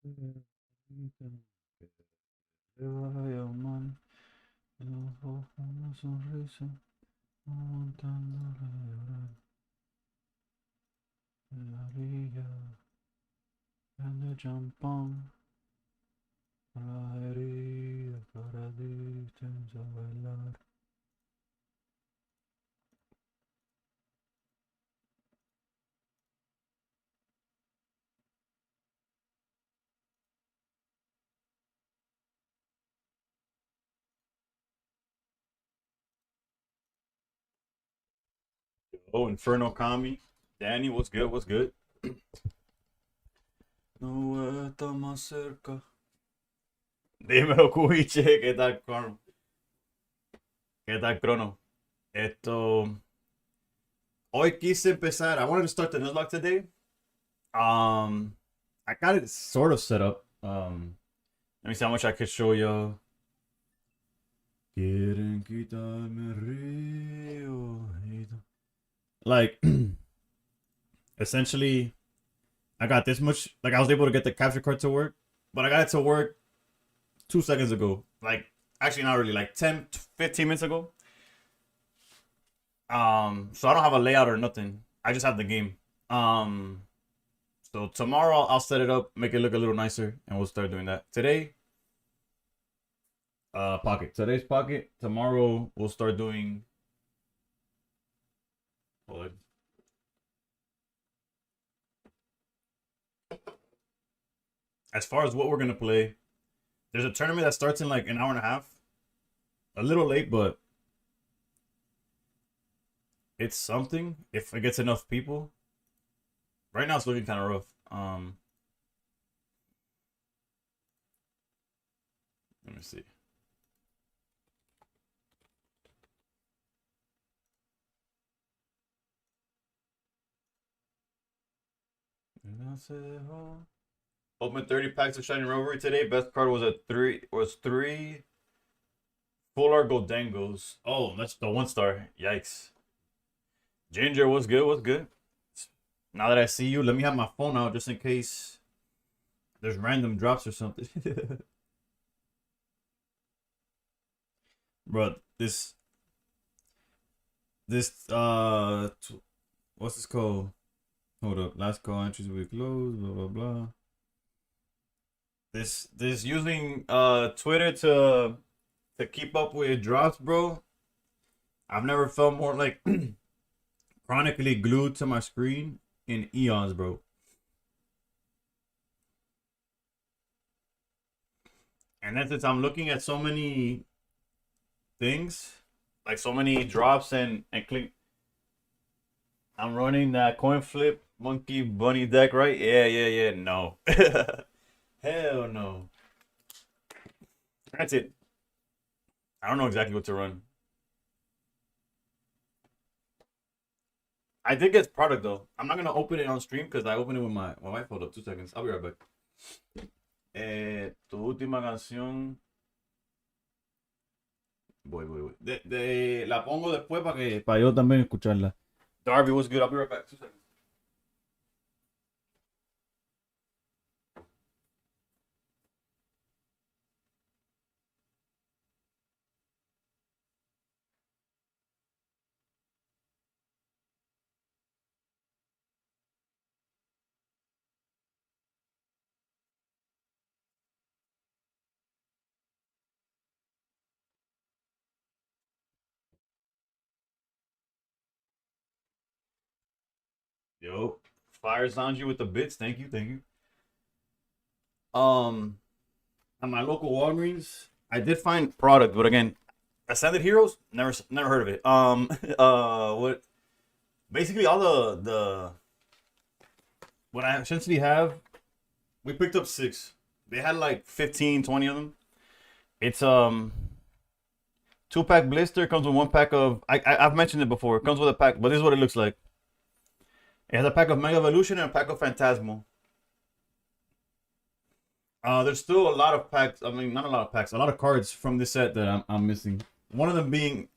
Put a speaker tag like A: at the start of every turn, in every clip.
A: Te vaya mal, los ojos una sonrisa, aguantando la llorar. En la orilla, grande champán, con las heridas para distancia bailar. Oh, Inferno Kami. Danny, what's good? What's good? No está más cerca. Dímelo, Cuiche, ¿qué tal, ¿Qué tal, Crono? Esto. Hoy quise empezar. I wanted to start the Nuzlocke today. I got it sort of set up. Let me see how much I could show you. Quieren quitarme río. Like, essentially, I got this much. Like, I was able to get the capture card to work, but I got it to work 2 seconds ago. Like, actually, not really. Like 10, 15 minutes ago. So I don't have a layout or nothing. I just have the game. So tomorrow I'll set it up, make it look a little nicer, and we'll start doing that. Today, Pocket. Today's Pocket. Tomorrow we'll start doing. Hold on. As far as what we're gonna play, there's a tournament that starts in like an hour and a half. A little late, but it's something if it gets enough people. Right now it's looking kind of rough. Let me see. Open 30 packs of Shiny Revelry today. Best card was three full art Goldengos. Oh, that's the 1-star. Yikes. Ginger, what's good? What's good? Now that I see you, let me have my phone out just in case there's random drops or something. Bro, this what's this called? Hold up. Last call entries will be closed, blah blah blah. This using Twitter to keep up with drops, bro. I've never felt more like chronically glued to my screen in eons, bro. And then since I'm looking at so many things, like so many drops and click, I'm running that coin flip monkey bunny deck, right? Yeah. No. Hell no. That's it. I don't know exactly what to run. I did get product though. I'm not gonna open it on stream because I opened it with my wife. Hold up, 2 seconds. I'll be right back. Tu última canción. Voy. La pongo después para yo también escucharla. Darby was good. I'll be right back. 2 seconds. Yo, Fire Sanji with the bits. Thank you. At my local Walgreens, I did find product, but again, Ascended Heroes, never heard of it. What? Basically, all the what I essentially have, we picked up 6. They had like 15, 20 of them. It's 2-pack blister comes with 1 pack of. I've mentioned it before. It comes with a pack, but this is what it looks like. It has a pack of Mega Evolution and a pack of Phantasmal. There's still a lot of packs. I mean, not a lot of packs. A lot of cards from this set that I'm missing. One of them being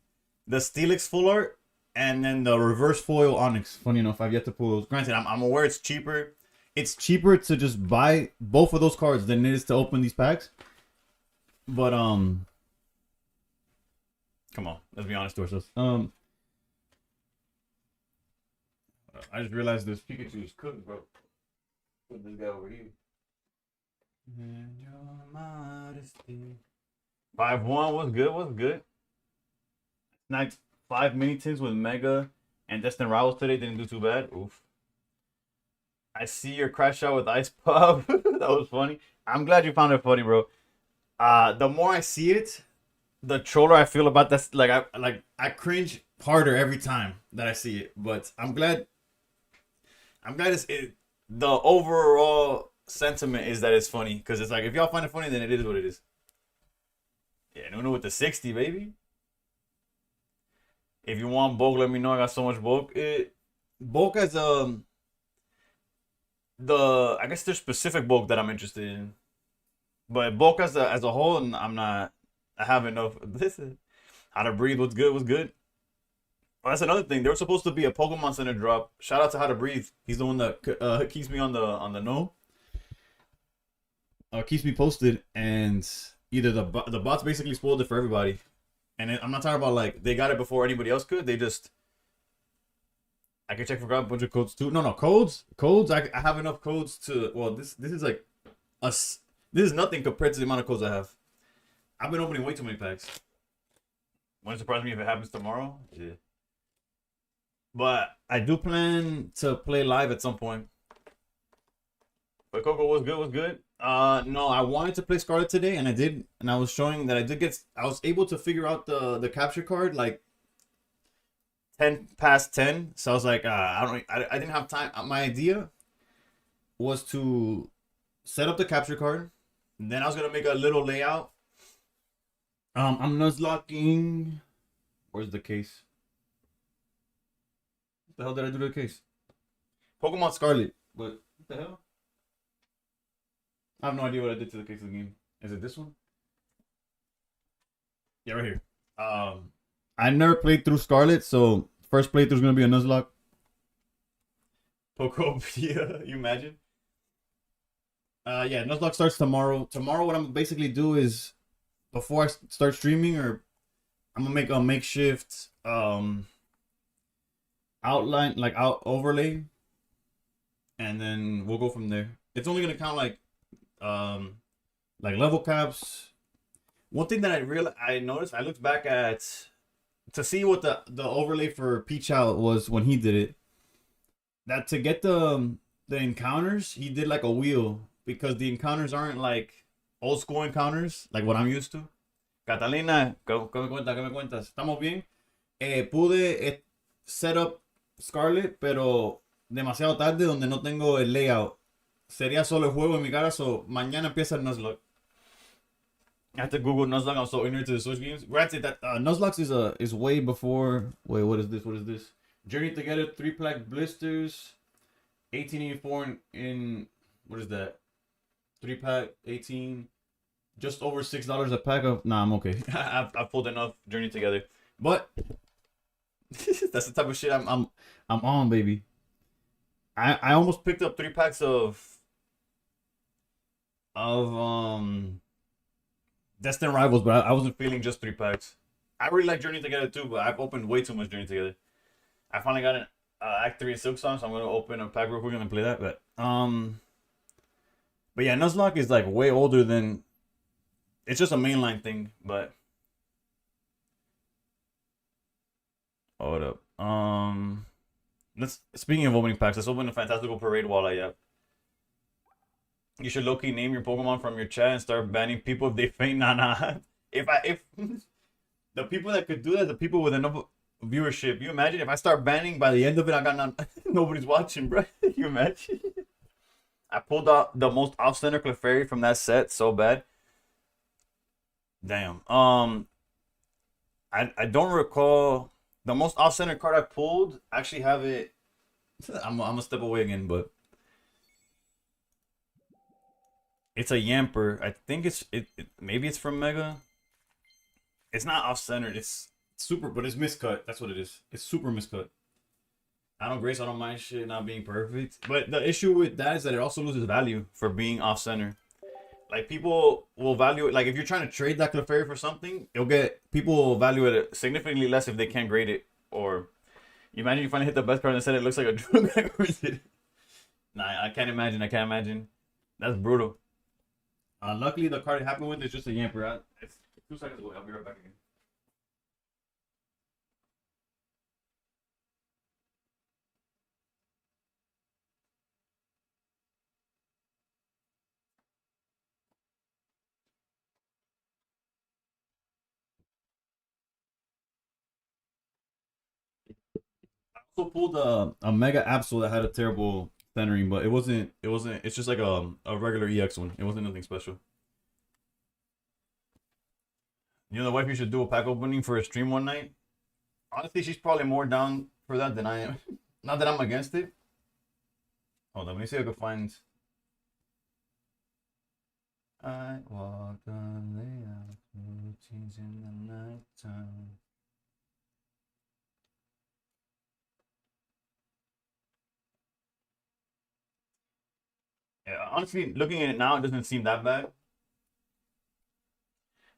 A: the Steelix full art, and then the reverse foil Onyx. Funny enough, I've yet to pull those. Granted, I'm aware it's cheaper.
B: it's cheaper to just buy both of those cards than it is to open these packs. But come on, let's be honest to ourselves. I just realized this Pikachu is cooked, bro. Put this guy over here.
A: In your modesty. 5-1 was good. Was good. Snagged 5 mini tins with Mega and Destined Rivals today. Didn't do too bad. Oof. I see your crash out with Ice Pop. That was funny. I'm glad you found it funny, bro. The more I see it, the troller I feel about this. I cringe harder every time that I see it. But I'm glad the overall sentiment is that it's funny, because it's like, if y'all find it funny, then it is what it is. Yeah, Nuno with the 60, baby. If you want bulk, let me know. I got so much bulk. Bulk as I guess there's specific bulk that I'm interested in, but bulk as a whole, I'm not. I have enough. This is How to Breathe. What's good? Was good. Oh, that's another thing. There was supposed to be a Pokemon Center drop. Shout out to How to Breathe. He's the one that keeps me on the know. Keeps me posted, and either the bots basically spoiled it for everybody. And I'm not talking about like they got it before anybody else could. They just, I can check for a bunch of codes too. No, codes. I have enough codes to. Well, this is like us. This is nothing compared to the amount of codes I have. I've been opening way too many packs. Wouldn't surprise me if it happens tomorrow. Yeah. But I do plan to play live at some point. But Coco was good. No, I wanted to play Scarlet today, and I did, and I was showing that I was able to figure out the capture card like 10 past 10. So I was like, I didn't have time. My idea was to set up the capture card, and then I was gonna make a little layout. I'm nuzlocking. Where's the case? What the hell did I do to the case? Pokemon Scarlet. What the hell? I have no idea what I did to the case of the game. Is it this one? Yeah, right here. I never played through Scarlet, so first playthrough is gonna be a Nuzlocke. Pokepedia, you imagine? Yeah, Nuzlocke starts tomorrow. Tomorrow, what I'm gonna basically do is, before I start streaming, or I'm gonna make a makeshift outline, overlay, and then we'll go from there. It's only gonna count like level caps. One thing that I noticed, I looked back at to see what the overlay for Peach Out was when he did it. That to get the encounters, he did like a wheel, because the encounters aren't like old school encounters like what I'm used to. Catalina, ¿qué me cuentas? ¿Estamos bien? Pude set up Scarlet, pero demasiado tarde, donde no tengo el layout. Sería solo el juego en mi cara, so mañana empieza el Nuzlocke. I have to Google Nuzlocke. I'm so ignorant to the Switch games. Granted that Nuzlocke is way before. Wait, what is this? Journey Together 3-pack blisters, 1884 in what is that? 3-pack 18, just over $6 a pack of. Nah, I'm okay. I've pulled enough Journey Together, but that's the type of shit I'm on, baby. I almost picked up 3 packs of Destined Rivals, but I wasn't feeling just 3 packs. I really like Journey Together too, but I've opened way too much Journey Together. I finally got an Act 3 Silk Song, so I'm gonna open a pack real quick and play that. But yeah, Nuzlocke is like way older than. It's just a mainline thing, but. Hold up. Speaking of opening packs, let's open the Fantastical Parade while I have. You should low-key name your Pokemon from your chat and start banning people if they faint. Nah. If the people that could do that, the people with enough viewership. You imagine if I start banning, by the end of it, I got nobody's watching, bro. You imagine? I pulled out the most off-center Clefairy from that set so bad. Damn. I don't recall the most off-center card I pulled. I actually have it. I'm gonna step away again, but it's a Yamper. I think maybe it's from Mega. It's not off-centered. It's super, but it's miscut. That's what it is. It's super miscut. I don't grace. I don't mind shit not being perfect. But the issue with that is that it also loses value for being off center. Like people will value it. Like if you're trying to trade that Clefairy for something, it'll get people will value it significantly less if they can't grade it. Or you imagine you finally hit the best card and instead it looks like a drug. Nah, I can't imagine. I can't imagine. That's brutal. Luckily, the card it happened with is just a Yamper. It's 2 seconds away. I'll be right back again. Also pulled a Mega Absol that had a terrible centering, but it wasn't. It wasn't. It's just like a regular EX one. It wasn't nothing special. You know, the wife you should do a pack opening for a stream one night. Honestly, she's probably more down for that than I am. Not that I'm against it. Hold on, let me see if I can find. I walked on the routines in the nighttime. Yeah, honestly, looking at it now, it doesn't seem that bad.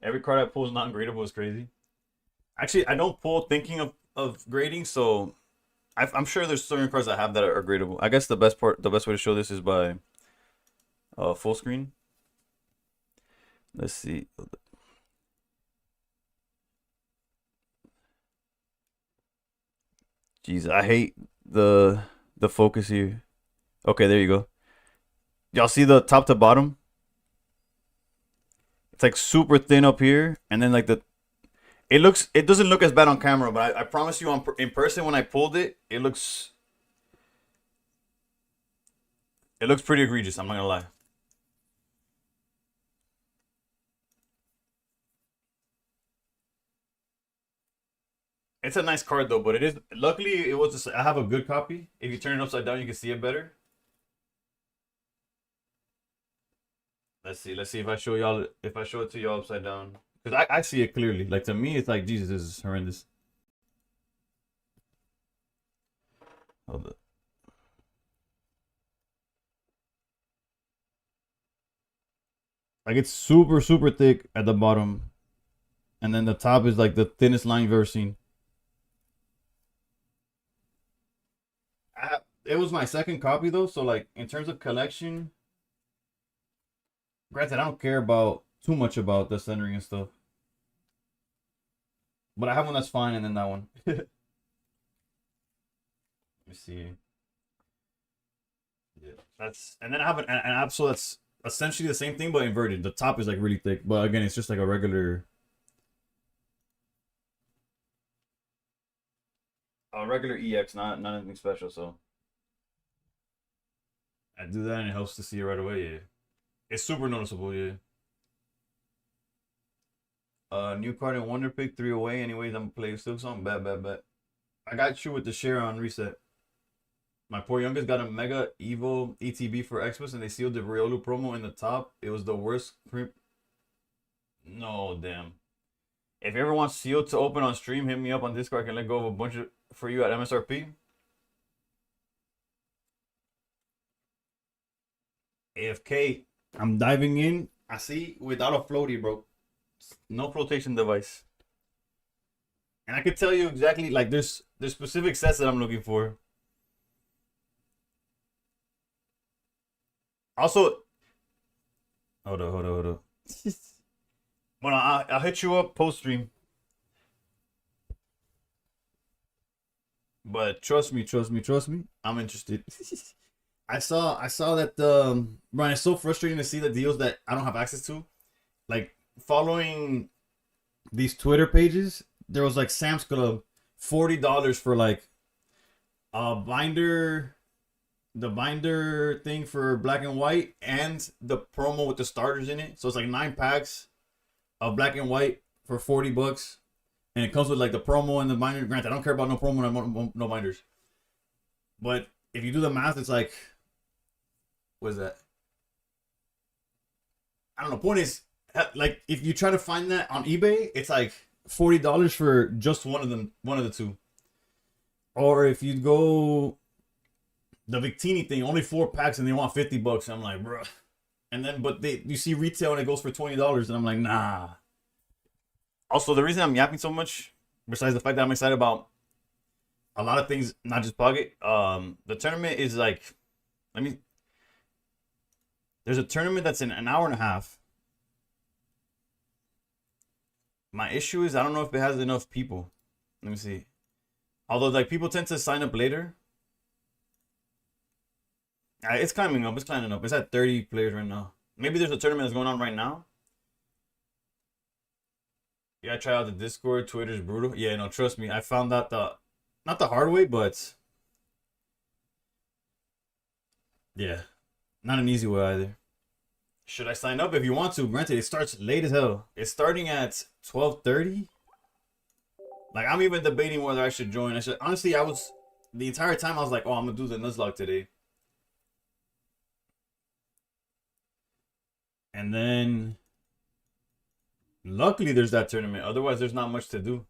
A: Every card I pull is not gradable is crazy. Actually, I don't pull thinking of grading, so I'm sure there's certain cards I have that are gradable. I guess the best way to show this is by full screen. Let's see. Jeez, I hate the focus here. Okay, there you go. Y'all see the top to bottom? It's like super thin up here, and then like it doesn't look as bad on camera, but I promise you in person when I pulled it, it looks pretty egregious. I'm not gonna lie. It's a nice card though, but it is luckily it was just I have a good copy. If you turn it upside down, you can see it better. Let's see if I show y'all if I show it to y'all upside down. Because I see it clearly. Like to me, it's like Jesus, this is horrendous. Hold up. Like it's super, super thick at the bottom. And then the top is like the thinnest line you've ever seen. It was my second copy though, so like in terms of collection, granted I don't care about too much about the centering and stuff. But I have one that's fine and then that one. Let me see. Yeah, that's and then I have an Absol that's essentially the same thing but inverted. The top is like really thick, but again it's just like a regular EX, not anything special, so I do that and it helps to see it right away, yeah. It's super noticeable, yeah. New card in Wonder Pick, 3 away. Anyways, I'm gonna play still something. Bet. I got you with the share on reset. My poor youngest got a Mega Evo ETB for Xmas and they sealed the Riolu promo in the top. It was the worst creep. No, damn. If you ever want sealed to open on stream, hit me up on Discord. I can let go of a bunch of for you at MSRP. AFK. I'm diving in. I see without a floaty, bro. No flotation device. And I could tell you exactly like there's specific sets that I'm looking for. Also, hold on. Well, I'll hit you up post stream. But trust me. I'm interested. I saw that Brian, it's so frustrating to see the deals that I don't have access to. Like following these Twitter pages, there was like Sam's Club, $40 for like a binder, the binder thing for black and white, and the promo with the starters in it. So it's like 9 packs of black and white for $40, and it comes with like the promo and the binder. Granted, I don't care about no promo, no binders. But if you do the math, it's like, what is that? I don't know. Point is, like, if you try to find that on eBay, it's like $40 for just one of them, one of the two.
B: Or if you go the Victini thing, only 4 packs and they want $50. I'm like, bruh. And then, but you see retail and it goes for $20, and I'm like, nah. Also, the reason I'm yapping so much, besides the fact that I'm excited about a lot of things, not just Pocket, the tournament is like, there's a tournament that's in an hour and a half. My issue is I don't know if it has enough people. Let me see. Although, like, people tend to sign up later. It's climbing up. It's climbing up. It's at 30 players right now. Maybe there's a tournament that's going on right now. Yeah, I try out the Discord. Twitter's brutal. Yeah, no, trust me. I found out not the hard way, but yeah, not an easy way either. Should I sign up? If you want to, granted, it starts late as hell. It's starting at 12:30. Like, I'm even debating whether I should join. Honestly, the entire time I was like, oh, I'm gonna do the Nuzlocke today. And then luckily there's that tournament. Otherwise, there's not much to do.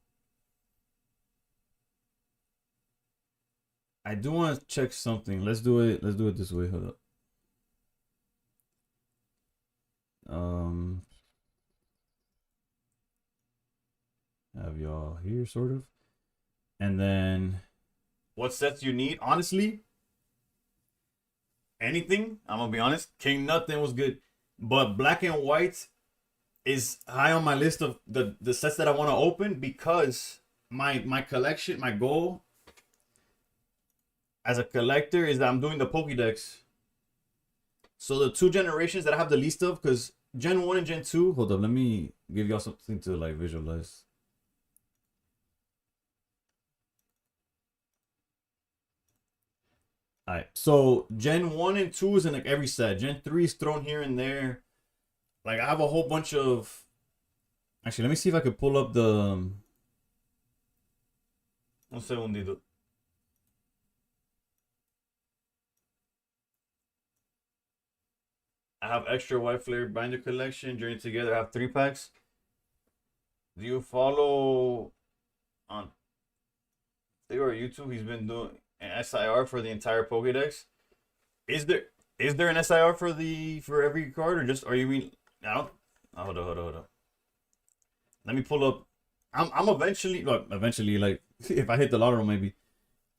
B: I do want to check something. Let's do it this way. Hold up. Have y'all here, sort of. And then what sets you need? Honestly, anything. I'm gonna be honest. King Nothing was good. But Black and White is high on my list of the sets that I want to open, because my collection, my goal as a collector is that I'm doing the Pokédex. So the 2 generations that I have the least of, because Gen 1 and Gen 2, hold up, let me give y'all something to like visualize. Alright, so Gen 1 and 2 is in like every set. Gen 3 is thrown here and there. Like, I have a whole bunch of... Actually, let me see if I could pull up the... Un segundito. I have extra white flare binder collection. Journey Together. I have 3 packs. Do you follow on Theo or YouTube? He's been doing an SIR for the entire Pokédex. Is there an SIR for every card, or just, or you mean, I don't, oh, hold on. Let me pull up. I'm eventually, like, if I hit the lottery, maybe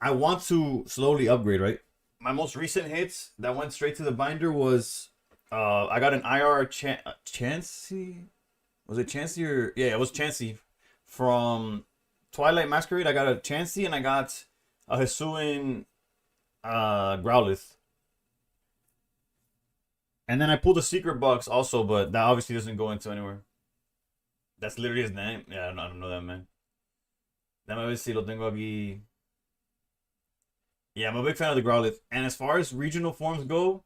B: I want to slowly upgrade, right? My most recent hits that went straight to the binder was I got an IR Chansey. Was it Chansey or, yeah, it was Chansey from Twilight Masquerade. I got a Chansey and I got a Hisuian Growlithe. And then I pulled a secret box also, but that obviously doesn't go into anywhere. That's literally his name. Yeah, I don't know that, man. Déjame ver si lo tengo aquí. Yeah, I'm a big fan of the Growlithe. And as far as regional forms go,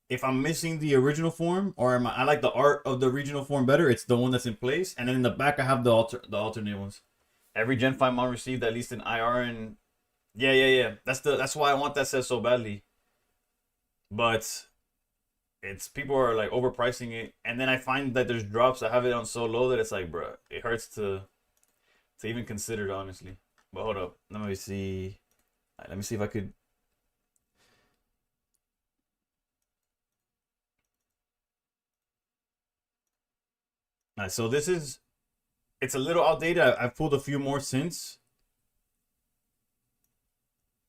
B: if I'm missing the original form, or I like the art of the regional form better, it's the one that's in place. And then in the back, I have the alternate ones. Every Gen 5 mon received at least an IR, and yeah. That's why I want that set so badly. But it's, people are like overpricing it, and then I find that there's drops. I have it on so low that it's like, bruh, it hurts to even consider it, honestly. But hold up, let me see. Right, let me see if I could. All right, so this is, it's a little outdated. I've pulled a few more since,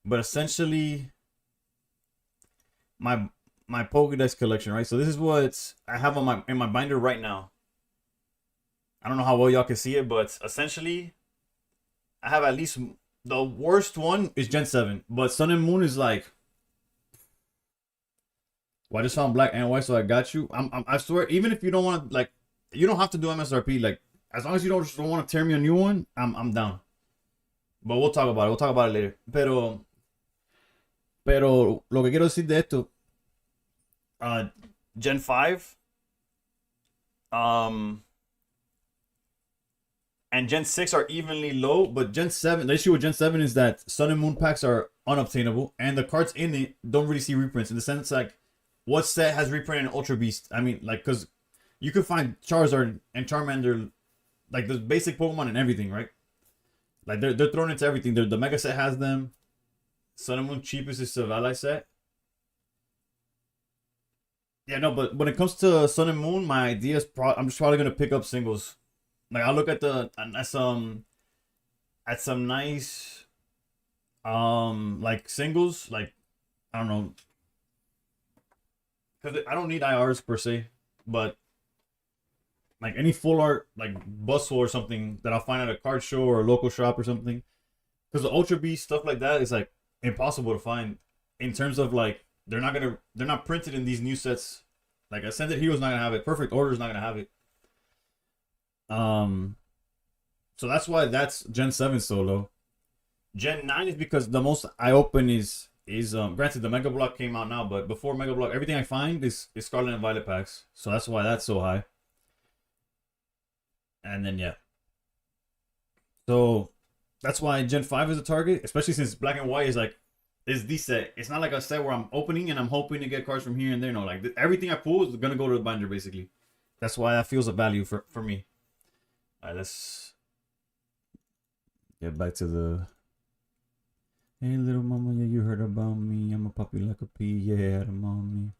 B: but essentially my Pokédex collection, right? So this is what I have on in my binder right now. I don't know how well y'all can see it, but essentially I have at least, the worst one is Gen 7, but Sun and Moon is like, well, I just found Black and White, so I got you. I swear, even if you don't want to, like, you don't have to do MSRP. Like, as long as you don't want to tear me a new one, I'm down. But we'll talk about it. We'll talk about it later. Pero lo que quiero decir de esto, Gen 5, and Gen 6 are evenly low, but Gen 7, the issue with Gen 7 is that Sun and Moon packs are unobtainable, and the cards in it don't really see reprints, in the sense, like, what set has reprint in Ultra Beast? I mean, like, because you could find Charizard and Charmander, like the basic Pokemon and everything, right?
A: Like they're thrown into everything. The mega set has them. Sun and Moon cheapest is the Ally set. Yeah, no, but when it comes to Sun and Moon, my idea is I'm just probably gonna pick up singles. Like I look at at some nice like singles, like I don't know, because I don't need IRs per se, but like any full art like bustle or something that I'll find at a card show or a local shop or something. Because the Ultra Beast stuff like that is like impossible to find in terms of like they're not printed in these new sets. Like Ascended Hero's not gonna have it. Perfect Order's not gonna have it. So that's why that's Gen 7 so low. Gen 9 is because the most I open is granted the Mega Block came out now, but before Mega Block everything I find is Scarlet and Violet packs. So that's why that's so high. And then yeah. So that's why Gen 5 is a target, especially since Black and White is the set. It's not like a set where I'm opening and I'm hoping to get cards from here and there. No, like everything I pull is gonna go to the binder basically. That's why that feels a value for me. Alright, let's get back to the hey little mama, yeah, you heard about me. I'm a puppy like a pea, yeah, the mommy.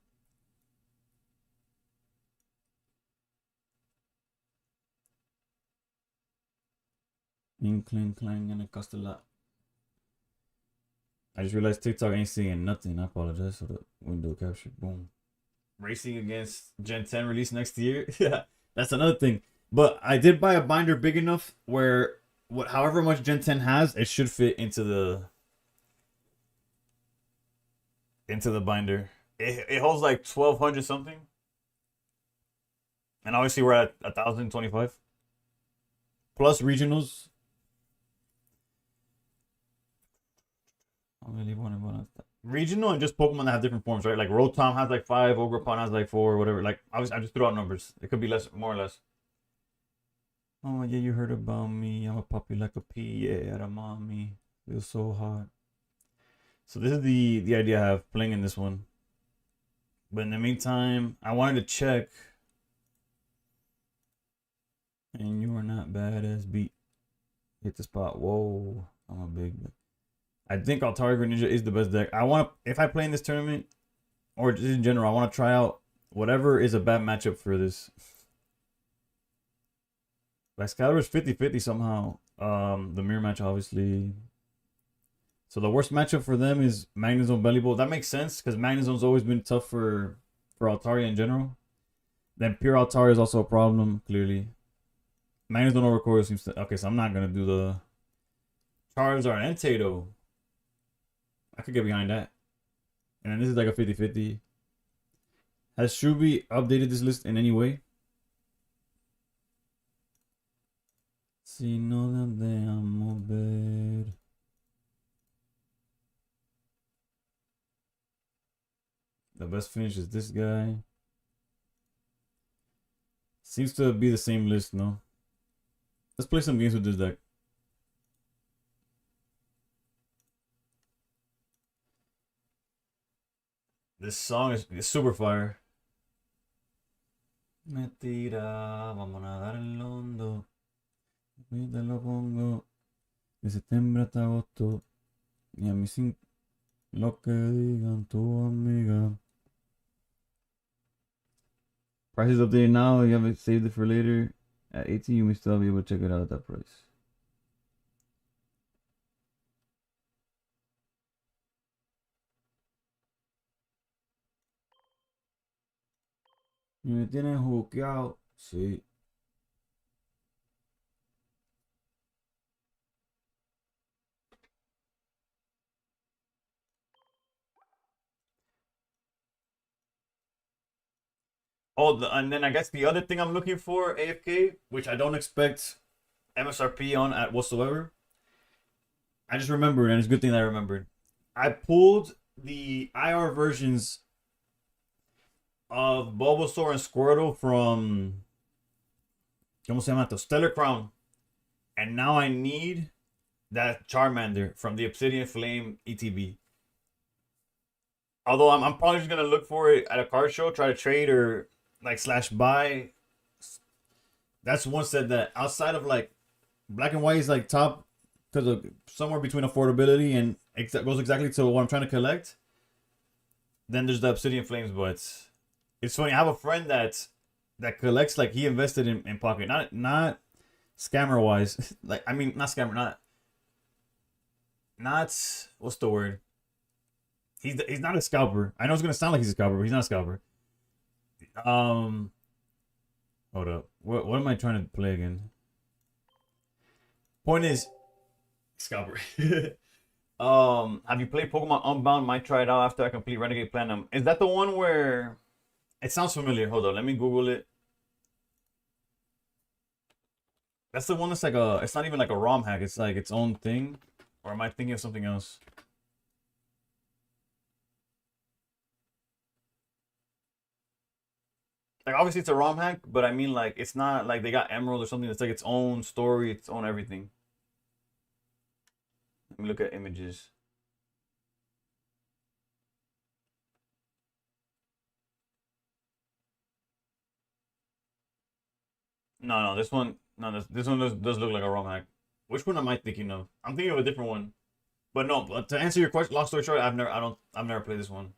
A: Clang clang and it cost a lot. I just realized TikTok ain't seeing nothing. I apologize for the window capture. Boom. Racing against Gen 10 release next year. Yeah, that's another thing. But I did buy a binder big enough where however much Gen 10 has, it should fit into the binder. It holds like 1,200 something. And obviously we're at 1,025. Plus regionals. I really want regional and just Pokemon that have different forms, right? Like Rotom has like 5, Ogerpon has like 4, whatever. Like I just threw out numbers. It could be less, more or less. Oh yeah, you heard about me. I'm a puppy like a pea. Yeah, the mommy. Feels so hot. So this is the idea I have playing in this one. But in the meantime, I wanted to check. And you are not badass beat. Hit the spot. Whoa, I'm a big. I think Altari Greninja is the best deck. If I play in this tournament, or just in general, I want to try out whatever is a bad matchup for this. Excalibur is 50-50 somehow. The mirror match, obviously. So the worst matchup for them is Magnezone Belly Bowl. That makes sense, because Magnezone's always been tough for Altaria in general. Then pure Altaria is also a problem, clearly. Magnezone over Choreo seems to... Okay, so I'm not going to do the... Charizard and Entei. I could get behind that. And then this is like a 50-50. Has Shubi updated this list in any way? Si no la dejamos ver. The best finish is this guy. Seems to be the same list, no? Let's play some games with this deck. This song is super fire. Me tira, vamos a nadar en el hondo. Y te lo pongo de septiembre hasta agosto. Y a mí sin lo que digan tu amiga. Price is updated now. You haven't saved it for later. At 18, you may still be able to check it out at that price. Y me tienen hookeado. Sí. Oh, and then I guess the other thing I'm looking for, AFK, which I don't expect MSRP on at whatsoever. I just remembered, and it's a good thing that I remembered. I pulled the IR versions of Bulbasaur and Squirtle from ¿cómo se llama esto? Stellar Crown. And now I need that Charmander from the Obsidian Flame ETB. Although I'm probably just gonna look for it at a card show, try to trade or like slash buy. That's one set that outside of like Black and White is like top because of somewhere between affordability and goes exactly to what I'm trying to collect. Then there's the Obsidian Flames, but it's funny. I have a friend that collects, like, he invested in Pocket, not scammer wise. Like, I mean, not scammer, not what's the word? He's not a scalper. I know it's gonna sound like he's a scalper, but he's not a scalper. Hold up. What am I trying to play again? Point is, scalper. Have you played Pokemon Unbound? Might try it out after I complete Renegade Platinum. Is that the one where? It sounds familiar. Hold on, let me Google it. That's the one that's like a. It's not even like a ROM hack. It's like its own thing. Or am I thinking of something else? Like, obviously it's a ROM hack, but I mean, like, it's not like they got Emerald or something. It's like its own story, its own everything. Let me look at images. No, this one. No, this one does look like a ROM hack. Which one am I thinking of? I'm thinking of a different one. But no, but to answer your question, long story short, I've never played this one.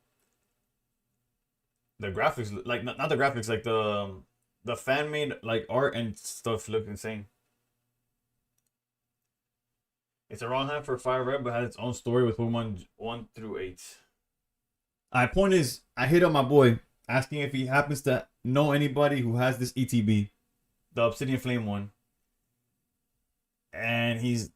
A: The graphics, like, not the graphics, like the fan made, like, art and stuff look insane. It's a ROM hack for Fire Red, but has its own story with Pokemon 1 through 8. My point is, I hit up my boy asking if he happens to know anybody who has this ETB, the Obsidian Flame one, and he's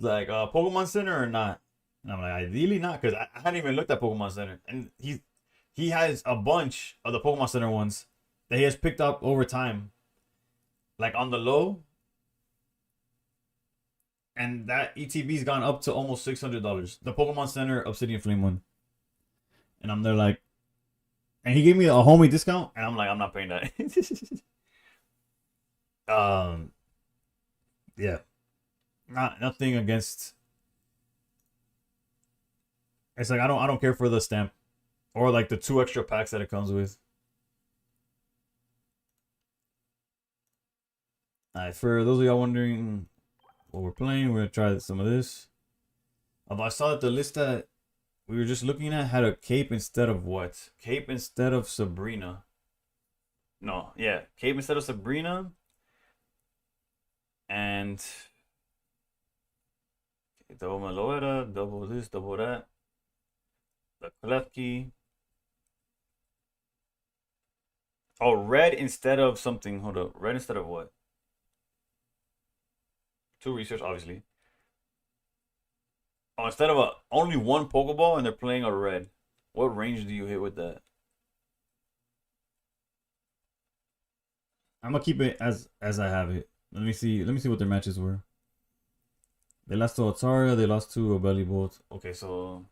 A: like, Pokemon Center or not? And I'm like, ideally not, because I hadn't even looked at Pokemon Center, and he has a bunch of the Pokemon Center ones that he has picked up over time, like on the low, and that ETB's gone up to almost $600. The Pokemon Center Obsidian Flame one, and I'm there like, and he gave me a homie discount, and I'm like, I'm not paying that. Yeah, nothing against. It's like, I don't care for the stamp, or like the 2 extra packs that it comes with. Alright, for those of y'all wondering what we're playing, we're gonna try some of this. Although I saw that the list that we were just looking at had a cape instead of what? Cape instead of Sabrina. No, yeah, cape instead of Sabrina. And double Meloetta, double this, double that. The Klefki. Oh, red instead of something. Hold up. Red instead of what? 2 research, obviously. Oh, instead of only 1 Pokeball and they're playing a red. What range do you hit with that? I'm gonna keep it as I have it. Let me see what their matches were. They lost to Ataria, they lost to a Belly Bolt. Okay, so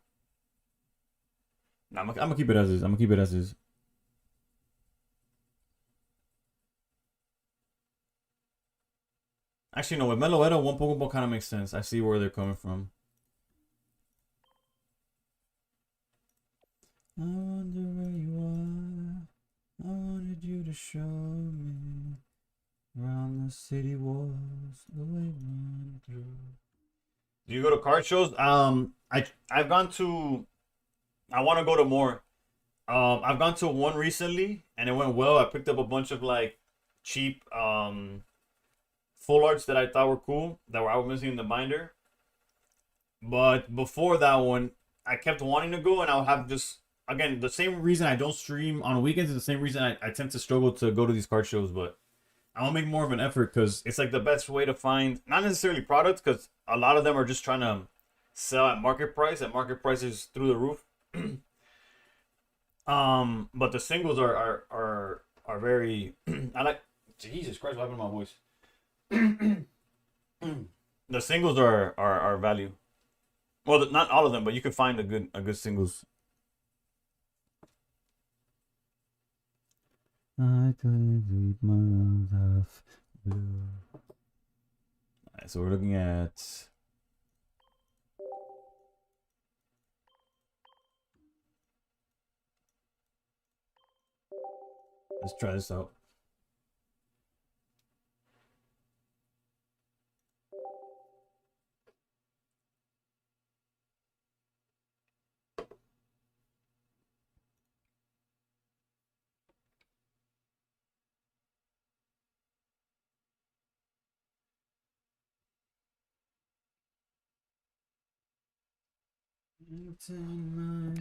A: nah, I'm gonna keep it as is. I'm gonna keep it as is. Actually, no, with Meloetta, 1 Pokeball kind of makes sense. I see where they're coming from. I wonder where you are. I wanted you to show me around the city walls the way run through. Do you go to card shows? I've gone to. I want to go to more. I've gone to one recently and it went well. I picked up a bunch of, like, cheap full arts that I thought were cool that were out missing in the binder. But before that one, I kept wanting to go, and I'll have just, again, the same reason I don't stream on weekends is the same reason I tend to struggle to go to these card shows. But I'll make more of an effort because it's like the best way to find, not necessarily products, because a lot of them are just trying to sell at market prices through the roof. But the singles are very. I like. Jesus Christ, what happened to my voice? The singles are value. Well, not all of them, but you can find a good singles. I couldn't read my life blue. Alright, so we're looking at. Let's try this out. Entertainment,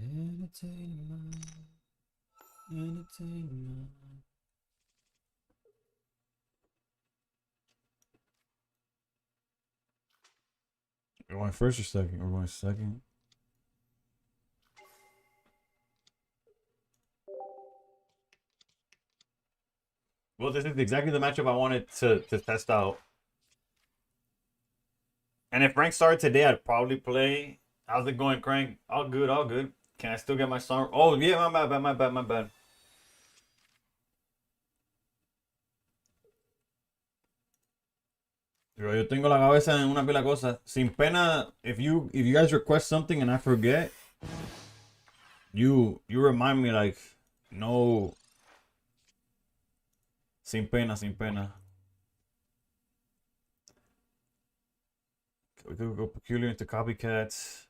A: entertainment, entertainment. We're going first or second? We're going second. Well, this is exactly the matchup I wanted to test out. And if rank started today, I'd probably play. How's it going, Crank? All good, all good. Can I still get my song? Oh, yeah, my bad. Pero yo tengo la cabeza en una pila de cosas. Sin pena, if you guys request something and I forget, you remind me, like, no. Sin pena, sin pena. We could go peculiar into copycats.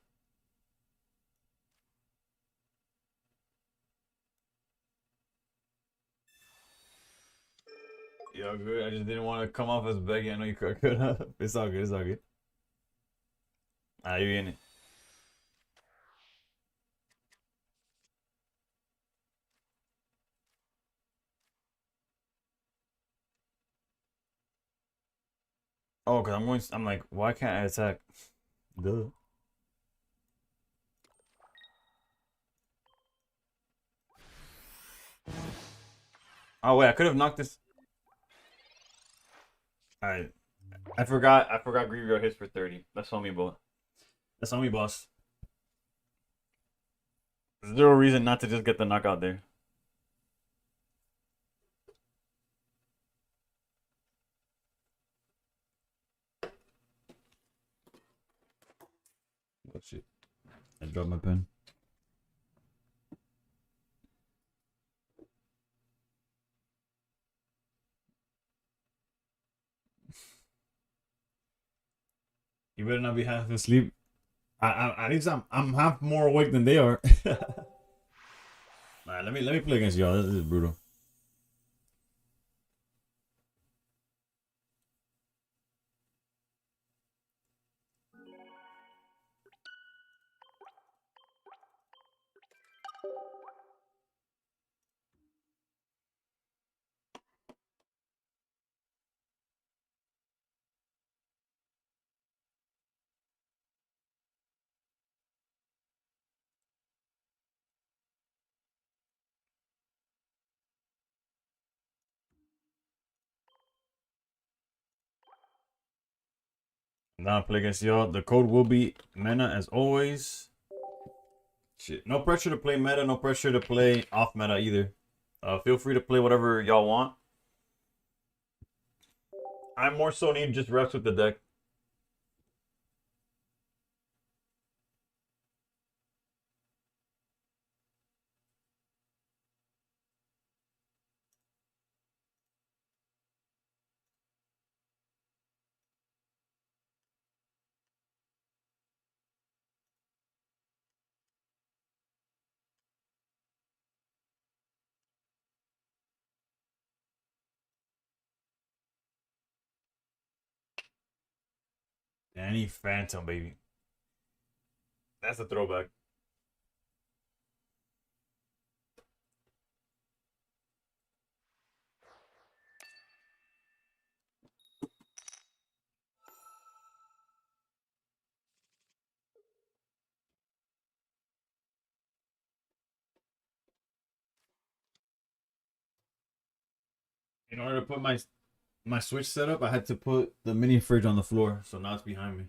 A: Yeah, good. I just didn't want to come off as begging. I know you could. It's all good. It's all good. Ahí viene. Oh, cause I'm going. I'm like, why can't I attack? Duh. Oh wait, I could have knocked this. All right, I forgot. I forgot. Grievio hits for 30. That's on me, boy. That's on me, boss. Zero reason not to just get the knockout there. Oh shit! I dropped my pen. You better not be half asleep. At least I'm half more awake than they are. Alright, let me play against y'all. This is brutal. Now I play against y'all. The code will be meta as always. Shit. No pressure to play meta, no pressure to play off meta either. Feel free to play whatever y'all want. I more so need just reps with the deck. Danny Phantom, baby. That's a throwback. In order to put my Switch setup, I had to put the mini fridge on the floor, so now it's behind me.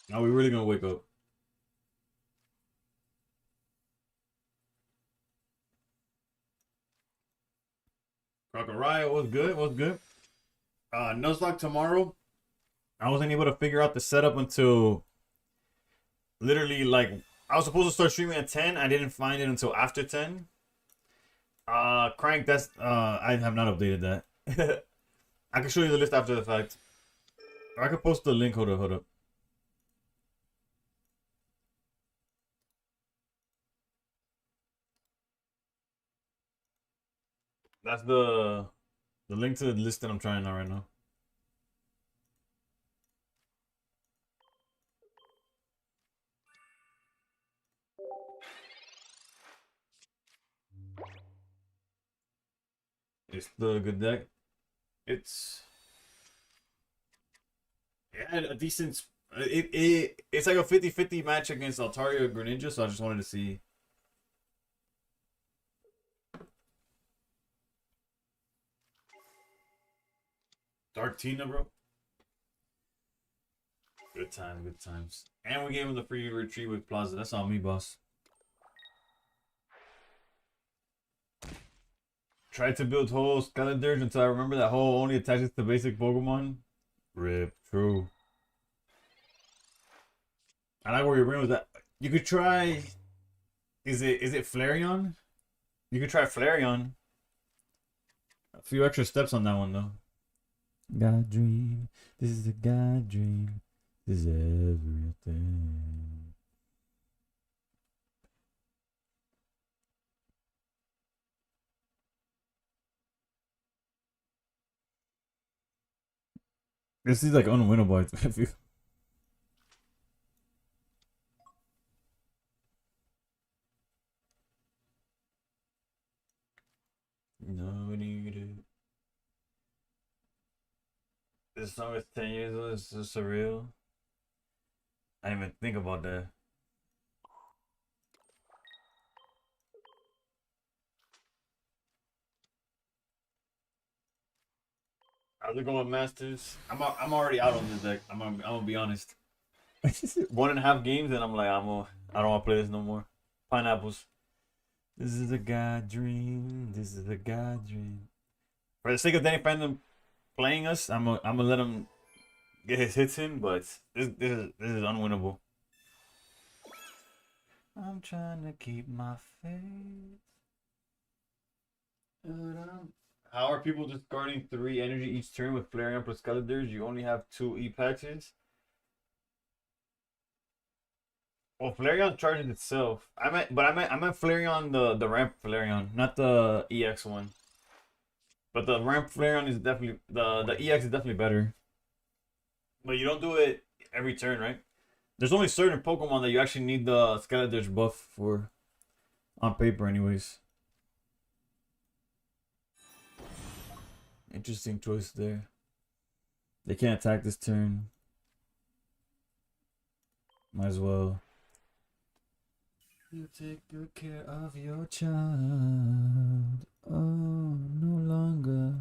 A: Now we really gonna wake up. Crocodile was good. Was good. Nuzlocke tomorrow. I wasn't able to figure out the setup until literally like I was supposed to start streaming at 10. I didn't find it until after 10. Crank, that's I have not updated that. I can show you the list after the fact. Or I could post the link. Hold up. That's the link to the list that I'm trying out right now. It's still a good deck. It's a decent. It's like a 50-50 match against Altaria Greninja, so I just wanted to see. Dark Tina, bro. Good times, good times. And we gave him the free retreat with Plaza. That's on me, boss. Tried to build whole Skeletors until I remember that hole only attaches to basic Pokemon. Rip, true. I like where you're going with that. You could try. Is it Flareon? You could try Flareon. A few extra steps on that one though. God dream. This is a God dream. This is everything. This is like unwinnable. I feel. No need it. This song is 10 years old. It's so surreal. I didn't even think about that. How's it going, Masters? I'm already out on this deck. I'm gonna be honest. 1.5 games and I'm like I don't want to play this no more. Pineapples. This is a God dream. This is a God dream. For the sake of Danny Phantom playing us, I'm gonna let him get his hits in, but this is unwinnable. I'm trying to keep my faith. How are people discarding 3 energy each turn with Flareon plus Skeletors? You only have 2 E-Patches. Well, Flareon charges itself. I meant Flareon the ramp Flareon, not the EX one. But the ramp Flareon is definitely the EX is definitely better. But you don't do it every turn, right? There's only certain Pokemon that you actually need the Skeletor's buff for, on paper, anyways. Interesting choice there. They can't attack this turn. Might as well. You take good care of your child. Oh, no longer.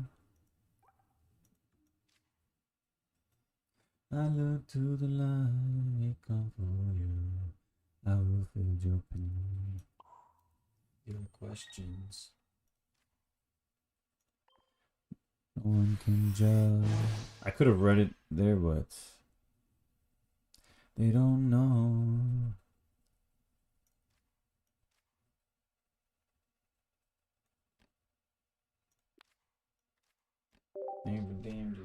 A: I look to the light, come for you. I will fill your pain. Your questions. No one can judge. I could have read it there, but they don't know. Damn.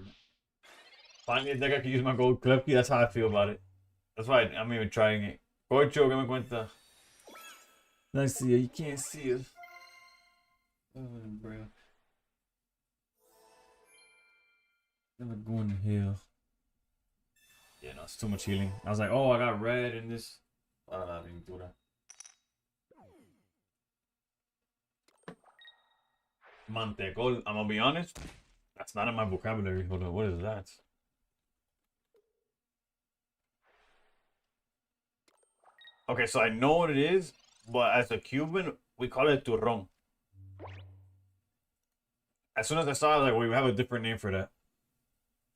A: Finally, a deck I can use my gold Klefki. That's how I feel about it. That's why I'm even trying it. Cocho, que me cuenta. Nice to see you. You can't see us. Oh, bro. Never going to hell. Yeah, no, it's too much healing. I was like, oh, I got red in this. Mantecol. I'm gonna be honest. That's not in my vocabulary. Hold on, what is that? Okay, so I know what it is, but as a Cuban, we call it turrón. As soon as I saw it, like, we have a different name for that.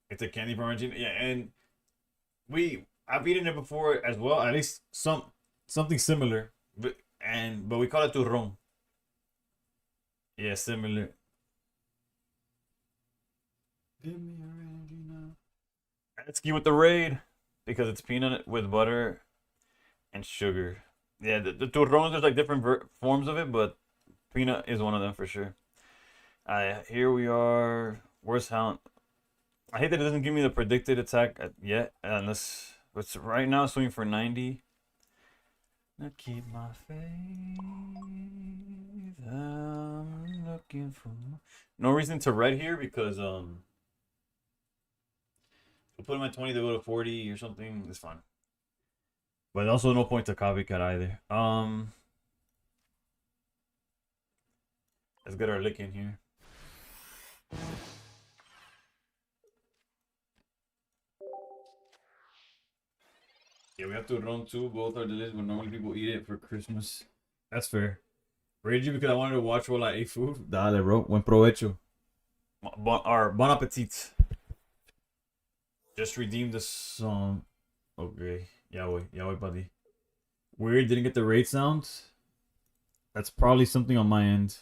A: It's a candy from Argentina. Yeah, and I've eaten it before as well. At least something similar, but we call it turrón. Yeah, similar. Give me your energy now. Let's get with the raid because it's peanut with butter and sugar. Yeah, the turrón, there's like different forms of it, but peanut is one of them for sure. Here we are. Where's Hound? I hate that it doesn't give me the predicted attack yet, unless it's right now swinging for 90. I keep my faith. I'm looking for no reason to red here because I'll put him at 20 to go to 40 or something. It's fine. But also no point to copycat either. Let's get our lick in here. Yeah, we have to run too. Both are delicious, but normally people eat it for Christmas. That's fair. Ragey because I wanted to watch while I ate food. Dale, bro. Buen provecho. Bon appetit. Just redeemed the song. Okay. Yahweh, buddy. Weird, didn't get the raid sound. That's probably something on my end.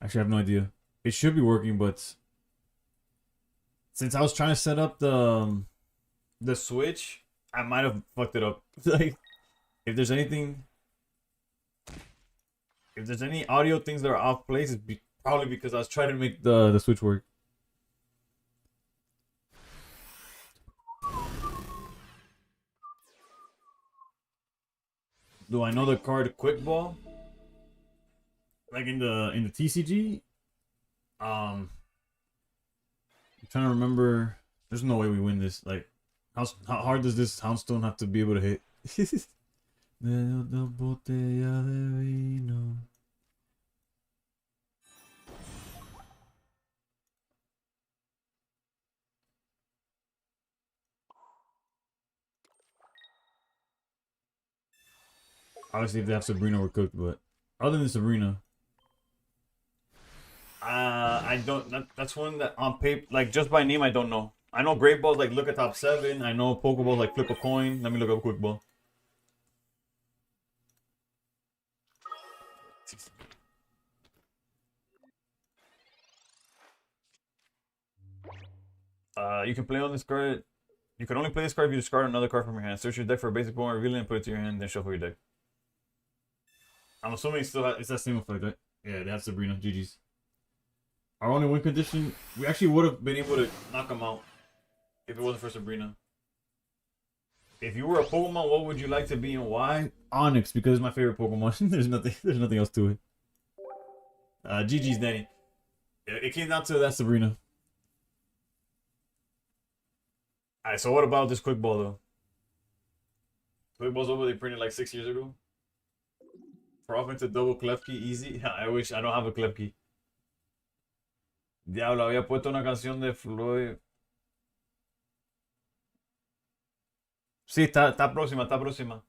A: Actually, I have no idea. It should be working, but since I was trying to set up the switch, I might have fucked it up. Like, if there's any audio things that are off place, it's probably because I was trying to make the switch work. Do I know the card Quick Ball? Like in the TCG? I'm trying to remember. There's no way we win this. Like, how hard does this Houndstone have to be able to hit? Obviously, if they have Sabrina, we're cooked. But other than Sabrina, I don't. That's one that on paper, like just by name, I don't know. I know Great Balls like look at top 7. I know Pokeballs like flip a coin. Let me look up Quick Ball. You can play on this card. You can only play this card if you discard another card from your hand. Search your deck for a basic Pokemon, reveal it, and put it to your hand, then shuffle your deck. I'm assuming it's that same effect, right? Yeah, they have Sabrina. GG's. Our only win condition, we actually would have been able to knock them out if it wasn't for Sabrina. If you were a Pokemon, what would you like to be and why? Onyx, because it's my favorite Pokemon. There's nothing else to it. GG's, Danny. It came down to that Sabrina. Alright, so what about this Quick Ball though? Quick Ball's over, they printed like 6 years ago. For offensive double Klefki, easy. I wish I don't have a Klefki. Diablo, había puesto una canción de Floyd. Sí, está próxima, está próxima.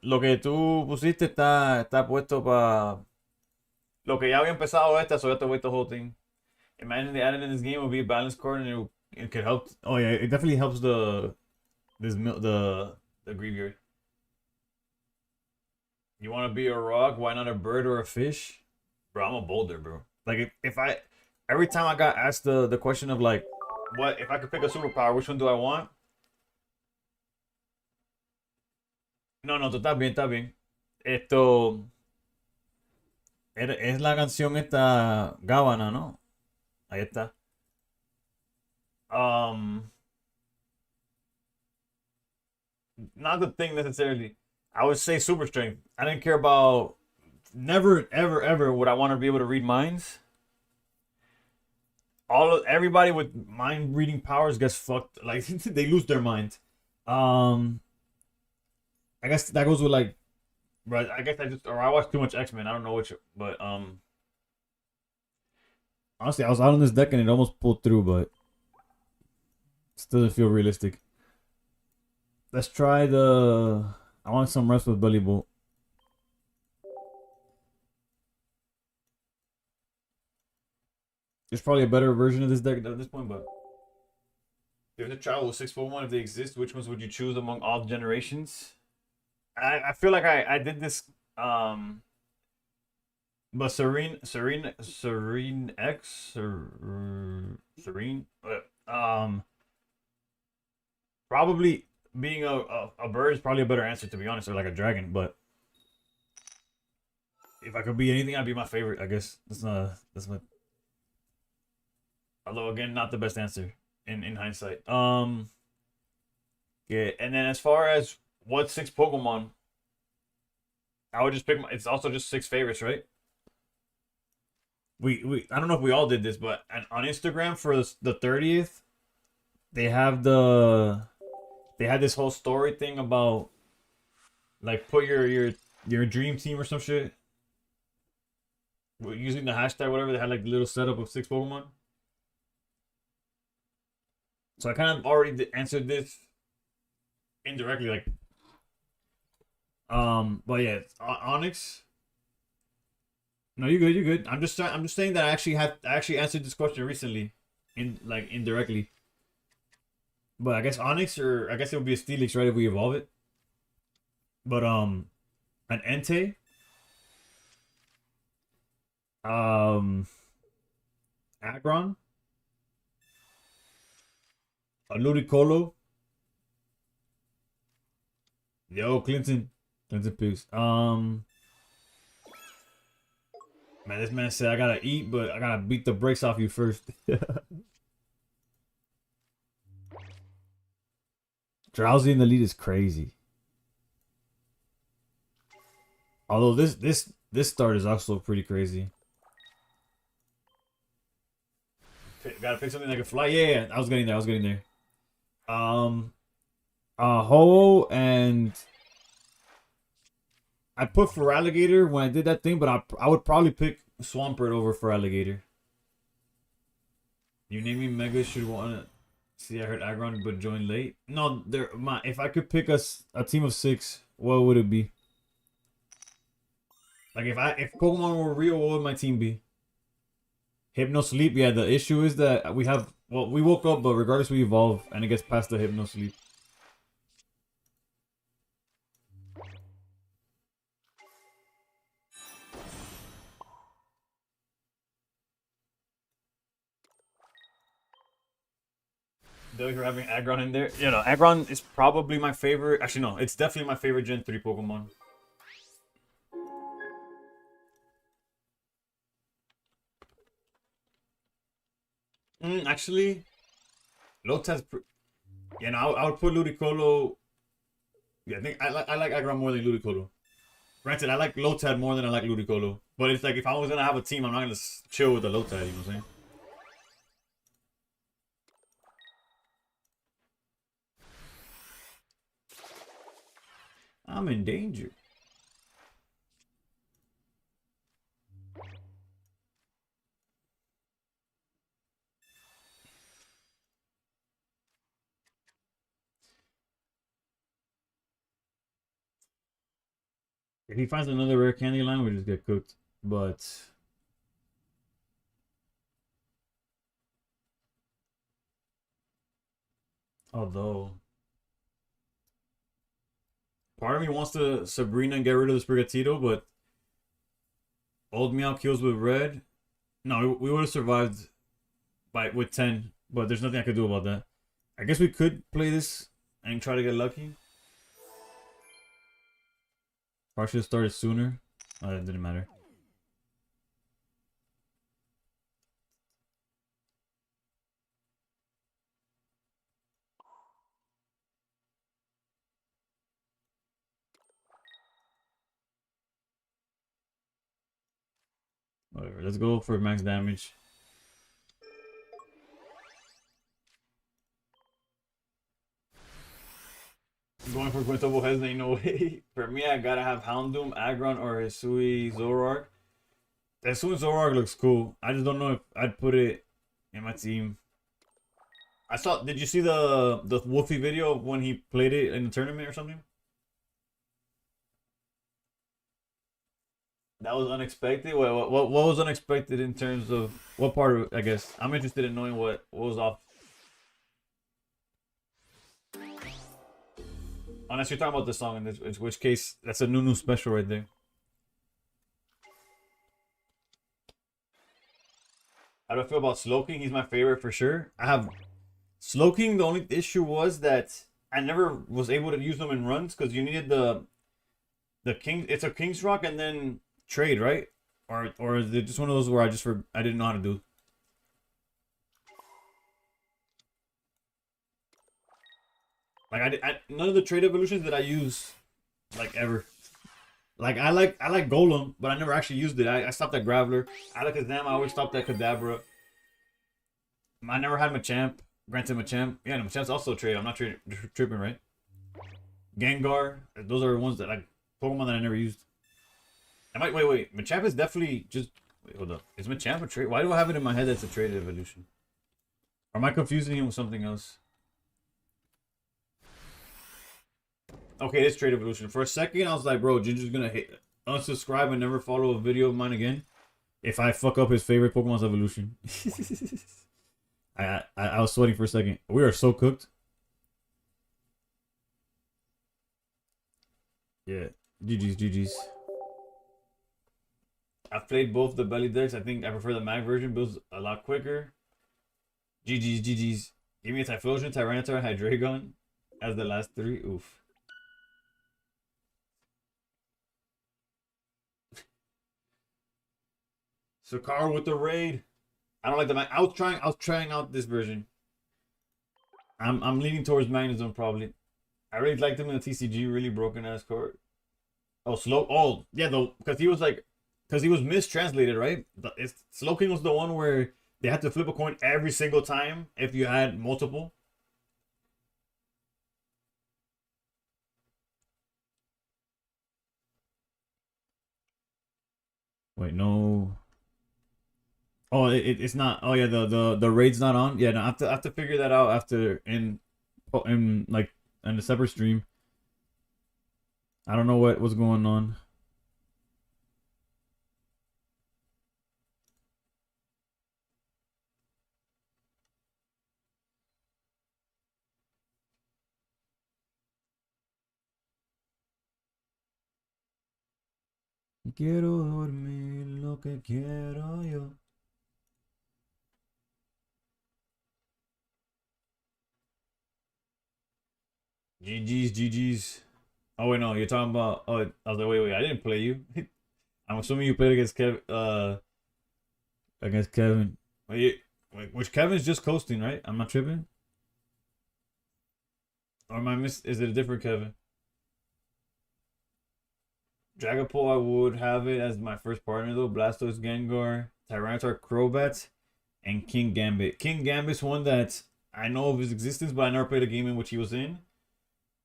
A: Lo que tú pusiste está puesto para. Lo que ya había empezado so you have to wait the whole thing. Imagine they added in this game would be a balance card and it could help. Oh yeah, it definitely helps the graveyard. You want to be a rock? Why not a bird or a fish? Bro, I'm a boulder, bro. Like if I every time I got asked the question of like, what if I could pick a superpower? Which one do I want? No, tú estás bien, estás bien. Esto es la canción esta Gábana, ¿no? Ahí está. Not the thing necessarily. I would say super strength. I didn't care about. Never, ever, ever would I want to be able to read minds. Everybody with mind reading powers gets fucked. Like they lose their mind. I guess that goes with like, right? I guess I watched too much X-Men. I don't know which, but honestly, I was out on this deck and it almost pulled through, but still doesn't feel realistic. Let's try the. I want some rest with Belly Bolt. There's probably a better version of this deck at this point, but there's a trial with 6 Pokemon. If they exist, which ones would you choose among all generations? I feel like I did this but Serene X Serene probably being a bird is probably a better answer, to be honest, or like a dragon, but if I could be anything, I'd be my favorite, I guess. That's my Although again, not the best answer in hindsight. Yeah, and then as far as what 6 Pokemon, I would just pick. It's also just 6 favorites, right? We I don't know if we all did this, but on Instagram for the 30th, they have they had this whole story thing about like put your dream team or some shit. Using the hashtag whatever, they had like the little setup of 6 Pokemon. So I kind of already answered this indirectly, like but yeah, Onyx. No, you're good. You're good. I'm just saying that I actually answered this question recently, in like indirectly. But I guess Onyx, or I guess it would be a Steelix, right, if we evolve it. But an Entei, um, Aggron, a Ludicolo. Yo, Clinton Pigs. Man, this man said I gotta eat, but I gotta beat the brakes off you first. Drowsy in the lead is crazy. Although this start is also pretty crazy. Gotta pick something that can fly. Yeah, I was getting there. I was getting there. Ho and I put for alligator when I did that thing, but I would probably pick Swampert over for alligator. You name me Mega should want to see. I heard Aggron but joined late. No, if I could pick a team of 6, what would it be? Like if Pokemon were real, what would my team be? Hypno Sleep. Yeah, the issue is that we woke up, but regardless we evolve and it gets past the Hypno Sleep. Though you're having Aggron in there, you know, Aggron is probably my favorite. Actually, no, it's definitely my favorite Gen 3 Pokemon. Actually, Lotad's. You know, I would put Ludicolo. Yeah, I think I like Aggron more than Ludicolo. Granted, I like Lotad more than I like Ludicolo. But it's like if I was gonna have a team, I'm not gonna chill with the Lotad. You know what I'm saying? I'm in danger. If he finds another rare candy line, we just get cooked. But although part of me wants to Sabrina and get rid of the Sprigatito, but Old Meow kills with red. No, we would have survived with 10, but there's nothing I could do about that. I guess we could play this and try to get lucky. Or I should have started sooner. Oh, it didn't matter. Whatever. Let's go for max damage. Going for Quintuple Heads ain't no way. For me, I gotta have Houndoom, Aggron, or Hisui Zoroark. Hisui Zoroark looks cool. I just don't know if I'd put it in my team. Did you see the Wolfie video of when he played it in the tournament or something? That was unexpected. What was unexpected in terms of what part of it, I guess? I'm interested in knowing what was off. Unless you're talking about the song, in which case that's a new special right there. How do I feel about Slowking? He's my favorite for sure. I have Slowking. The only issue was that I never was able to use them in runs because you needed the king. It's a King's Rock and then trade, right? Or is it just one of those where I didn't know how to do?
B: Like none of the trade evolutions that I use, like ever. Like I like Golem, but I never actually used it. I stopped at Graveler. Alakazam, I always stopped at Kadabra. I never had Machamp. Granted, Machamp. Yeah, no, Machamp's also a trade. I'm not tripping, right? Gengar. Those are ones that Pokemon that I never used. I might wait. Machamp is definitely just. Wait, hold up. Is Machamp a trade? Why do I have it in my head that's a trade evolution? Or am I confusing him with something else? Okay, it's trade evolution. For a second, I was like, bro, Ginger's gonna hit unsubscribe and never follow a video of mine again if I fuck up his favorite Pokemon's evolution. I was sweating for a second. We are so cooked. Yeah. GG's. I've played both the belly decks. I think I prefer the mag version. Builds a lot quicker. GG's. Give me a Typhlosion, Tyranitar, and Hydreigon as the last three. Oof. Sakar with the raid. I don't like the mag. I was trying out this version. I'm leaning towards Magnezone probably. I really liked him in the TCG. Really broken ass card. Oh, slow. Oh, yeah, though, because he was mistranslated, right? Slowking was the one where they had to flip a coin every single time if you had multiple. Wait, no. Oh, it's not. Oh yeah, the raid's not on. Yeah, no, I have to figure that out after in like in a separate stream. I don't know what's going on. Quiero dormir lo que quiero yo. GG's. Oh wait, no, you're talking about. Oh, I was like, wait, I didn't play you. I'm assuming you played against Kevin. Wait, which Kevin's just coasting, right? I'm not tripping. Or am I miss? Is it a different Kevin? Dragapult, I would have it as my first partner though. Blastoise, Gengar, Tyranitar, Crobat, and King Gambit. King Gambit's one that I know of his existence, but I never played a game in which he was in.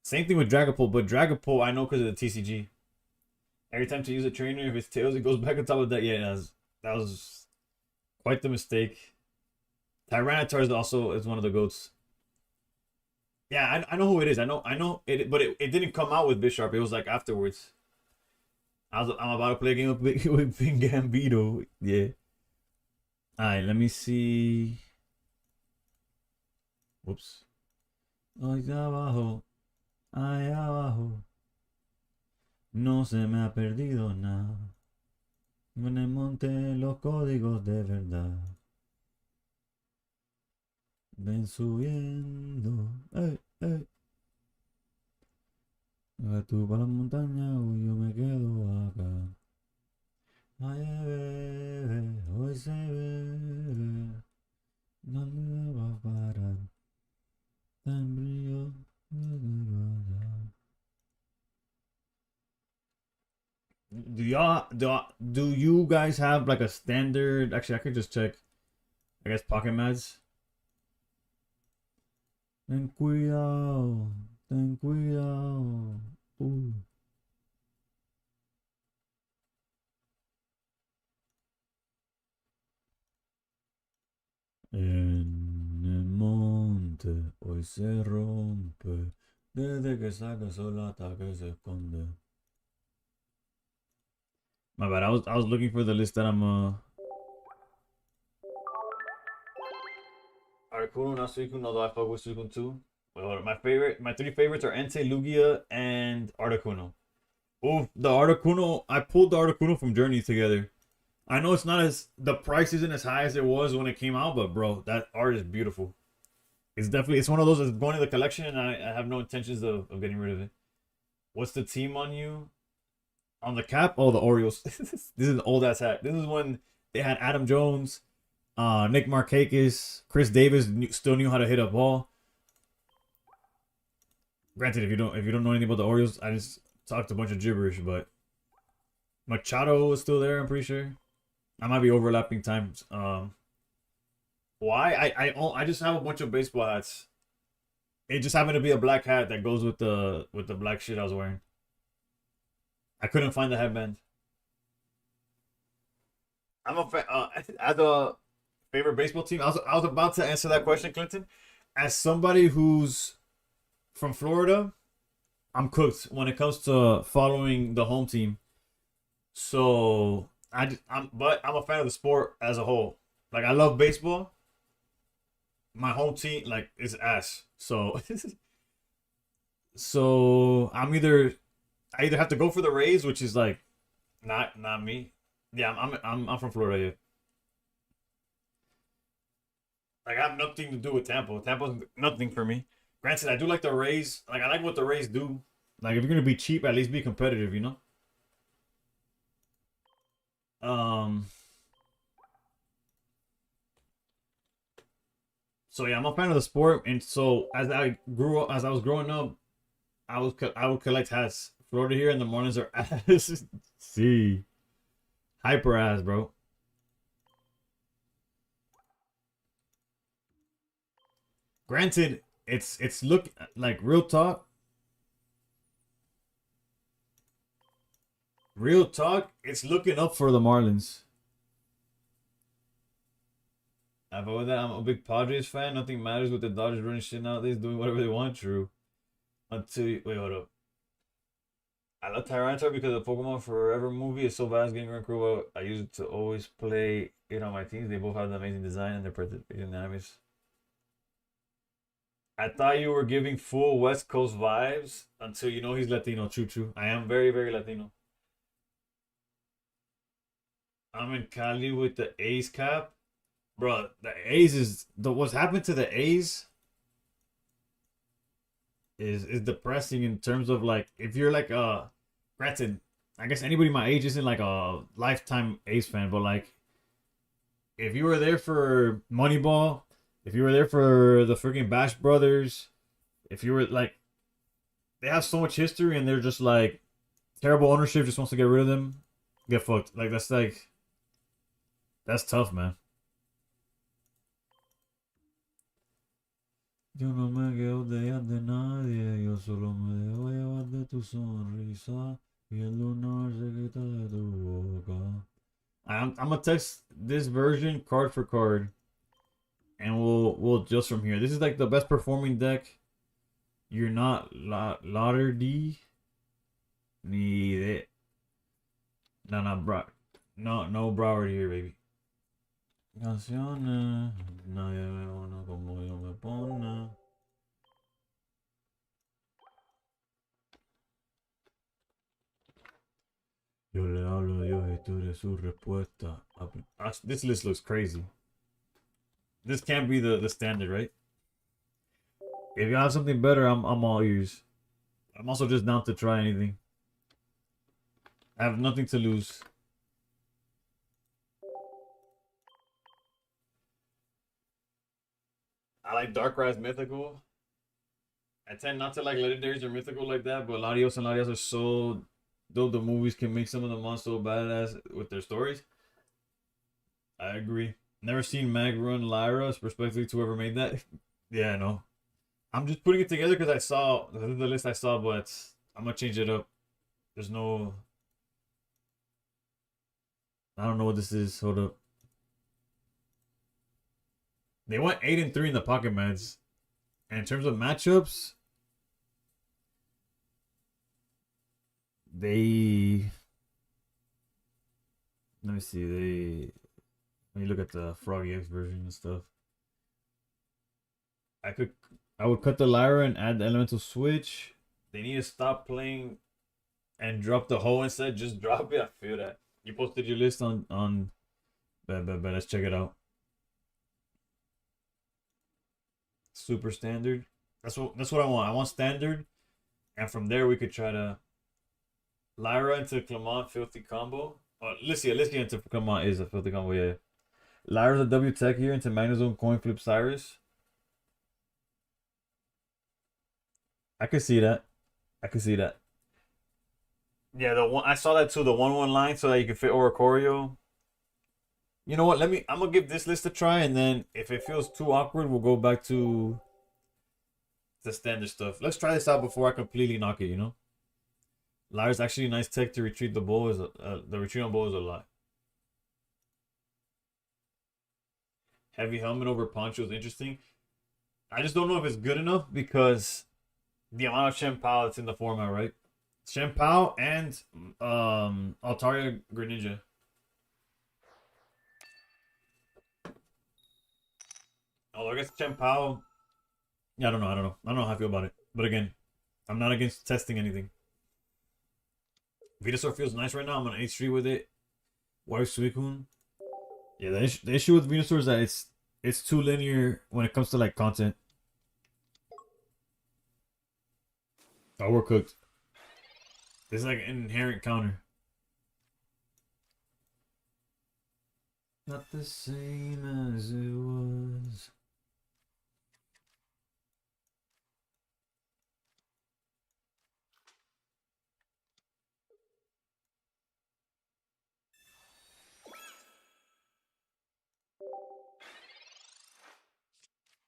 B: Same thing with Dragapult, but Dragapult I know because of the TCG. Every time to use a trainer, if it's tails, it goes back on top of that. Yeah, that was quite the mistake. Tyranitar is one of the goats. Yeah, I know who it is. I know it, but it didn't come out with Bisharp. It was like afterwards. I'm about to play a game with Big Gambito. Yeah. Alright, let me see. Whoops. Allá abajo. Allá abajo. No se me ha perdido nada. En el monte los códigos de verdad. Ven subiendo. Tú para la montaña o yo me quedo acá. Ay, bebé, hoy se bebe. ¿Dónde va a parar? Tan brillo. Do you guys have like a standard? Actually, I could just check. I guess Pocket Mads. Ten cuidado, ten cuidado. En el monte hoy se rompe. Desde que saca sol hasta que se esconde. My bad. I was looking for the list that I'm Articuno, not Suicune, although I fuck with Suicune too. Well, my three favorites are Entei, Lugia, and Articuno. Oh, the Articuno, I pulled the Articuno from Journey together. I know it's not the price isn't as high as it was when it came out, but bro, that art is beautiful. It's one of those that's going to the collection, and I have no intentions of getting rid of it. What's the team on you? On the cap? Oh, the Orioles. This is an old ass hat. This is when they had Adam Jones, Nick Markakis, Chris Davis still knew how to hit a ball.
A: Granted, if you don't know anything about the Orioles, I just talked a bunch of gibberish. But Machado is still there. I'm pretty sure. I might be overlapping times. Why? I just have a bunch of baseball hats. It just happened to be a black hat that goes with the black shit I was wearing. I couldn't find the headband. I'm a fan. As a favorite baseball team, I was about to answer that question, Clinton. As somebody who's from Florida, I'm cooked when it comes to following the home team. So but I'm a fan of the sport as a whole. Like I love baseball. My home team like is ass. So so I either have to go for the Rays, which is like not me. Yeah, I'm from Florida. Yeah. Like I have nothing to do with Tampa. Tampa's nothing for me. Granted, I do like the Rays. Like I like what the Rays do. Like if you're gonna be cheap, at least be competitive. You know. Um. So yeah, I'm a fan of the sport, and so as I was growing up, I would collect hats. Florida here in the mornings are ass. See, hyper ass, bro. Granted, it's look like real talk. It's looking up for the Marlins. Avoid that. I'm a big Padres fan. Nothing matters with the Dodgers running shit nowadays, doing whatever they want. True. Until you, wait, hold up. I love Tyranitar because the Pokemon Forever movie is so vast, getting around cool. I use it to always play it on my teams. They both have an amazing design and they're dynamics. I thought you were giving full West Coast vibes until you know he's Latino. True, true. I am very, very Latino. I'm in Cali with the A's cap. Bro, the A's is what's happened to the A's is depressing in terms of like if you're like granted, I guess anybody my age isn't like a lifetime A's fan, but like if you were there for Moneyball, if you were there for the freaking Bash Brothers, if you were like they have so much history and they're just like terrible ownership just wants to get rid of them, get fucked. That's tough, man. Yo no me quedo de nadie, yo solo me dejo llevar de tu sonrisa y el lunar se quita de tu boca. I'm gonna text this version card for card, and we'll adjust from here. This is like the best performing deck. You're not Lauder ni de. No, bro. No Broward here, baby. Canciones, nadie me pone como yo me pone. Yo le hablo a Dios y tú eres su respuesta. This list looks crazy. This can't be the standard, right? If you have something better, I'm all ears. I'm also just down to try anything. I have nothing to lose. I like Darkrai Mythical. I tend not to like legendaries or mythical like that, but Latios and Latias are so dope. The movies can make some of them so badass with their stories. I agree. Never seen Mag run Lyra, respectively to whoever made that. Yeah, no. I'm just putting it together because I saw the list I saw, but I'm gonna change it up. There's no. I don't know what this is. Hold up. They went 8-3 in the Pocket Meds. And in terms of matchups, they let me see. Let me look at the Froggy X version and stuff. I would cut the Lyra and add the Elemental Switch. They need to stop playing and drop the hoe instead. Just drop it. I feel that. You posted your list on but let's check it out. Super standard. That's what I want. I want standard. And from there we could try to Lyra into Clement, filthy combo. Lissia into Clement is a filthy combo, yeah. Lyra's a W Tech here into Magnezone, Coin Flip Cyrus.
B: I could see that. I could see that. Yeah, the one I saw that too. The 1/1 line so that you can fit over Choreo. You know what? I'm gonna give this list a try, and then if it feels too awkward, we'll go back to the standard stuff. Let's try this out before I completely knock it. You know, Liar's actually a nice tech to retrieve the bow. The retreat on bow is a lot. Heavy helmet over poncho is interesting. I just don't know if it's good enough because the amount of Shen Pao that's in the format, right? Shen Pao and Altaria Greninja. Oh, I guess Shen Pao. Yeah, I don't know. I don't know how I feel about it. But again, I'm not against testing anything. Venusaur feels nice right now. I'm on H3 with it. Wife Suicune. Yeah, the issue with Venusaur is that it's too linear when it comes to like content. Oh, we're cooked. This is like an inherent counter. Not the same as it was.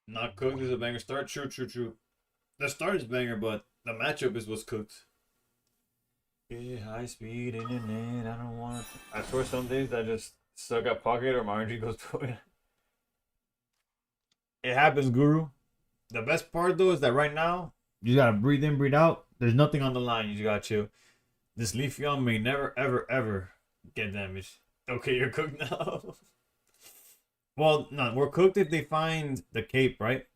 B: Not cooked is a banger start. True, true, true. The start is banger, but the matchup is what's cooked. Yeah, high speed internet. I don't want to. I swear some days I just suck at pocket or my energy goes to it. It happens, Guru. The best part though is that right now you gotta breathe in, breathe out. There's nothing on the line. You just gotta chill. This Leafeon may never, ever, ever get damaged. Okay, you're cooked now. Well, no, we're cooked if they find the cape, right?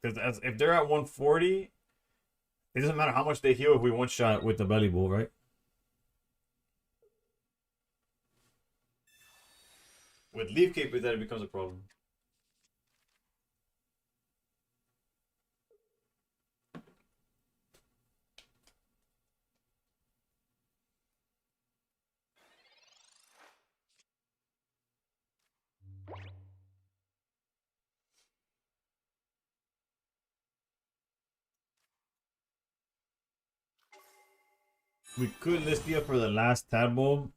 B: Because if they're at 140, it doesn't matter how much they heal if we one shot with the belly bull, right? With leaf cape, then it becomes a problem. We could list you up for the last tadpole.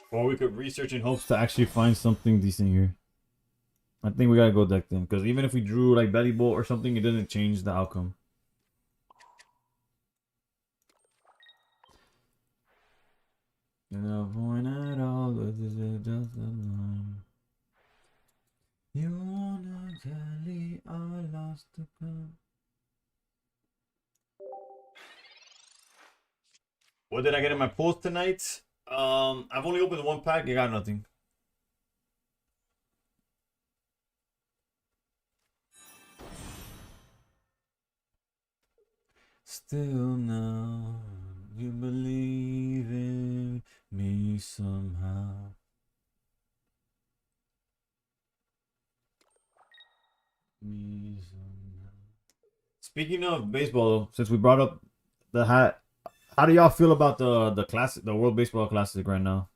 B: Or we could research in hopes to actually find something decent here. I think we gotta go deck then. Because even if we drew like belly bolt or something, it doesn't change the outcome. No point at all, but this is just a line. You wanna tell me I lost the count. What did I get in my pulls tonight? I've only opened one pack. I got nothing. Still now, you believe in me somehow. Me somehow. Speaking of baseball, though, since we brought up the hat, how do y'all feel about the classic, the World Baseball Classic right now?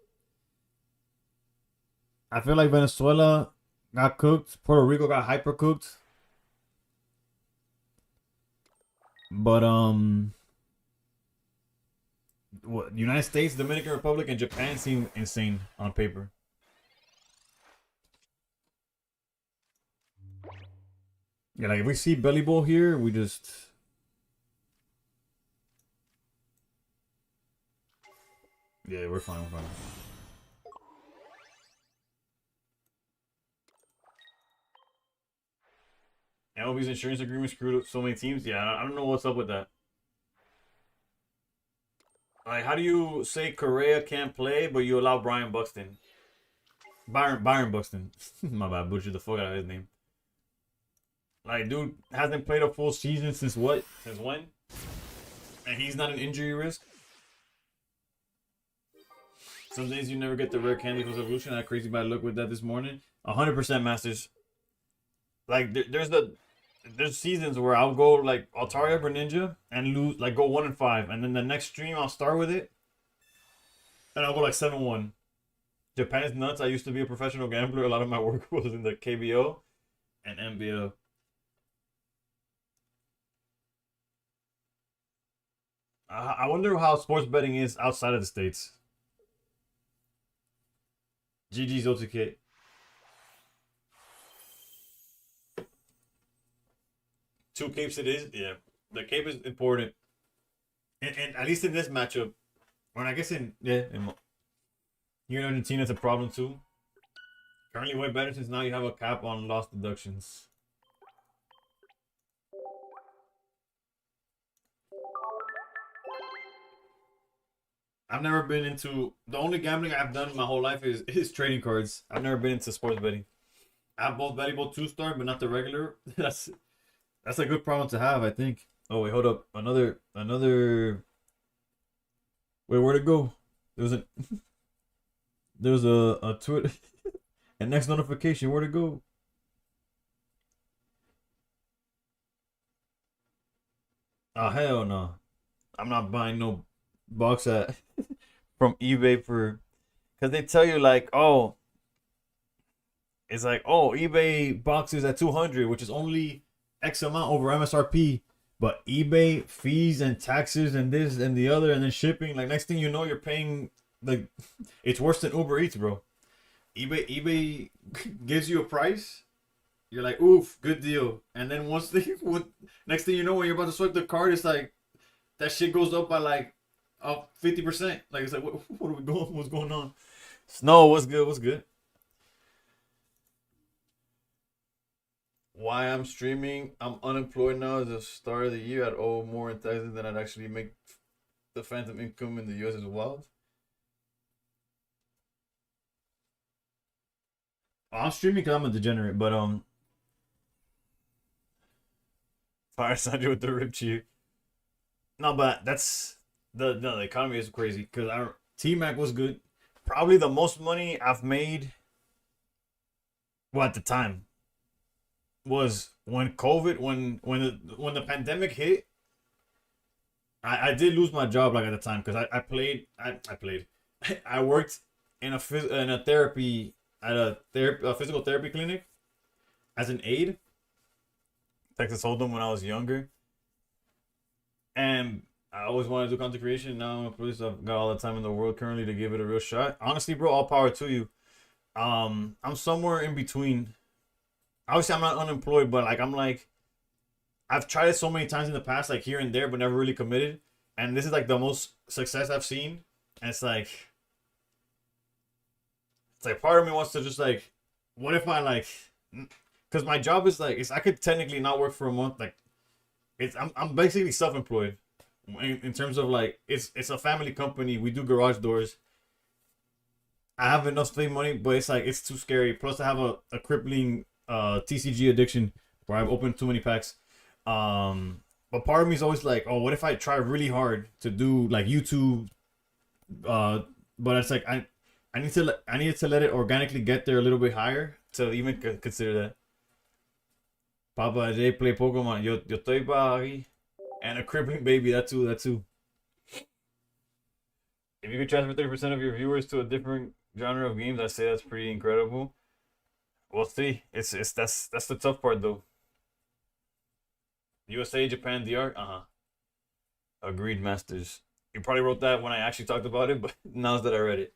B: I feel like Venezuela got cooked, Puerto Rico got hyper cooked, but what United States, Dominican Republic, and Japan seem insane on paper. Yeah, like if we see Belly Bowl here, we just yeah, we're fine, we're fine. MLB's insurance agreement screwed up so many teams. Yeah, I don't know what's up with that. Like, how do you say Correa can't play, but you allow Brian Buxton? Byron Buxton. My bad, butchered the fuck out of his name. Like, dude hasn't played a full season since what? Since when? And he's not an injury risk? Some days you never get the rare candy for evolution. I had crazy bad luck with that this morning. 100% Masters. Like, there's seasons where I'll go like Altaria Greninja and lose, like go 1-5, and then the next stream I'll start with it, and I'll go like 7-1. Japan's nuts. I used to be a professional gambler. A lot of my work was in the KBO and MBO.
A: I wonder how sports betting is outside of the states. GG's OTK. Two capes it is. Yeah, the cape is important, and at least in this matchup, when I guess here in Argentina, it's a problem too. Currently, way better since now you have a cap on loss deductions. I've never been into the only gambling I've done in my whole life is trading cards. I've never been into sports betting. I have both valuable 2-star, but not the regular. That's a good problem to have, I think. Oh wait, hold up. Another. Wait, where'd it go? There was a there was a Twitter and next notification. Where'd it go? Oh hell no! I'm not buying no box at from eBay for because they tell you like it's like eBay boxes at 200, which is only X amount over MSRP. But eBay fees and taxes and this and the other and then shipping, like next thing you know, you're paying like it's worse than Uber Eats, bro. eBay gives you a price, you're like, oof, good deal. And then next thing you know, when you're about to swipe the card, it's like that shit goes up by like up 50%. Like it's like what are we going? What's going on? Snow, what's good? What's good? Why I'm streaming? I'm unemployed now. At the start of the year, I'd owe more in taxes than I'd actually make. The phantom income in the U.S. is wild. I'm streaming because I'm a degenerate, but Fire Sandra with the rib cheer. No, but that's the economy is crazy because our T Mac was good. Probably the most money I've made. Well, at the time was when COVID when the pandemic hit. I did lose my job like at the time because I played I worked in a therapy at a physical therapy clinic as an aide. Texas Hold'em when I was younger, and I always wanted to do content creation. Now I'm a police. I've got all the time in the world currently to give it a real shot. Honestly, bro, all power to you. I'm somewhere in between. Obviously, I'm not unemployed, but like I've tried it so many times in the past, like here and there, but never really committed. And this is like the most success I've seen. And it's like part of me wants to just like, what if I like, because my job is like, I could technically not work for a month. Like, I'm basically self-employed in terms of like it's a family company. We do garage doors. I have enough save money, but it's like it's too scary. Plus, I have a crippling TCG addiction where I've opened too many packs. But part of me is always like, oh, what if I try really hard to do like YouTube? But it's like I need to let it organically get there a little bit higher to even consider that. Papa J play Pokemon. Yo estoy pa aquí. And a crippling baby. That too. If you could transfer 30% of your viewers to a different genre of games, I say that's pretty incredible. We'll see. It's that's the tough part though. USA, Japan, DR. Agreed, Masters. You probably wrote that when I actually talked about it, but now that I read it.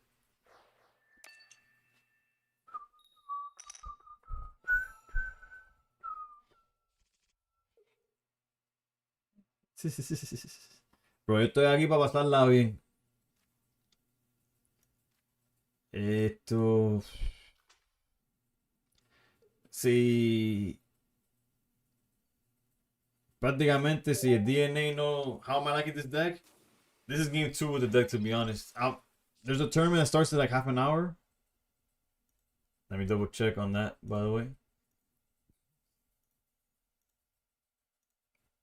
A: Bro, yo estoy aquí para pasarla bien. Esto. Sí. Prácticamente, si el DNA no. How am I liking this deck? This is game 2 with the deck, to be honest. There's a tournament that starts in like half an hour. Let me double check on that, by the way.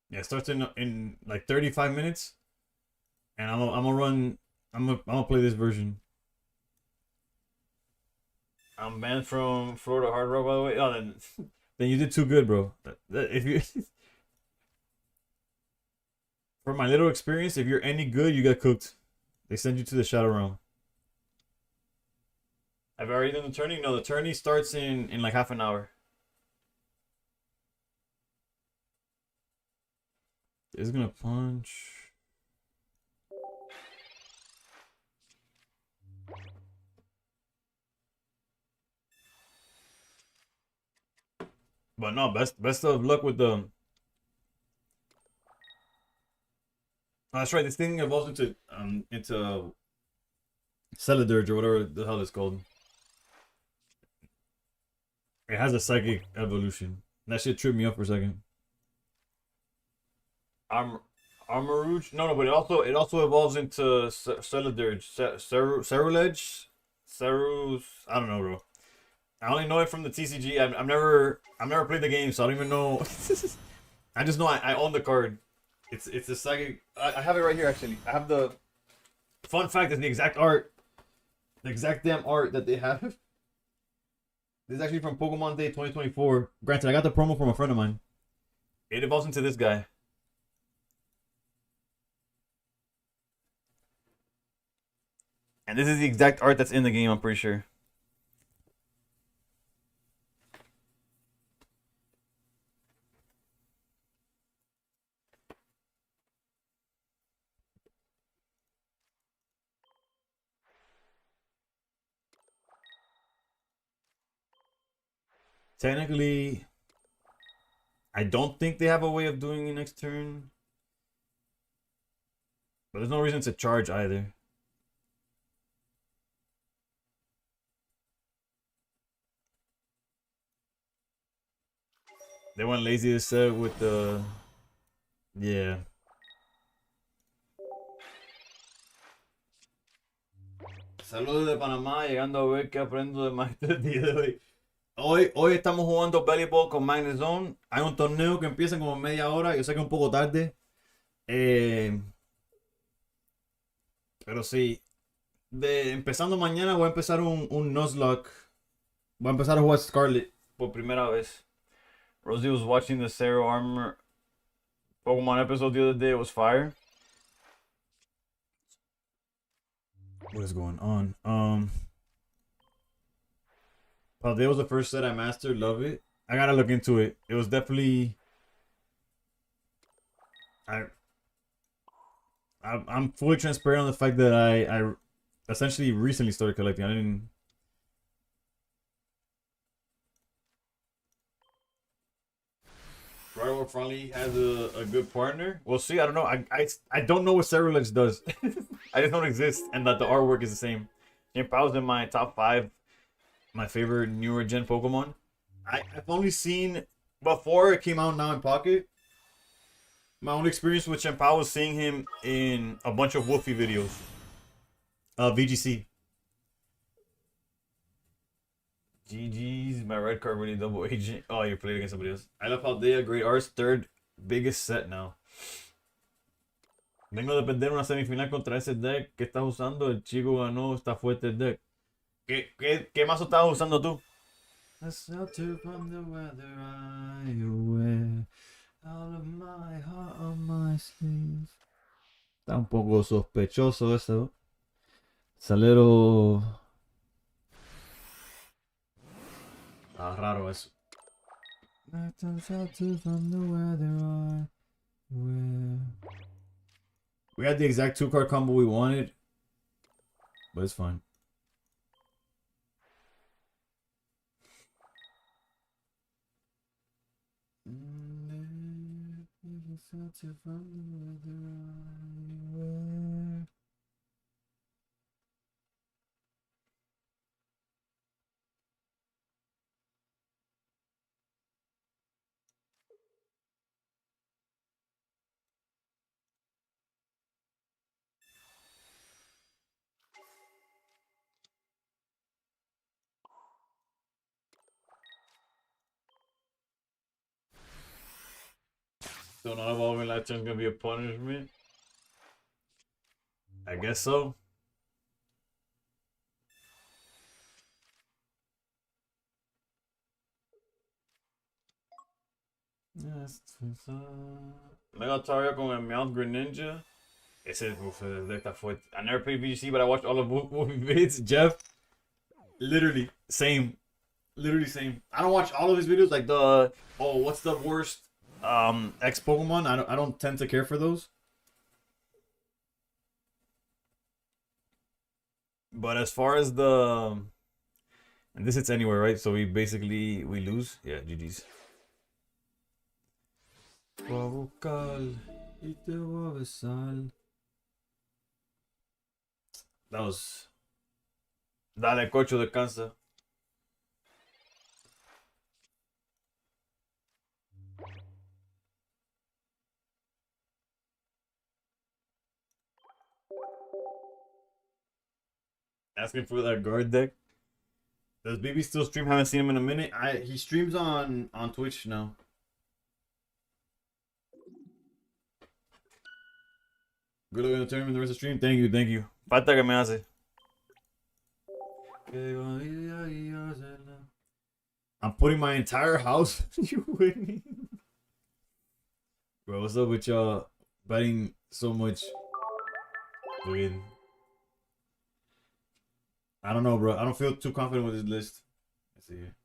A: Yeah, it starts in like 35 minutes. And I'm gonna run. I'm gonna play this version. I'm banned from Florida Hard Rock, by the way. Oh, then you did too good, bro. If you, from my little experience, if you're any good, you get cooked. They send you to the Shadow Realm. Have I already done the tourney? No, the tourney starts in like half an hour. It's gonna punch. But no, best of luck with the. Oh, that's right. This thing evolves into Celadurge or whatever the hell it's called. It has a psychic evolution. That shit tripped me up for a second. Arm Armorouge? No, but it also evolves into Celadurge, Cerulege, Cerus. I don't know, bro. I only know it from the TCG. I've never played the game, so I don't even know. I just know I own the card. It's a psychic. I have it right here actually. I have the fun fact is the exact art, the exact damn art that they have. This is actually from Pokemon Day 2024. Granted, I got the promo from a friend of mine. It evolves into this guy. And this is the exact art that's in the game, I'm pretty sure. Technically, I don't think they have a way of doing it next turn. But there's no reason to charge either. They went lazy to set with the... Yeah. Saludos de Panamá, llegando a ver que aprendo de maestro el día de hoy. Hoy estamos jugando voleibol con Magnet Zone. Hay un torneo que empieza en como media hora. Yo sé que es un poco tarde. Pero sí. Empezando mañana voy a empezar un Nuzlocke. Voy a empezar a jugar Scarlet por primera vez. Rosie was watching the Zero Armor Pokemon episode the other day. It was fire. What is going on? Paldea was the first set I mastered. Love it. I gotta look into it. It was definitely. I'm fully transparent on the fact that I essentially recently started collecting. I didn't. Right Friendly has a good partner. We'll see. I don't know. I don't know what Cerulege does. I just know it exists and that the artwork is the same. Impal's in my top 5, my favorite newer gen Pokemon. I've only seen before it came out now in Pocket. My only experience with Champao was seeing him in a bunch of Wolfie videos. VGC. GG's, my red card really double agent. Oh, you played against somebody else. I love Paldea, great arts, third biggest set now. Vengo de perder una semifinal contra ese deck. ¿Qué estás usando? El chico ganó, está fuerte el deck. ¿Qué mazo estabas usando tú? A shelter from the weather I wear. Out of my heart on my sleeve. Está un poco sospechoso eso. Salero. Ah, raro eso. We had the exact 2-card combo we wanted, but it's fine. So not evolving that turn gonna be a punishment? I guess so. Yes, Megataria con el Meowth Greninja. Ese deck está fuerte. I never played VGC, but I watched all of Wolfie vids. Jeff, literally same. Literally same. I don't watch all of his videos, like the what's the worst X Pokemon. I don't tend to care for those. But as far as the and this hits anywhere, right? So we lose. Yeah, GG's.
B: Voy a buscar y te voy a besar. That was. Dale, cocho, descansa. Asking for that guard deck. Does BB still stream? Haven't seen him in a minute. He streams on Twitch now. Good luck in the tournament, the rest of the stream. Thank you, thank you. Falta que me hace. I'm putting my entire house. You winning? Bro, what's up with y'all betting so much? Win. I don't know, bro. I don't feel too confident with this list. Let's see here.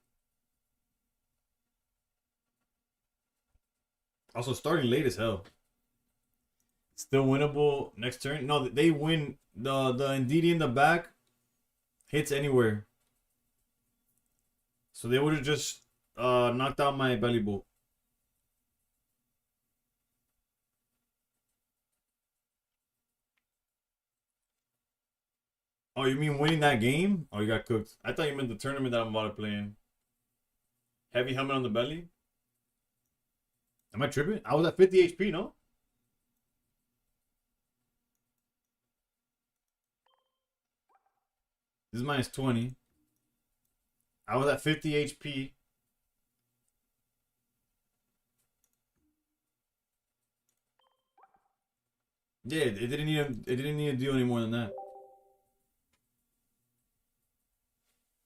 B: Also, starting late as hell. Still winnable next turn. No, they win. The Ndidi in the back hits anywhere. So they would have just knocked out my belly bolt. Oh, you mean winning that game? Oh, you got cooked. I thought you meant the tournament that I'm about to play in. Heavy helmet on the belly? Am I tripping? I was at 50 HP, no? This is minus 20. I was at 50 HP. Yeah, it didn't need to do any more than that.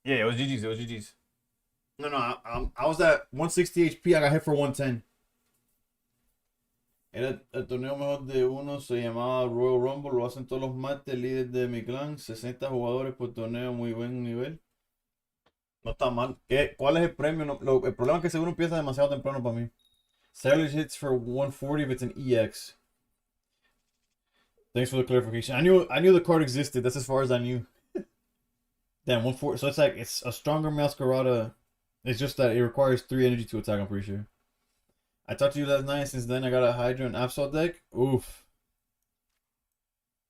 B: Yeah, it was GG's. It was GG's. No, I was at 160 HP. I got hit for 110. Era el torneo mejor de uno, se llamaba Royal Rumble, lo hacen todos los martes, líder de mi clan, 60 jugadores por torneo, muy buen nivel. No está mal. ¿Cuál es el premio? El problema es que seguro empieza demasiado temprano para mí. Savage hits for 140 if it's an EX. Thanks for the clarification. I knew the card existed. That's as far as I knew. Damn, 140. So it's a stronger Masquerada. It's just that it requires 3 energy to attack, I'm pretty sure. I talked to you last night. Since then, I got a Hydra and Absol deck. Oof.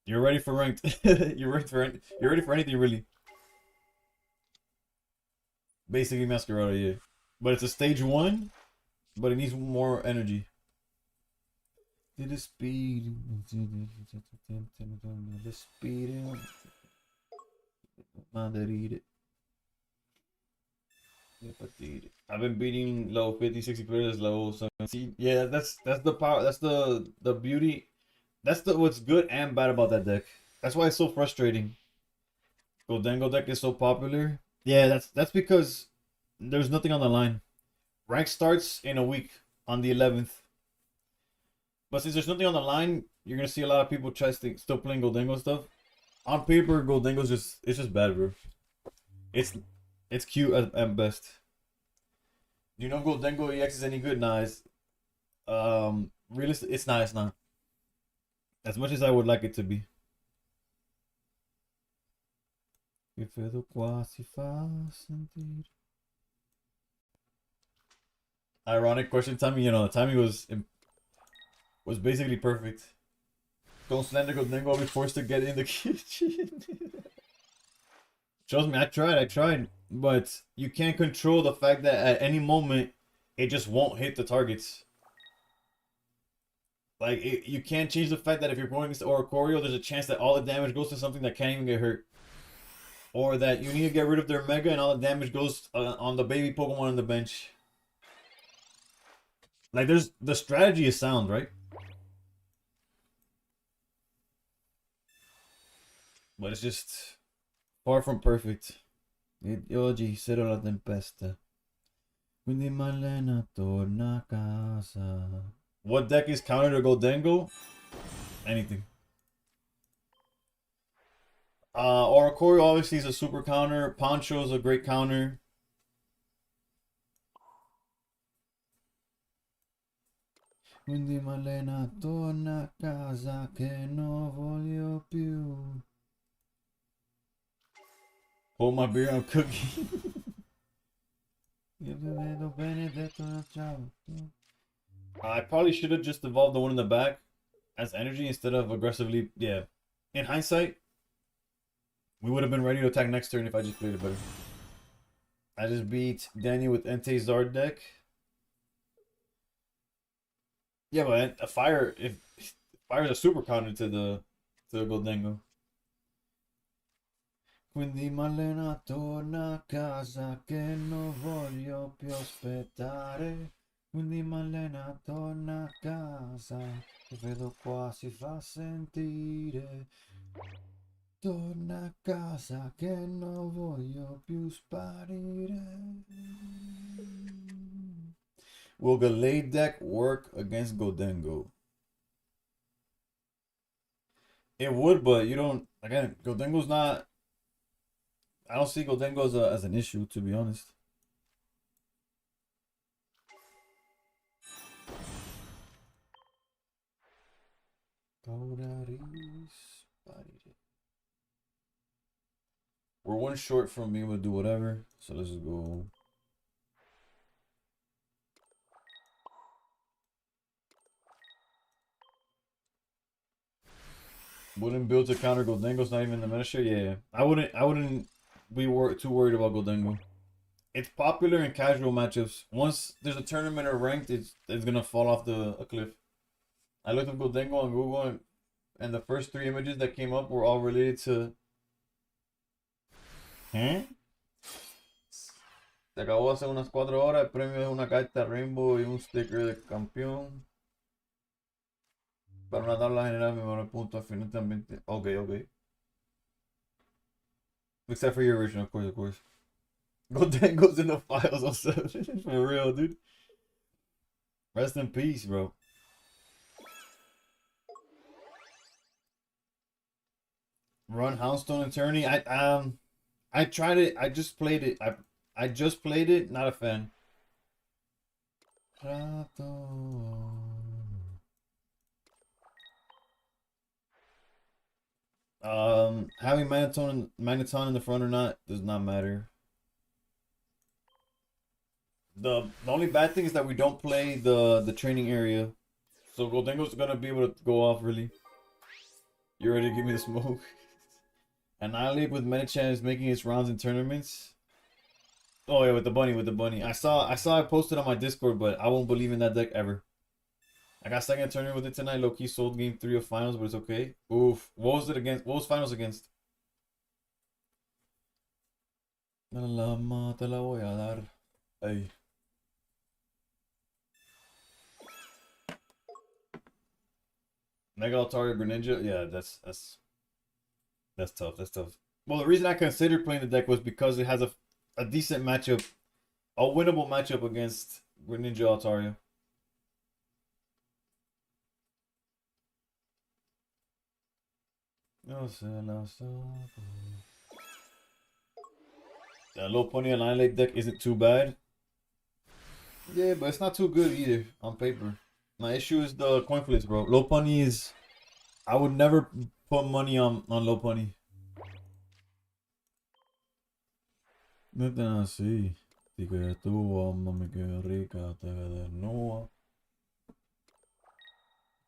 B: You're ready for ranked. You're ready for anything, really. Basically Masquerada, yeah. But it's a stage 1, but it needs more energy. Did the speed. The speed. I've been beating level 50, 60 players, level 17. Yeah, that's the power. That's the beauty. That's what's good and bad about that deck. That's why it's so frustrating. Goldengo deck is so popular. Yeah, that's because there's nothing on the line. Rank starts in a week on the 11th. But since there's nothing on the line, you're gonna see a lot of people still playing Goldengo stuff. On paper, Goldengo's it's just bad, bro. It's cute at best. Do you know Goldengo EX is any good? Nah, it's realistic. It's not. As much as I would like it to be. Ironic question timing. You know, the timing was basically perfect. Don't slander Goldengo. I'll be forced to get in the kitchen. Trust me, I tried. But you can't control the fact that at any moment, it just won't hit the targets. Like, you can't change the fact that if you're going against Oricorio, there's a chance that all the damage goes to something that can't even get hurt. Or that you need to get rid of their Mega and all the damage goes on the baby Pokemon on the bench. Like, the strategy is sound, right? But it's just far from perfect. Oggi sarà la tempesta. Quindi Malena torna a casa. What deck is counter to Goldengo? Anything. Oricorio obviously is a super counter. Poncho is a great counter. Quindi Malena torna a casa che non voglio più. Hold my beer, I'm cooking. I probably should have just evolved the one in the back as energy instead of aggressively. Yeah. In hindsight, we would have been ready to attack next turn if I just played it better. I just beat Danny with Entei Zard deck. Yeah, but a fire is a super counter to the Goldengo. Quindi Malena torna a casa che non voglio più aspettare. Quindi Malena torna a casa, lo vedo qua si fa sentire. Torna a casa che non voglio più sparire. Will Gallade deck work against Goldengo? It would, but you don't. Again, Goldengo's not. I don't see Goldengo as an issue, to be honest. We're one short from being able to do whatever, so let's just go. Wouldn't build to counter Goldengo's not even in the meta share. Yeah, I wouldn't be too worried about Goldengo. It's popular in casual matchups. Once there's a tournament or ranked, it's gonna fall off a cliff. I looked up Goldengo on Google, and the first 3 images that came up were all related to. ¿Eh? Se acabó hace unas 4 horas. El premio es una carta Rainbow y un sticker de campeón. Para una tabla general, mi mejor punto al final también. Okay, okay. Except for your original, of course, of course. Goldengo's in the files on 7. For real, dude. Rest in peace, bro. Run Houndstone Attorney. I tried it. I just played it. I just played it. Not a fan. Having Magneton in the front or not does not matter. The only bad thing is that we don't play the training area, so Goldengo's gonna be able to go off really. You ready to give me the smoke? Annihilate with Medicham is making its rounds in tournaments. Oh yeah, with the bunny. I saw it posted on my Discord, but I won't believe in that deck ever. I got second tournament with it tonight. Low key sold game 3 of finals, but it's okay. Oof. What was it against? What was finals against? La lama te la voy a dar. Hey. Mega Altaria Greninja? Yeah, that's tough. That's tough. Well, the reason I considered playing the deck was because it has a decent matchup, a winnable matchup against Greninja Altaria. The low pony Annihilate deck isn't too bad. Yeah, but it's not too good either on paper. My issue is the coin flips, bro. Low pony is. I would never put money on low pony. Nothing así. Y que tú, mami, que rica te desnuda.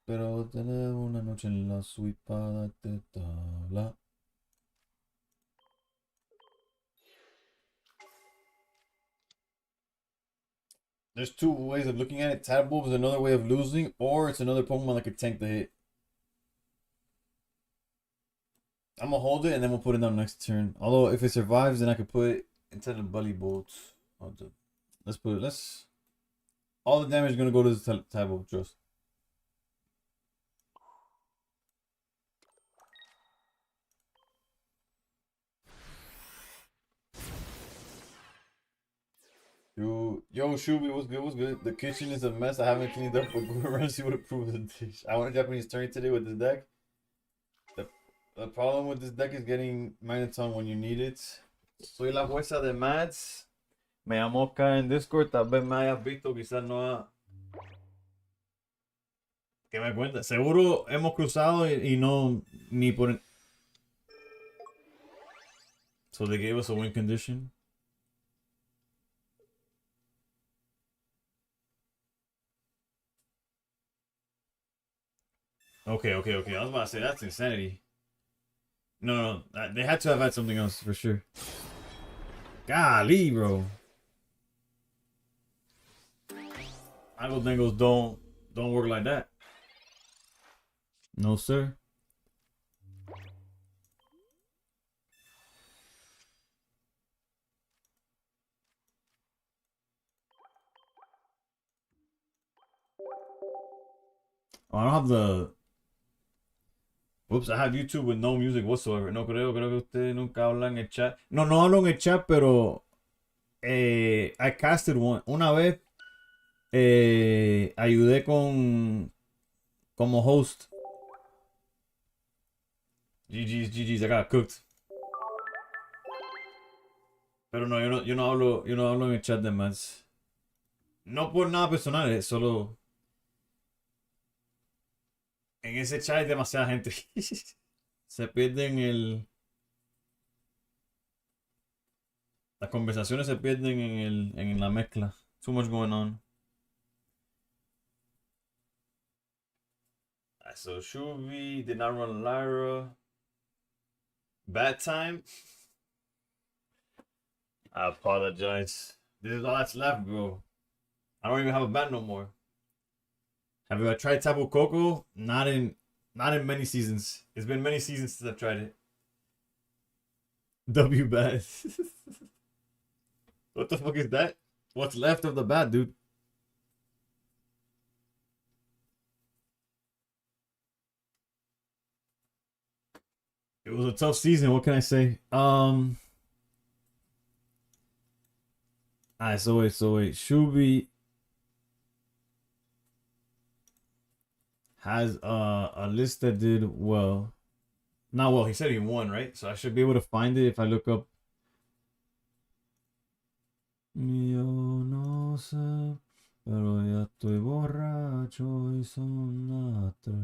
B: Pero tener una noche en la suite para te tabla. There's 2 ways of looking at it. Tadbulb is another way of losing, or it's another Pokemon that could tank the hit. I'm gonna hold it and then we'll put it down next turn. Although if it survives, then I could put it into the Bully Bolt. Let's put it. All the damage is gonna go to the Tadbulb, trust. Yo, Shubi, what's good? What's good? The kitchen is a mess. I haven't cleaned up, but Guru Ramsay would approve the dish. I want a Japanese turn today with this deck. The problem with this deck is getting Magneton when you need it. Soy la jueza de Mads. Me llamó acá en Discord. Tal vez me hayas visto, quizás no. ¿Qué me cuenta? Seguro hemos cruzado y no ni por. So they gave us a win condition. Okay. I was about to say that's insanity. No, they had to have had something else for sure. Golly, bro. Angle dangles don't work like that. No, sir. Oh, I don't have the. Whoops, I have YouTube with no music whatsoever. No creo que ustedes nunca hablan en el chat. No hablo en el chat, pero I casted una vez. Ayudé como host. GG's, I got cooked. Pero no, yo no hablo en el chat de más. No por nada personal, es solo. En ese chat hay demasiada gente. Se pierden las conversaciones se pierden en la mezcla. Too much going on. So Shuvi did not run Lyra. Bad time. I apologize. This is all that's left, bro. I don't even have a bat no more. Have you tried Tapu Koko? Not in many seasons. It's been many seasons since I've tried it. W bat. What the fuck is that? What's left of the bat, dude? It was a tough season. What can I say? Alright, so wait. Shubi has a list that did well. Not well, he said he won, right? So I should be able to find it if I look up. Yo no sé, pero ya estoy borracho y son las 3.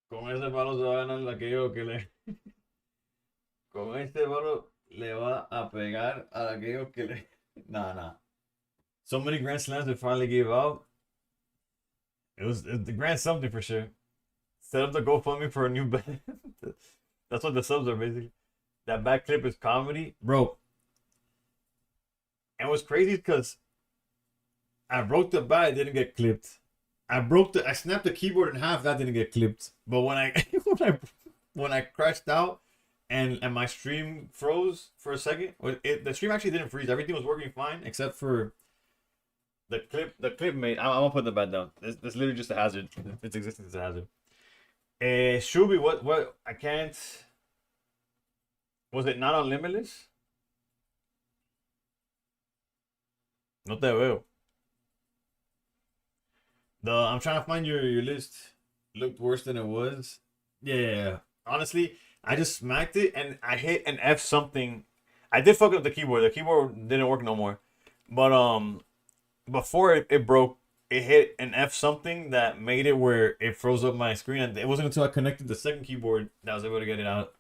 B: Con ese palo se va a ganar la que yo que le. Con este palo le va a pegar a la que yo que le. Nah. So many Grand Slams they finally gave out. It was the Grand something for sure. Set up the GoFundMe for a new band. That's what the subs are basically. That back clip is comedy, bro. And what's crazy is because I broke the bat, it didn't get clipped. I snapped the keyboard in half, that didn't get clipped. But when I when I crashed out and my stream froze for a second, the stream actually didn't freeze. Everything was working fine except for the clip made. I'm gonna put the bat down. It's literally just a hazard. Its existence is a hazard. Shubi, what I can't. Was it not on Limitless? No te veo. I'm trying to find your list. Looked worse than it was. Yeah. Honestly, I just smacked it and I hit an F something. I did fuck up the keyboard. The keyboard didn't work no more. But before it broke, it hit an F something that made it where it froze up my screen. And it wasn't until I connected the second keyboard that I was able to get it out.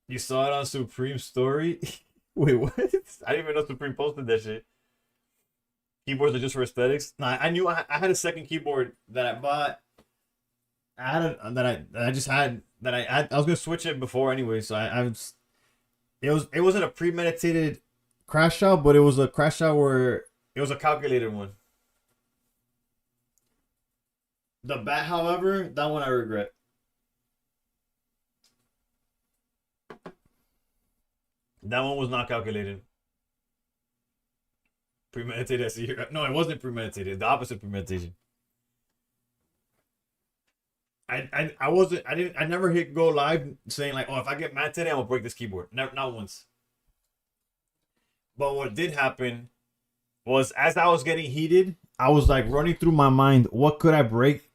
B: You saw it on Supreme Story? Wait, what? I didn't even know Supreme posted that shit. Keyboards are just for aesthetics. Nah, I knew I had a second keyboard that I bought. I had I just had that I was gonna switch it before anyway, so it wasn't a premeditated crash out, but it was a crash out where it was a calculated one. The bat, however, that one I regret. That one was not calculated. Premeditated. No, it wasn't premeditated. The opposite premeditation. I never hit go live saying like, oh, if I get mad today, I'm gonna break this keyboard. Never, not once. But what did happen was as I was getting heated, I was like running through my mind, what could I break?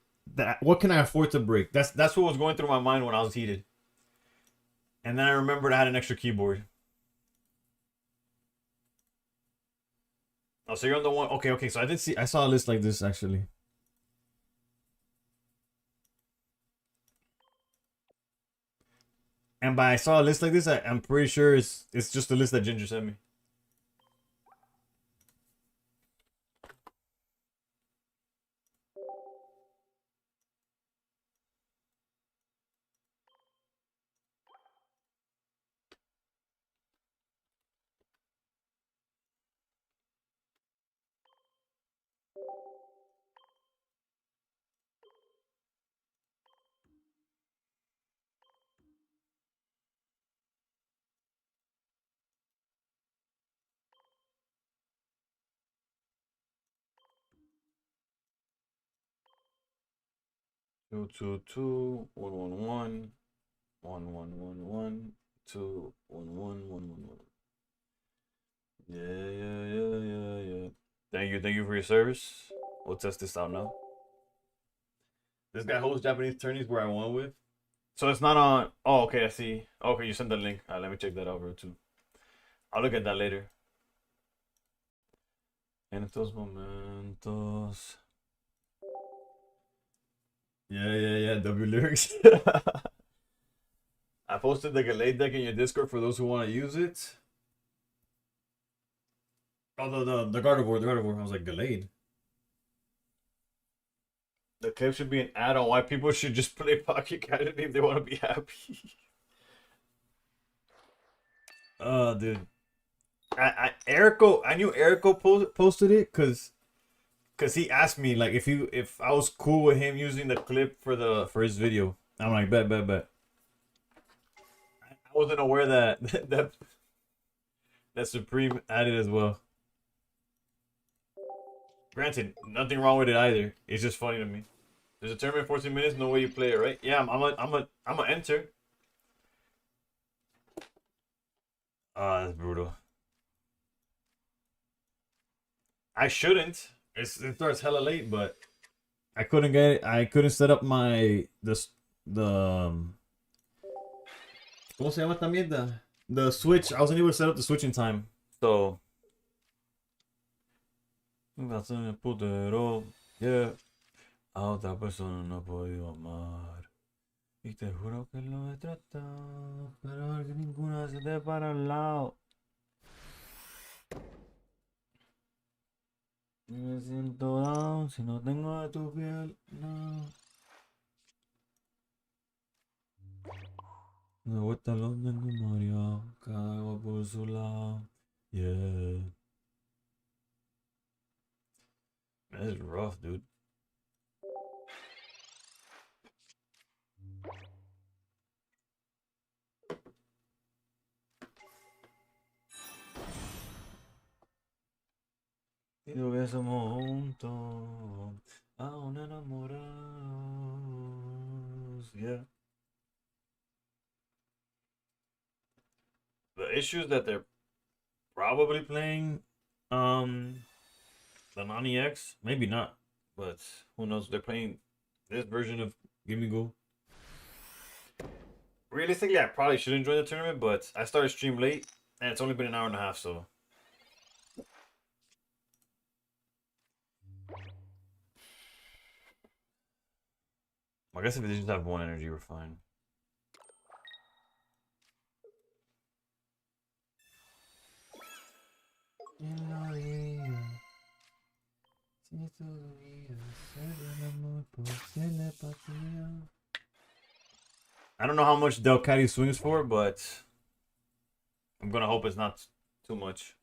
B: What can I afford to break? That's what was going through my mind when I was heated. And then I remembered I had an extra keyboard.
A: Oh, so you're on the one. Okay, okay. So I saw a list like this actually. And by I saw a list like this, I'm pretty sure it's just the list that Ginger sent me. Two, two, two, one, one, one, one, one, one, one, two, one, one, one, one, one. Yeah, yeah, yeah, yeah, yeah. Thank you for your service. We'll test this out now. This guy hosts Japanese attorneys where I went with. So it's not on. Oh, okay, I see. Okay, you sent the link. Let me check that out, bro, too. I'll look at that later. En estos momentos. Yeah, yeah, yeah. W lyrics. I posted the Gallade deck in your Discord for those who want to use it. Oh, the Gardevoir, I was like, Gallade. The clip should be an add-on. Why people should just play Pocket casually if they want to be happy. Dude. I knew Erico posted it because he asked me like if I was cool with him using the clip for his video. I'm like, bet. I wasn't aware that that Supreme added as well. Granted, nothing wrong with it either. It's just funny to me. There's a tournament 14 minutes, no way you play it, right? Yeah, I'm a enter. Ah, that's brutal. I shouldn't. It starts hella late, but I couldn't get it. I couldn't set up my the ¿Cómo se llama esta mierda? The switch. I wasn't able to set up the switch in time. So that's in el putero. Yeah. A otra persona no he podido amar. Y te juro que lo he tratado, pero que ninguna se te para al lado. Me siento down si no tengo a tu piel, no. De vuelta los tengo mareado, cada uno por su lado. Yeah. Man, this is rough, dude. Y lo que somos juntos, aún enamorados. Yeah. The issue is that they're probably playing the Nani X. Maybe not, but who knows? They're playing this version of Gimme Go. Realistically, I probably shouldn't join the tournament, but I started stream late, and it's only been an hour and a half, so. I guess if they just have one energy, we're fine. I don't know how much Delcatty swings for, but I'm gonna hope it's not too much.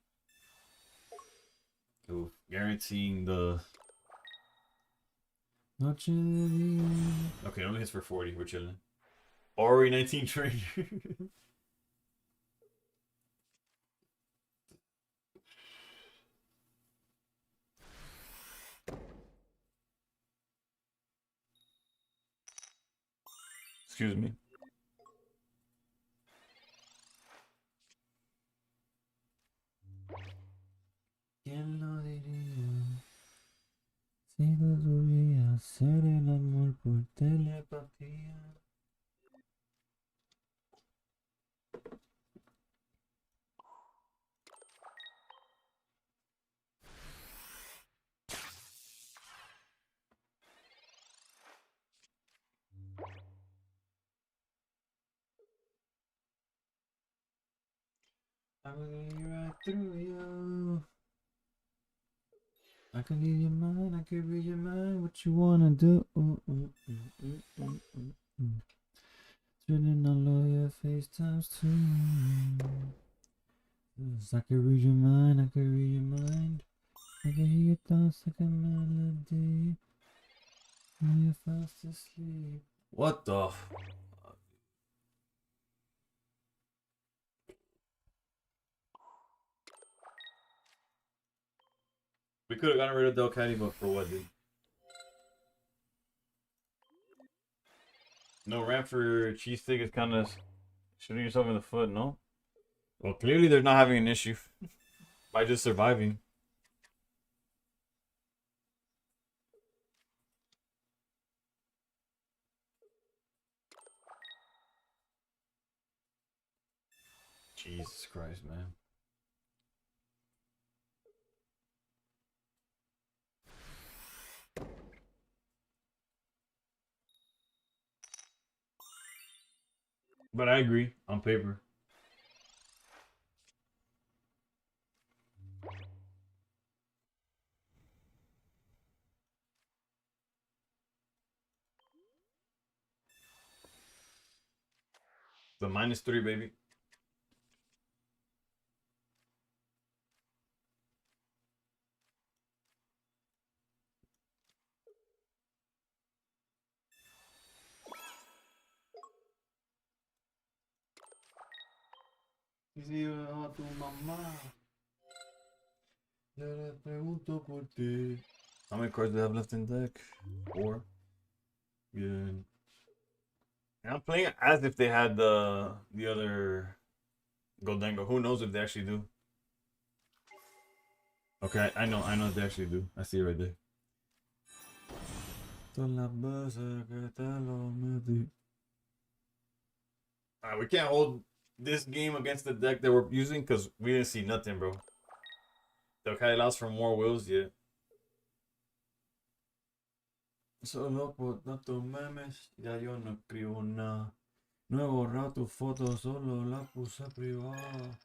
A: Ooh, guaranteeing the. Okay, it only hits for 40. We're chilling. Ori 19 trainer. Excuse me. ¿Quién lo diría? Si no tuviera hacer el amor por telepatía.
B: I will lead right through you. I can read your mind, I can read your mind. What you wanna do? Turning on all your FaceTimes too. I can read your mind, I can read your mind. I can hear your thoughts like a melody. When you're fast asleep. What the? We could have gotten rid of Del Caddy, but for what, dude? No ramp for cheese stick is kind of shooting yourself in the foot, no? Well, clearly they're not having an issue by just surviving. Jesus Christ, man. But I agree on paper. The -3, baby. Si veo a tu mamá, yo le pregunto por ti. How many cards do they have left in deck? 4. Good. And I'm playing as if they had the other Goldengo. Who knows if they actually do? Okay, I know if they actually do. I see it right there. Alright, we can't hold this game against the deck that we're using because we didn't see nothing, bro. The Kai allows for more wills, yeah. Solo por tantos memes, ya yo no escribo nada. No he borrado tu foto, solo la puse privada.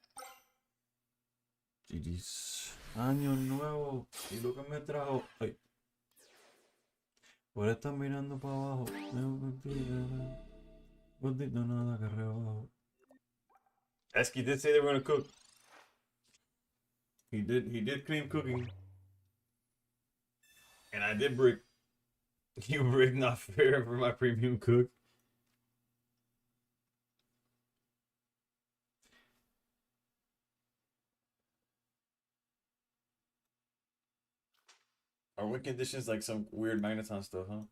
B: GG's. Año nuevo. Y lo que me trajo. Ay. Por estar mirando para abajo. Gordito nada que rebajo. Esky did say they were gonna cook. He did claim cooking. And I did break. You break not fair for my premium cook. Are win conditions like some weird Magneton stuff, huh?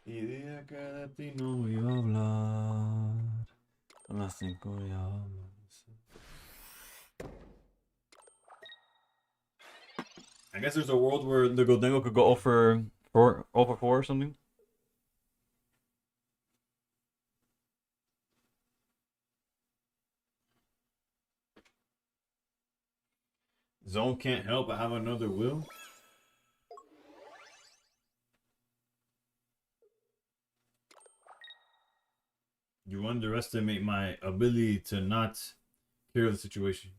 B: Y día que de ti no iba a hablar. A las 5 ya vamos. I guess there's a world where the Goldengo could go 0 for 4 or something. Zone can't help but have another will. You underestimate my ability to not care of the situation.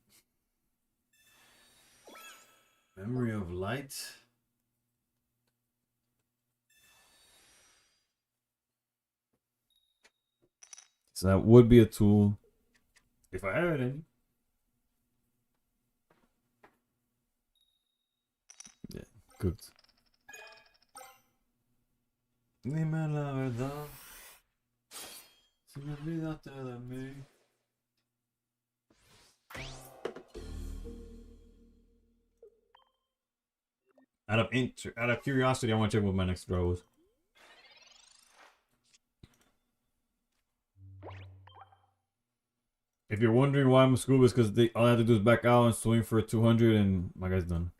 B: Memory of light. So that would be a tool if I had any. Yeah, cooked. Dime la verdad. Si me olvidaste de mí. Out of curiosity, I want to check what my next draw was. If you're wondering why I'm a scuba, it's because all I have to do is back out and swing for 200, and my guy's done.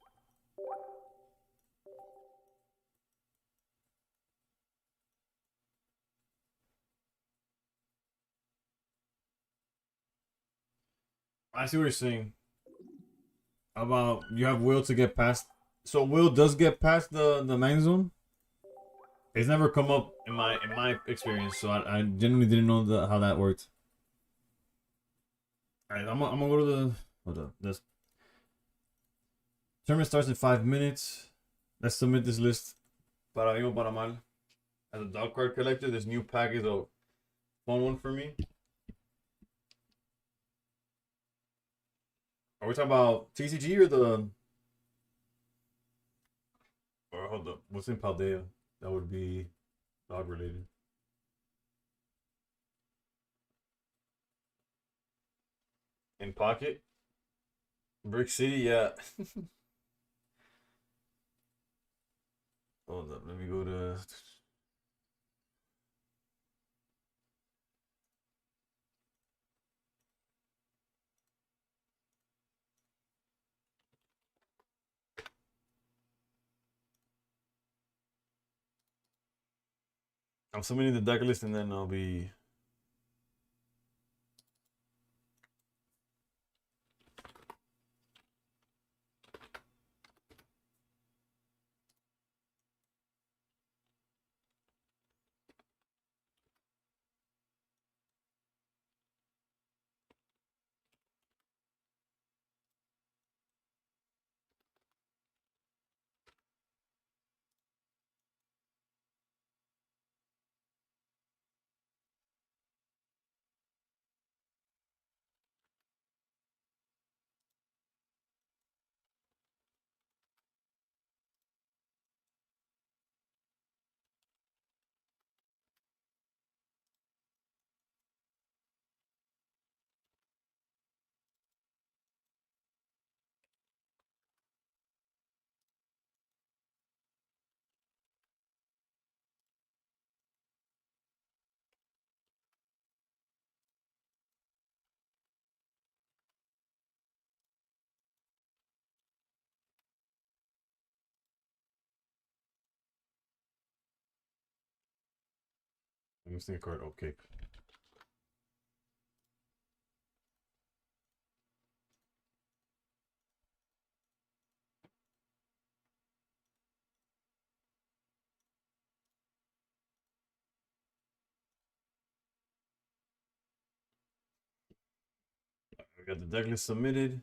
B: I see what you're saying. about you have Will to get past. So Will does get past the main zone. It's never come up in my experience, so I genuinely didn't know how that worked. All right, I'm gonna go to the hold up. This tournament starts in 5 minutes. Let's submit this list. Para bien o para mal. As a dog card collector, this new pack is a fun one for me. Are we talking about TCG or the? Or hold up, what's in Paldea? That would be dog related. In Pocket? Brick City, yeah. Hold up, let me go to. I'm submitting the deck list and then I'll be. I'm missing a card. Okay. We got the deck list submitted.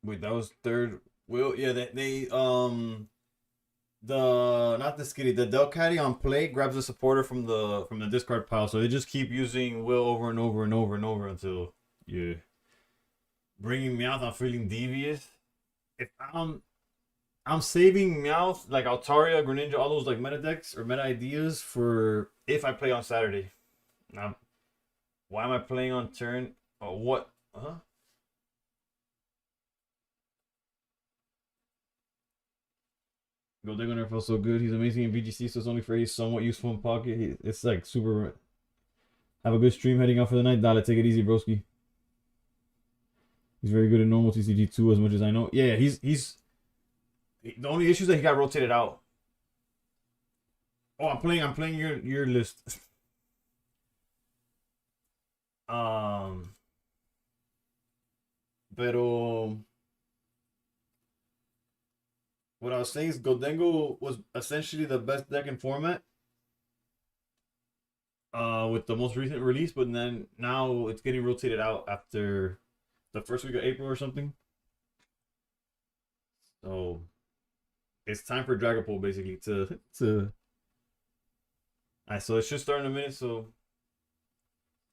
B: Wait, that was third. Will, yeah, they the not the Skitty, the Delcatty on play grabs a supporter from the discard pile, so they just keep using Will over and over and over and over until you bringing Meowth. I'm feeling devious. If I'm saving Meowth like Altaria, Greninja, all those like meta decks or meta ideas for if I play on Saturday. Now, why am I playing on turn? Oh, what? Huh? Goldengo feels so good. He's amazing in VGC, so it's only for he's somewhat useful in Pocket. It's like super. Have a good stream heading out for the night. Dale, take it easy, broski. He's very good in normal TCG too, as much as I know. Yeah, he's the only issue is that he got rotated out. Oh, I'm playing your list. Pero what I was saying is Goldengo was essentially the best deck in format. With the most recent release, but then now it's getting rotated out after the first week of April or something. So it's time for Dragapult basically to. Alright, so it should start in a minute. So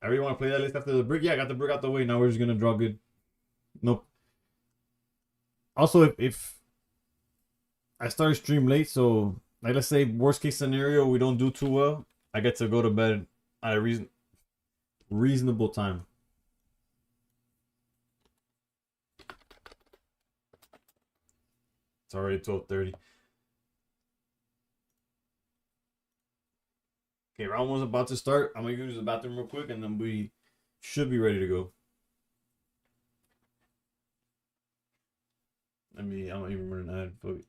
B: I really want to play that list after the brick. Yeah, I got the brick out the way. Now we're just gonna draw good. Nope. Also, if I started stream late, so like let's say worst case scenario we don't do too well, I get to go to bed at a reasonable time. It's already 12:30. Okay, round one's about to start. I'm gonna use the bathroom real quick, and then we should be ready to go. I'm not even running an ad. Fuck it.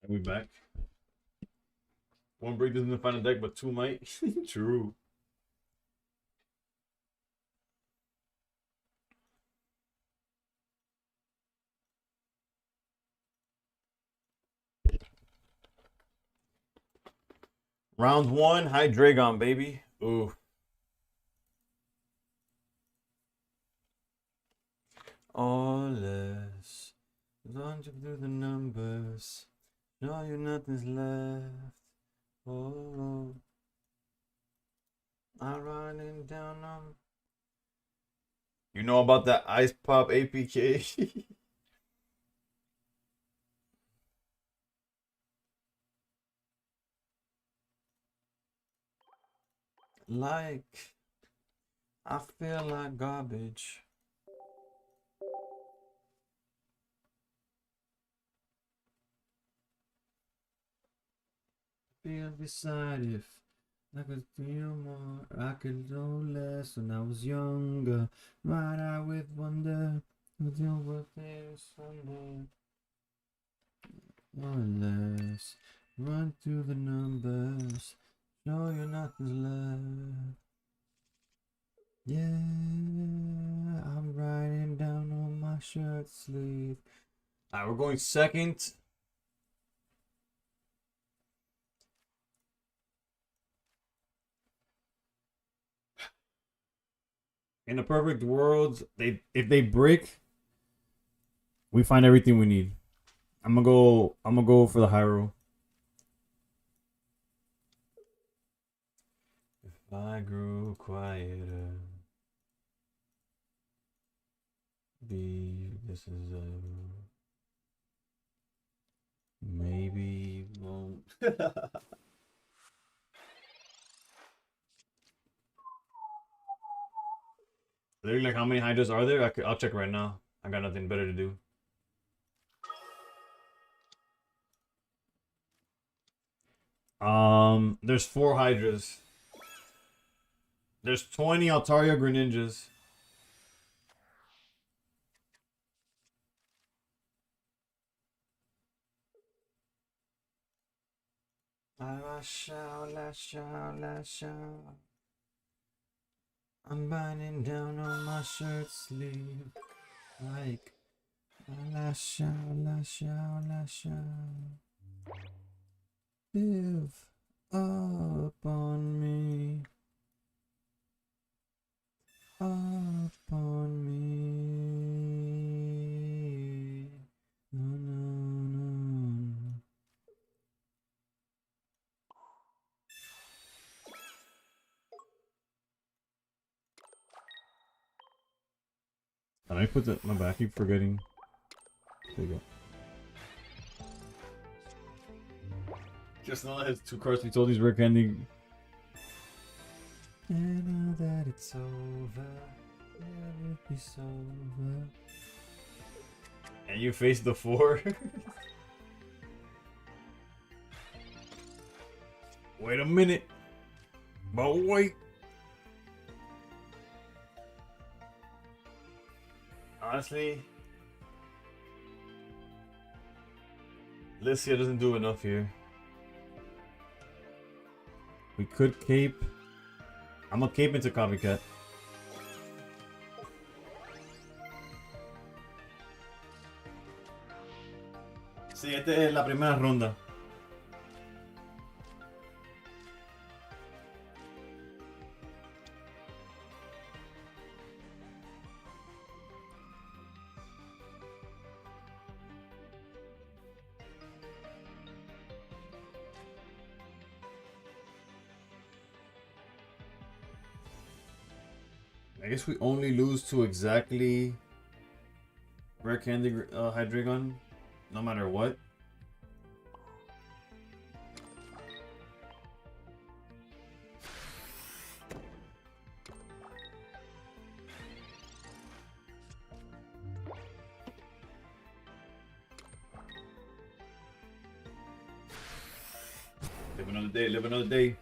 B: And we back. One break doesn't find a deck, but two might. True. Round one, Hydreigon, baby. Ooh. All less. Don't you do the numbers? No, you nothing's left. Oh, I'm running down on. You know about that Ice Pop APK? Like, I feel like garbage. Feel beside if I could feel more, I could know less when I was younger. Ride out with wonder, with your birthday Sunday. Or less, run through the numbers, show you nothing's left. Yeah, I'm writing down on my shirt sleeve. Alright, we're going second. In a perfect world, if they break, we find everything we need. I'm gonna go for the high roll. If I grew quieter, this is maybe won't. Literally, like, how many hydras are there? I'll check right now. I got nothing better to do. There's 4 hydras. There's 20 Altaria Greninjas. Lash out, lash out, lash out. I'm binding down on my shirt sleeve. Like, lash out, lash out, lash out. Live up on me. Up on me. No, no, no. Can I put that in my back? I keep forgetting. There you go. Just now has 2 cards. We told these rare candy. And now that it's over, it will be sober. And you face the 4. Wait a minute. But wait. Honestly, Licia doesn't do enough here. We could cape. I'm gonna cape into Copycat. Sí, esta es la primera ronda. I guess we only lose to exactly Rare Candy Hydreigon, no matter what. Live another day, live another day.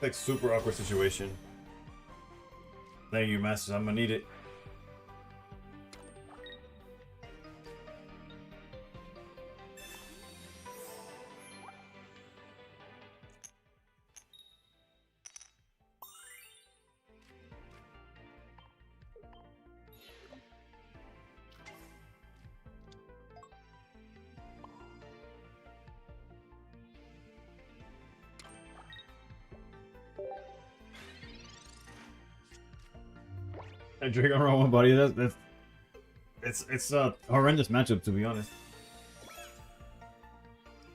A: Like super awkward situation. Thank you, Masters. I'm gonna need it. That Dragon Roll one, buddy. It's a horrendous matchup, to be honest.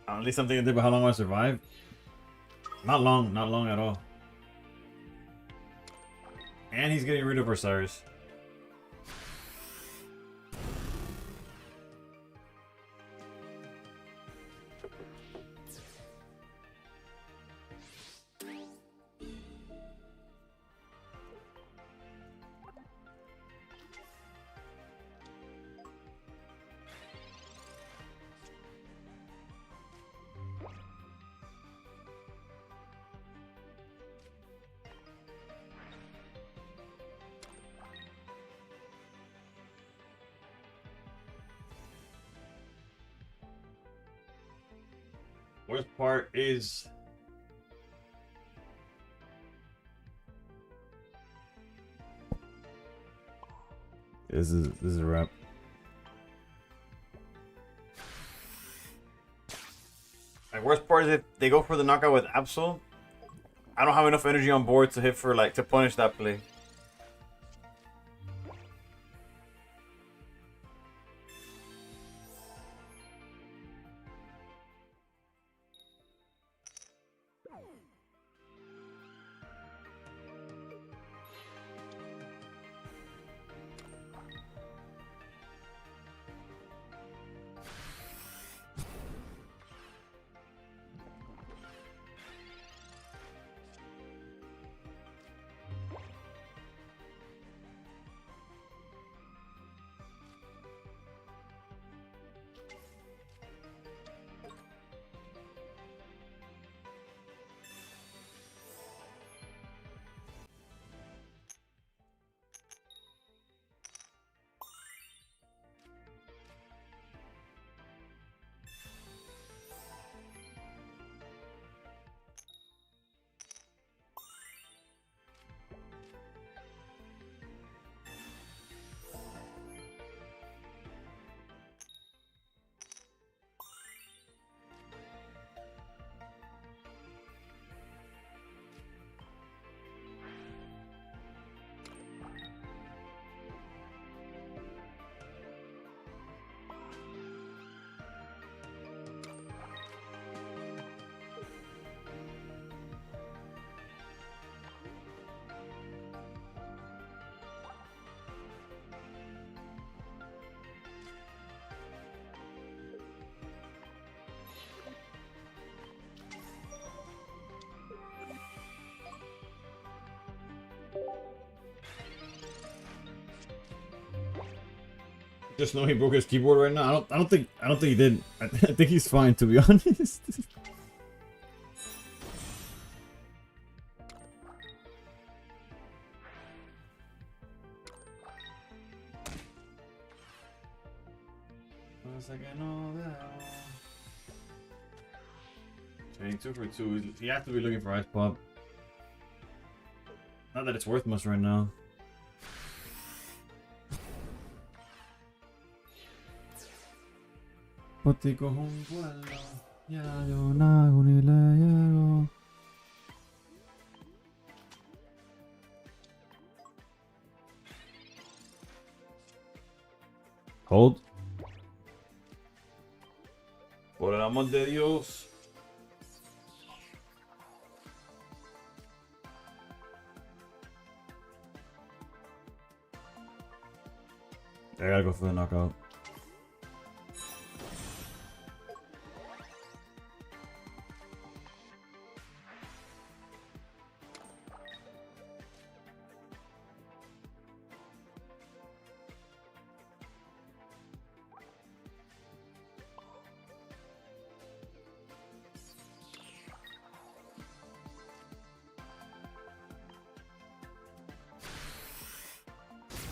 A: At least something to do about how long I survive. Not long at all. And he's getting rid of Osiris. Worst part is this is a wrap. My worst part is if they go for the knockout with Absol, I don't have enough energy on board to hit for like to punish that play. Just know he broke his keyboard right now. I don't think he did. I think he's fine, to be honest. Trading 2 for 2. He has to be looking for Ice Pop. Not that it's worth much right now. Pati ko hong wala, yayo na hunila yayo. Hold. Por el amor de Dios. I gotta go for the knockout.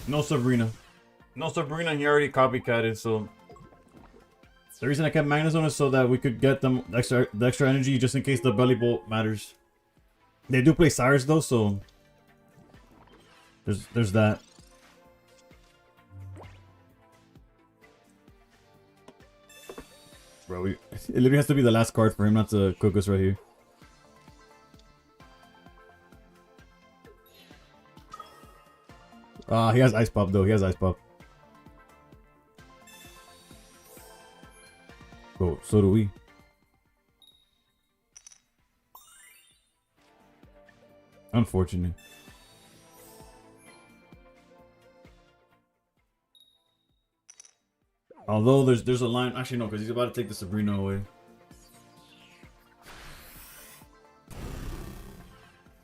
A: No Sabrina. No Sabrina, he already copycatted, so... The reason I kept Magnezone is so that we could get them the extra energy just in case the Belly Bolt matters. They do play Cyrus though, so... There's that. Bro, it literally has to be the last card for him not to cook us right here. He has Ice Pop though. He has Ice Pop. Oh, so do we. Unfortunate. Although there's a line. Actually, no, because he's about to take the Sabrina away.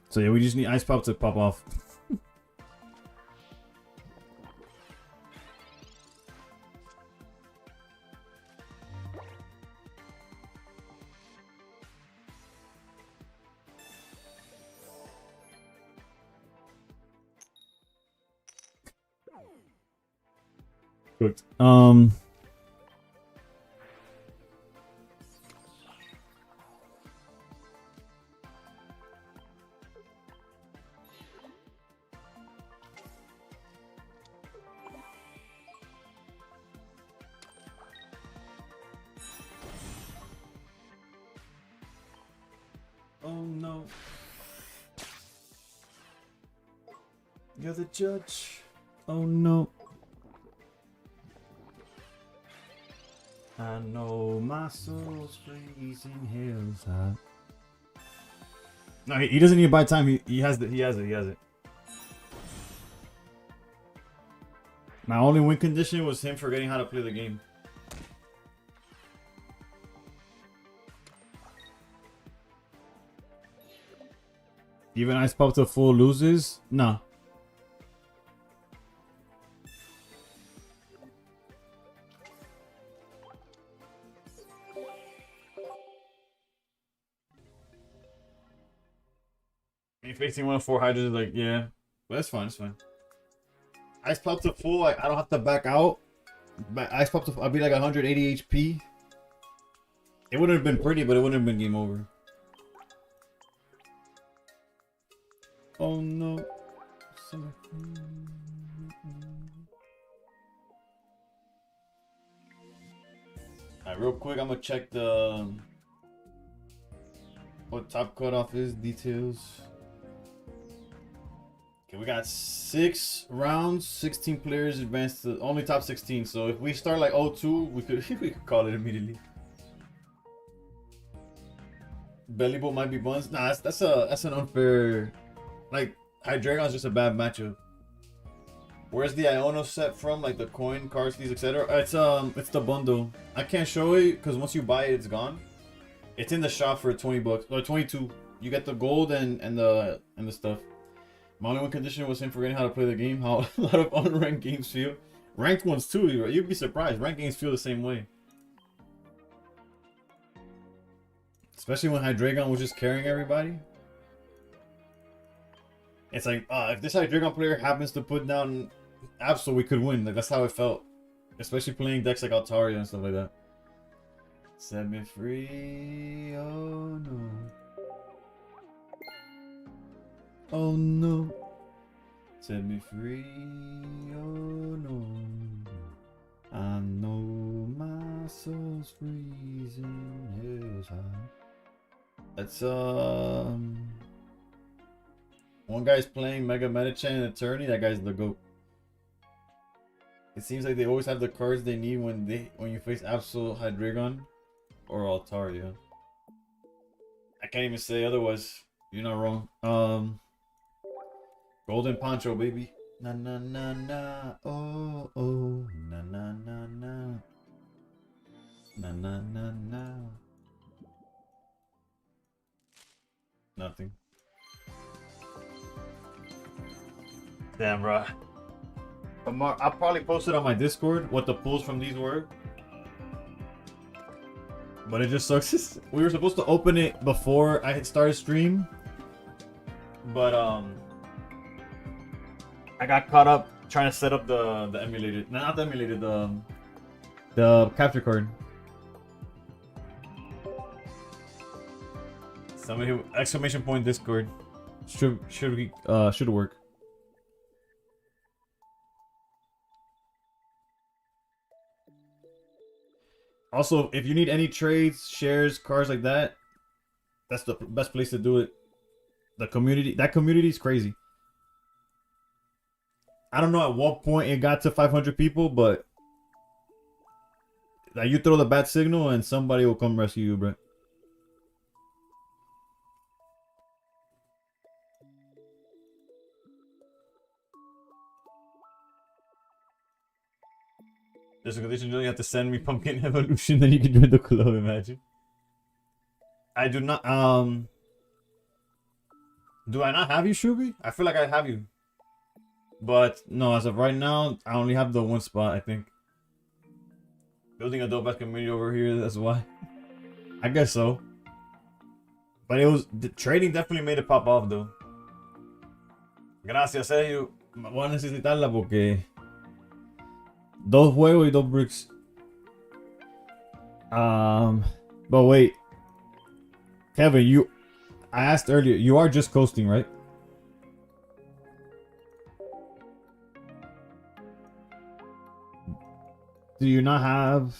A: So yeah, we just need Ice Pop to pop off. Cooked. Oh no. You're the judge. Oh no. I know my soul's freezing hills high. No, he doesn't need to buy time. He has it. He has it. My only win condition was him forgetting how to play the game. Even Ice Pop to full loses? Nah. Facing 1 of 4 hydras is like, yeah. But that's fine, it's fine. Ice Pop to full, like, I don't have to back out. But Ice Pop to full, I'll be like 180 HP. It wouldn't have been pretty, but it wouldn't have been game over. Oh no. Alright, real quick, I'm gonna check the what top cutoff is, details. Okay, we got 6 rounds, 16 players advanced to only top 16. So if we start like 0-2, we could call it immediately. Belly Bolt might be buns. Nah, that's an unfair. Like Hydreigon's just a bad matchup. Where's the Iono set from? Like the coin, cards, keys, etc. It's the bundle. I can't show it because once you buy it, it's gone. It's in the shop for 20 bucks or 22. You get the gold and the stuff. My only one condition was him forgetting how to play the game. How a lot of unranked games feel. Ranked ones too. You'd be surprised. Ranked games feel the same way. Especially when Hydreigon was just carrying everybody. It's like, if this Hydreigon player happens to put down Absol, we could win. Like that's how it felt. Especially playing decks like Altaria and stuff like that. Set me free. Oh no. Oh no. Set me free. Oh no. I know my soul's freezing hills high. That's one guy's playing Mega Metachan and Attorney. That guy's the GOAT. It seems like they always have the cards they need when you face Absol, Hydreigon, or Altaria. I can't even say otherwise. You're not wrong. Golden Poncho, baby. Na na na na. Oh oh. Na na na na. Na na na na. Nothing. Damn, bro. I'll probably post it on my Discord what the pulls from these were. But it just sucks. We were supposed to open it before I had started stream. But I got caught up trying to set up the emulated, not the emulated, the capture card. Somebody exclamation point Discord should work. Also, if you need any trades, shares, cards like that, that's the best place to do it. The community, that community is crazy. I don't know at what point it got to 500 people, but like you throw the bat signal and somebody will come rescue you, bro. There's a condition you have to send me Pumpkin Evolution, then you can join the club, imagine. I do not, do I not have you, Shubi? I feel like I have you. But, no, as of right now, I only have the one spot, I think. Building a dope ass community over here, that's why. I guess so. But it was, the trading definitely made it pop off, though. Gracias, Sergio. Voy a necesitarla porque... Dos juegos y dos bricks. But wait. Kevin, I asked earlier, you are just coasting, right? Do you not have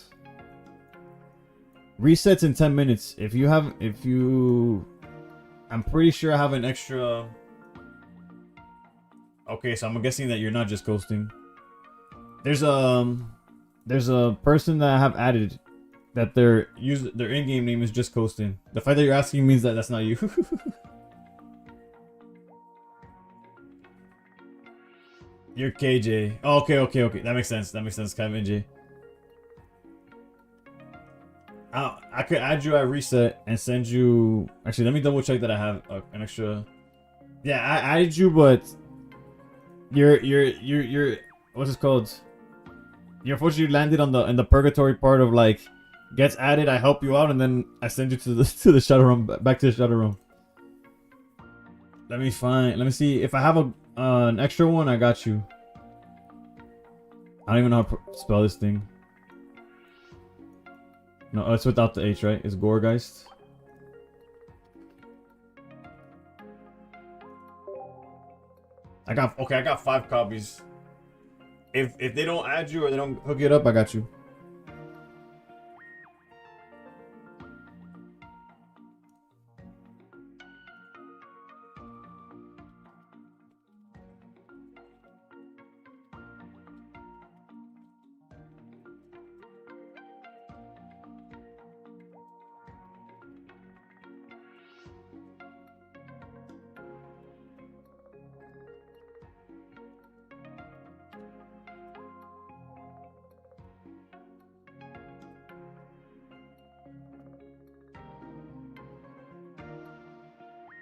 A: resets in 10 minutes? I'm pretty sure I have an extra. Okay, so I'm guessing that you're not just coasting. There's a person that I have added that their in-game name is just coasting. The fact that you're asking means that that's not you. You're KJ. Oh, okay. That makes sense. Kevin J. I could add you at reset and send you. Actually, let me double check that I have an extra. Yeah, I added you, but you're what's it called? You unfortunately landed on in the purgatory part of like gets added. I help you out, and then I send you to the shadow room, back to the shadow room. Let me see if I have an extra one. I got you. I don't even know how to spell this thing. No, it's without the H, right? It's Gorgeist. I got 5 copies. If they don't add you or they don't hook it up, I got you.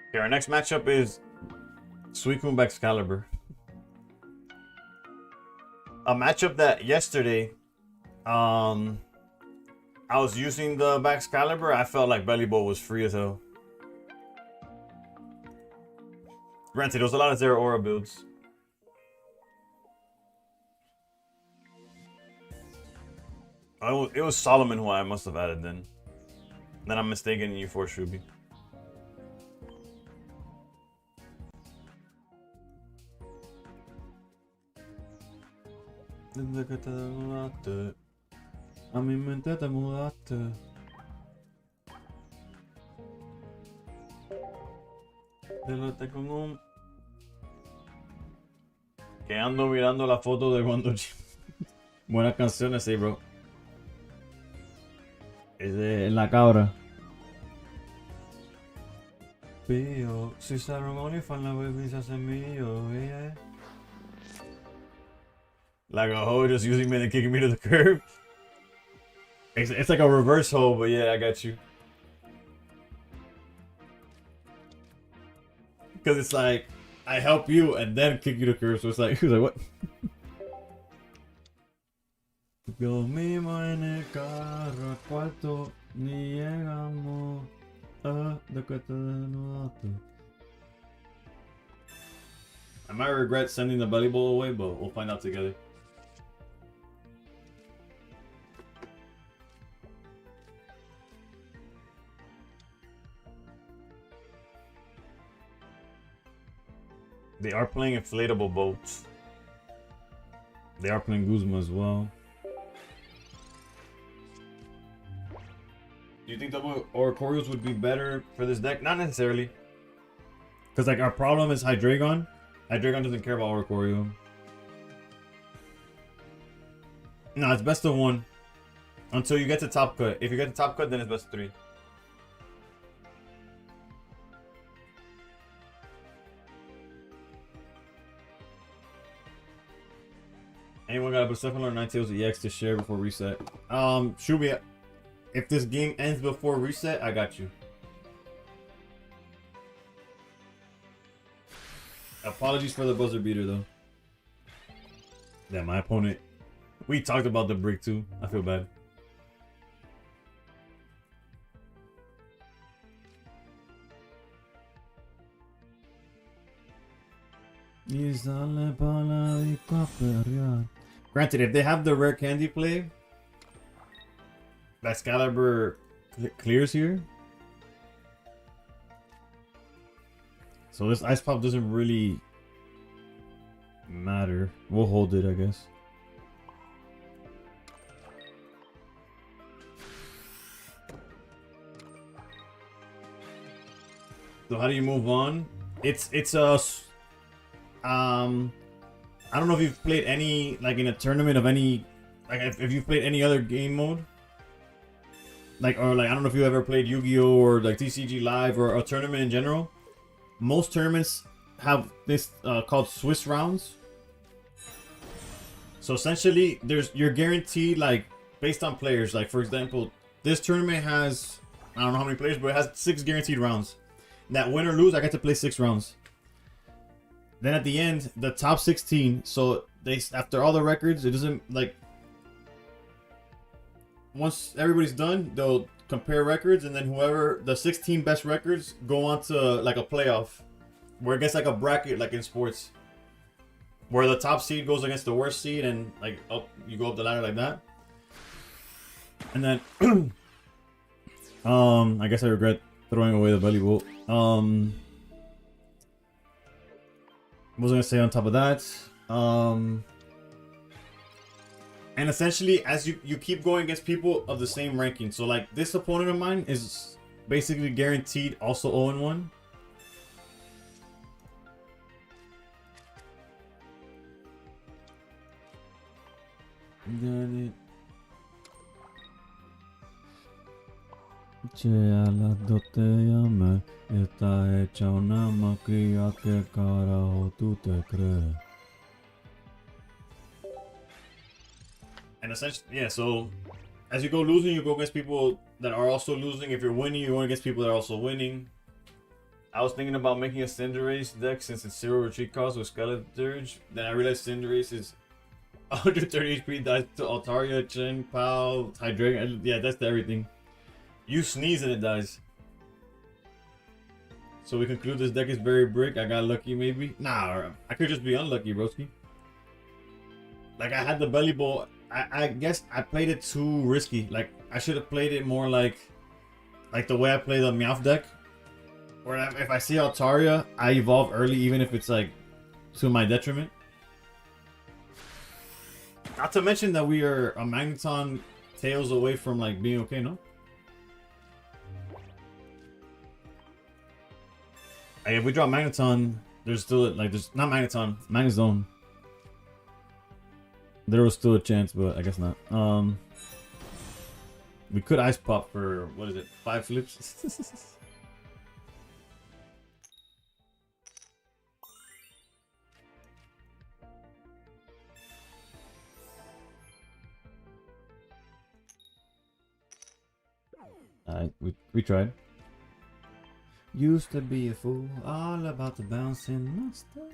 A: Okay, our next matchup is Suicune Excalibur. A matchup that yesterday, I was using the Excalibur. I felt like Belly Bowl was free as hell. Granted, there was a lot of Zero Aura builds. It was Solomon who I must have added then. Then I'm mistaken you for Shubi. Desde que te mudaste, a mi mente te mudaste. Déjate con un... Que ando mirando la foto de cuando... Buenas canciones, sí, bro. Es de La Cabra. Pío, si Sarah only fan la baby se hace mío, yeah. Like a hoe just using me and kicking me to the curb. It's like a reverse hoe, but yeah, I got you. Because it's like, I help you and then kick you to the curb, so it's like, who's like, what? Dormimos en el carro, cuarto, ni llegamos a de que te desnudaste.
B: I might regret sending the belly bowl away, but we'll find out together. They are playing inflatable boats. They are playing Guzma as well. Do you think double Oricorios would be better for this deck? Not necessarily. Because like our problem is Hydreigon. Hydreigon doesn't care about Oricorio. No, it's best of 1. Until you get to top cut. If you get to top cut, then it's best of 3. Anyone got a Persephone or Ninetales EX to share before reset? Should we? If this game ends before reset, I got you. Apologies for the buzzer beater though. Yeah, my opponent. We talked about the brick too. I feel bad. Granted, if they have the rare candy play, that Excalibur clears here. So this ice pop doesn't really matter. We'll hold it, I guess. So how do you move on? It's a I don't know if you've played any, like in a tournament of any, like if you've played any other game mode. Like, or like, I don't know if you ever played Yu-Gi-Oh! Or like TCG Live or a tournament in general. Most tournaments have this called Swiss rounds. So essentially, you're guaranteed, like, based on players. Like, for example, this tournament has, I don't know how many players, but it has 6 guaranteed rounds. That win or lose, I get to play 6 rounds. Then at the end, the top 16. So they, after all the records, it doesn't like. Once everybody's done, they'll compare records, and then whoever the 16 best records go on to like a playoff, where it gets like a bracket, like in sports, where the top seed goes against the worst seed, and like up you go up the ladder like that. And then, I guess I regret throwing away the belly bolt. What was I gonna say on top of that? And essentially, as you keep going against people of the same ranking. So like this opponent of mine is basically guaranteed also 0-1. And essentially, yeah, so as you go losing, you go against people that are also losing. If you're winning, you're going against people that are also winning. I was thinking about making a Cinderace deck since it's 0 retreat cost with Skeleturge. Then I realized Cinderace is 130 HP, dies to Altaria, Chen, Pal, Hydreigon. Yeah, that's everything. You sneeze and it dies. So we conclude this deck is very brick. I got lucky maybe. Nah, I could just be unlucky, broski. Like I had the belly bowl. I guess I played it too risky. Like I should have played it more like the way I play the Meowth deck. Where if I see Altaria, I evolve early, even if it's like to my detriment. Not to mention that we are a Magneton tails away from like being okay, no? Like, if we draw Magneton, there's still like there's not Magneton, Magnezone. There was still a chance, but I guess not. We could ice pop for what is it, 5 flips? Alright, we tried. Used to be a fool, all about the bouncing master.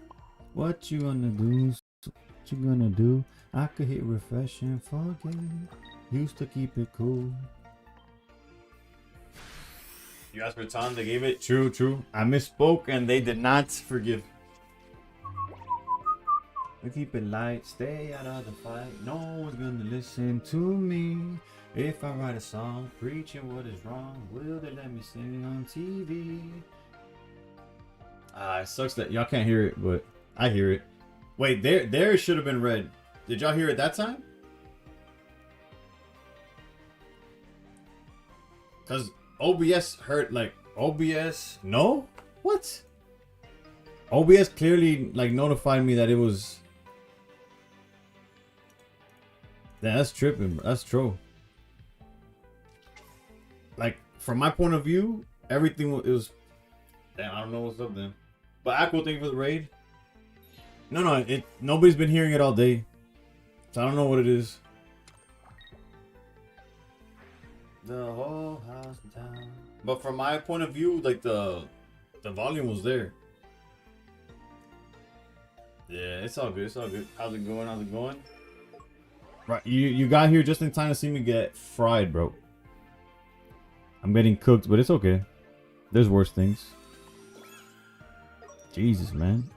B: What you gonna do? What you gonna do? I could hit refresh and forget. Used to keep it cool. You asked for time, they gave it. True, true. I misspoke and they did not forgive.
A: We keep it light, stay out of the fight. No one's gonna listen to me. If I write a song preaching what is wrong, will they let me sing on TV? It sucks that y'all can't hear it, but I hear it. Wait, there it should have been red. Did y'all hear it that time? Cause OBS heard like OBS. No, what? OBS clearly like notified me that it was. Damn, that's tripping. That's true. Like from my point of view, everything was. Damn, I don't know what's up then. But Aqua, thank you for the raid. No, nobody's been hearing it all day, so I don't know what it is. The whole house in town. But from my point of view, like the volume was there. Yeah, it's all good. It's all good. How's it going? How's it going? Right, you got here just in time to see me get fried, bro. I'm getting cooked, but it's okay. There's worse things. Jesus, man.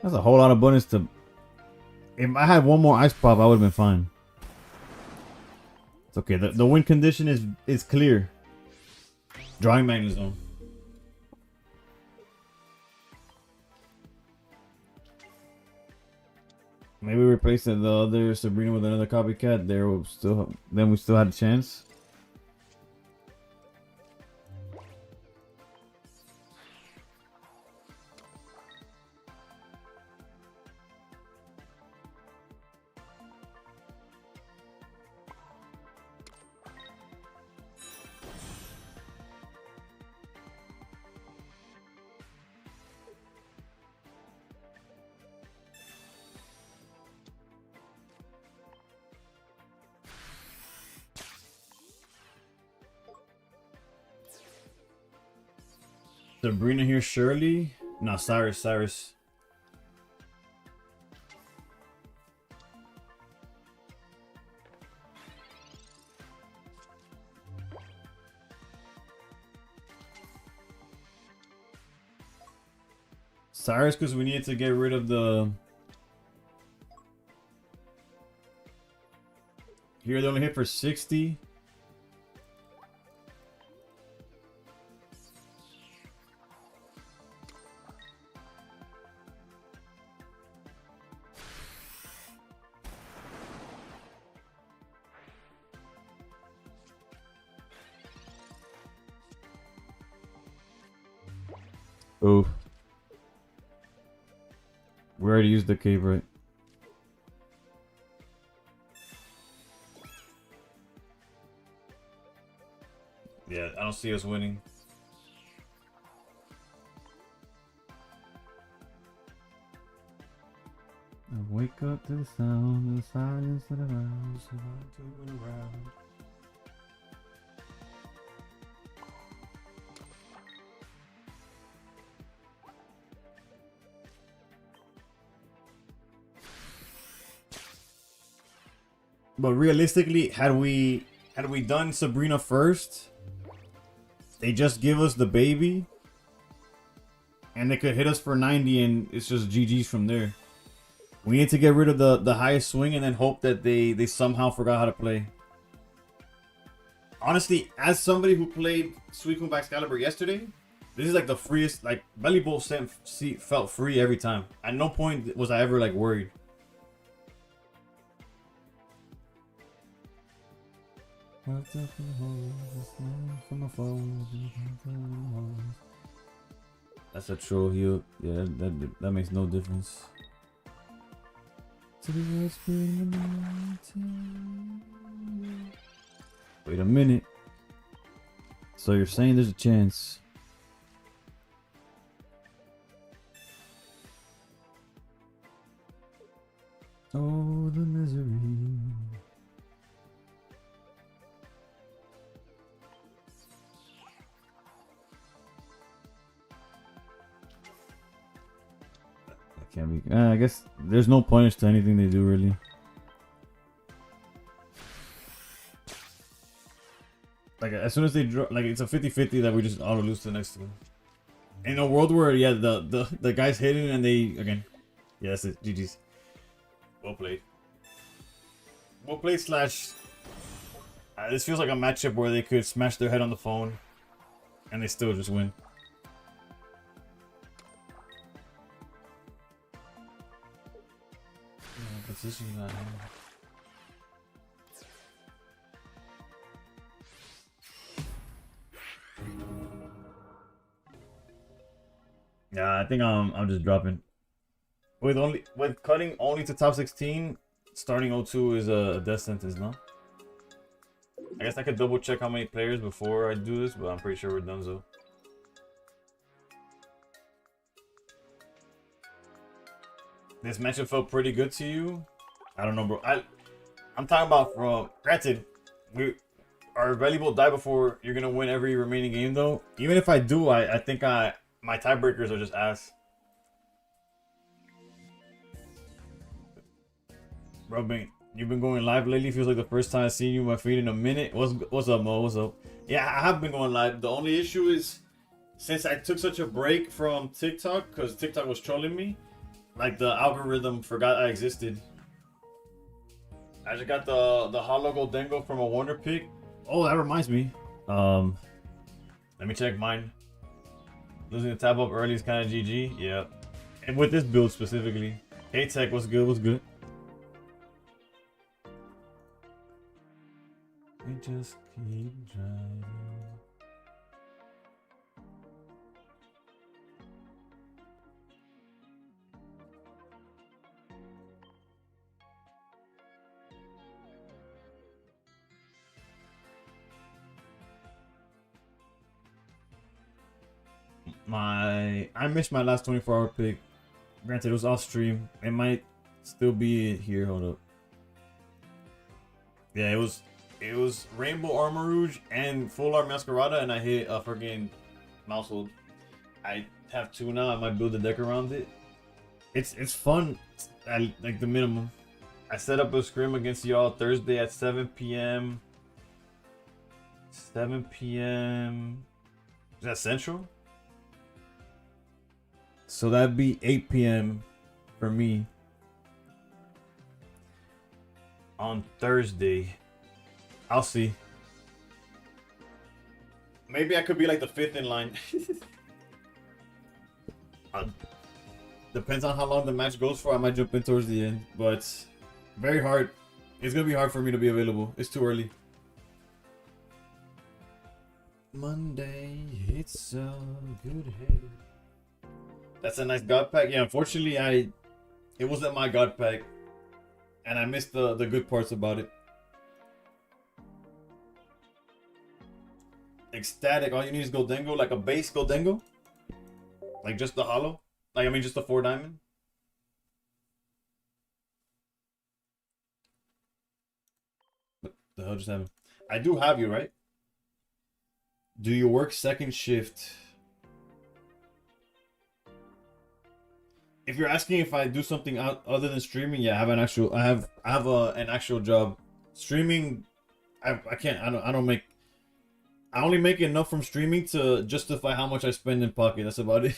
A: That's a whole lot of bonus to... If I had one more ice pop, I would have been fine. It's okay. The win condition is clear. Drawing Magnet Zone. Maybe replace the other Sabrina with another copycat. Then we still had a chance. Sabrina here, Shirley. No, Cyrus. Cyrus, because we needed to get rid of the... Here they only hit for 60. Oh. We already used the cave, right? Yeah, I don't see us winning. I wake up to the sound of the silence of the house. Around. But realistically, had we done Sabrina first, they just give us the baby, and they could hit us for 90, and it's just GG's from there. We need to get rid of the highest swing and then hope that they somehow forgot how to play. Honestly, as somebody who played Suicune by Excalibur yesterday, this is like the freest. Like Belly Bowl felt free every time. At no point was I ever like worried. That's a troll heal. Yeah, that makes no difference. Wait a minute. So you're saying there's a chance? Oh, the misery. Can't be. I guess there's no punish to anything they do, really. Like as soon as they draw, like it's a 50-50 that we just auto lose to the next one. In a world where the guy's hidden and they again, yeah, that's it. GG's. Well played. Well played slash. This feels like a matchup where they could smash their head on the phone, and they still just win. Yeah, I think I'm just dropping. With cutting only to top 16, starting 02 is a death sentence, no? I guess I could double check how many players before I do this, but I'm pretty sure we're done so. This matchup felt pretty good to you. I don't know, bro. I'm talking about from granted, our valuable die before you're gonna win every remaining game though. Even if I do, I think my tiebreakers are just ass. Bro, you've been going live lately. Feels like the first time I've seen you in my feed in a minute. What's up, Mo? What's up? Yeah, I have been going live. The only issue is since I took such a break from TikTok because TikTok was trolling me, like the algorithm forgot I existed. I just got the Holo Goldengo from a Wonder Pick. Oh, that reminds me. Let me check mine. Losing the tab up early is kind of GG. Yeah, and with this build specifically. Hey Tech, what's good? What's good? We just keep driving. I missed my last 24-hour pick. Granted, it was off stream. It might still be here. Hold up. Yeah, it was Rainbow Armor Rouge and Full Art Masquerada, and I hit a freaking Mousehold. I have two now. I might build a deck around it. It's fun. Like the minimum. I set up a scrim against y'all Thursday at 7 p.m. 7 p.m. Is that Central? So that'd be 8 p.m. for me on Thursday. I'll see. Maybe I could be like the 5th in line. Depends on how long the match goes for. I might jump in towards the end, but very hard. It's gonna be hard for me to be available. It's too early. Monday, it's a good head. That's a nice god pack. Yeah, unfortunately, it wasn't my god pack, and I missed the good parts about it. Ecstatic. All you need is Goldengo, like a base Goldengo, like just the holo. Like I mean, just the 4 diamond. What the hell just happened? I do have you, right? Do you work second shift? If you're asking if I do something other than streaming, yeah, I have an actual job. Streaming, I can't. I don't make. I only make enough from streaming to justify how much I spend in pocket. That's about it.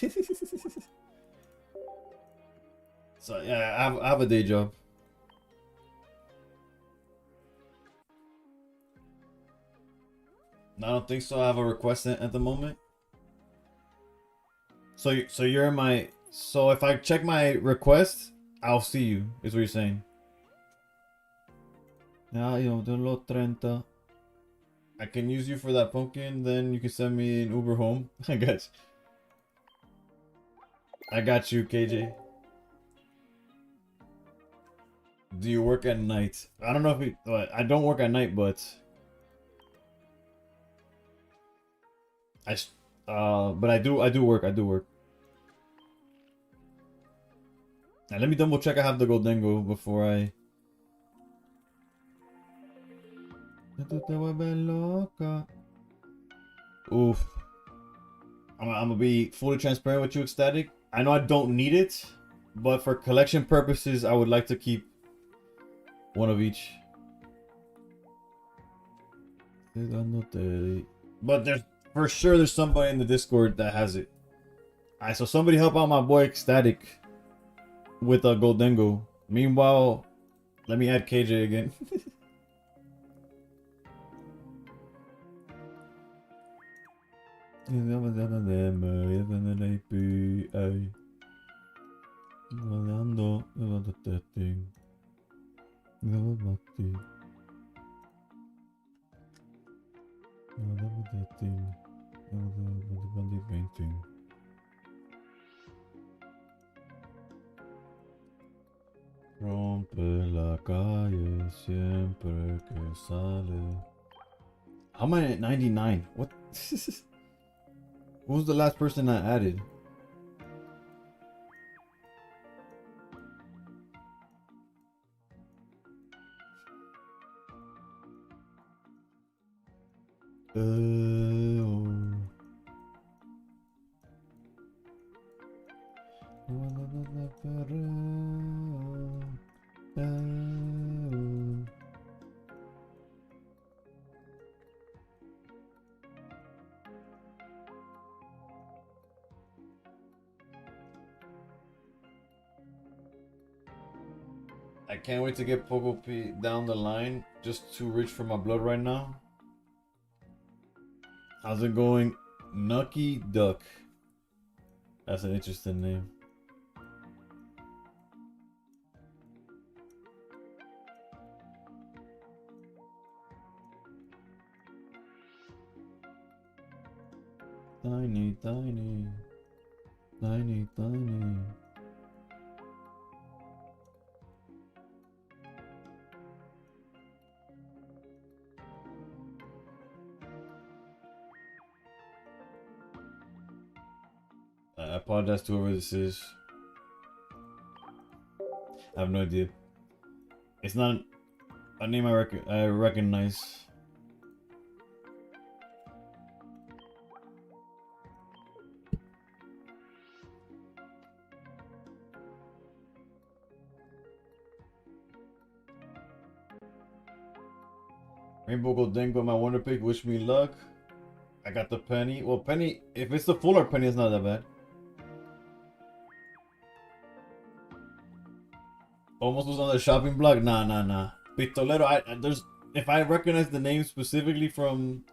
A: So yeah, I have a day job. No, I don't think so. I have a request at the moment. So you're in my. So if I check my request, I'll see you. Is what you're saying? Yeah, you know, 30. I can use you for that pumpkin. Then you can send me an Uber home. I got you, KJ. Do you work at night? I don't know if I don't work at night, but but I do work. Now, let me double check I have the Goldengo before I. Oof. I'm gonna be fully transparent with you, Ecstatic. I know I don't need it, but for collection purposes, I would like to keep one of each. But there's for sure there's somebody in the Discord that has it. Alright, so somebody help out my boy Ecstatic with a Goldengo. Meanwhile, let me add KJ again. Rompe la calle siempre que sale. How am I at 99? What? Who was the last person I added? I can't wait to get Pokedex down the line. Just too rich for my blood right now. How's it going? Nucky Duck. That's an interesting name. Tiny, tiny. Tiny, tiny. I apologize to whoever this is. I have no idea. It's not a name I recognize. Rainbow Goldengo, my wonder pick. Wish me luck. I got the penny. Well, penny. If it's the full art penny, it's not that bad. Almost was on the shopping block. Nah. Pistolero. There's if I recognize the name specifically from.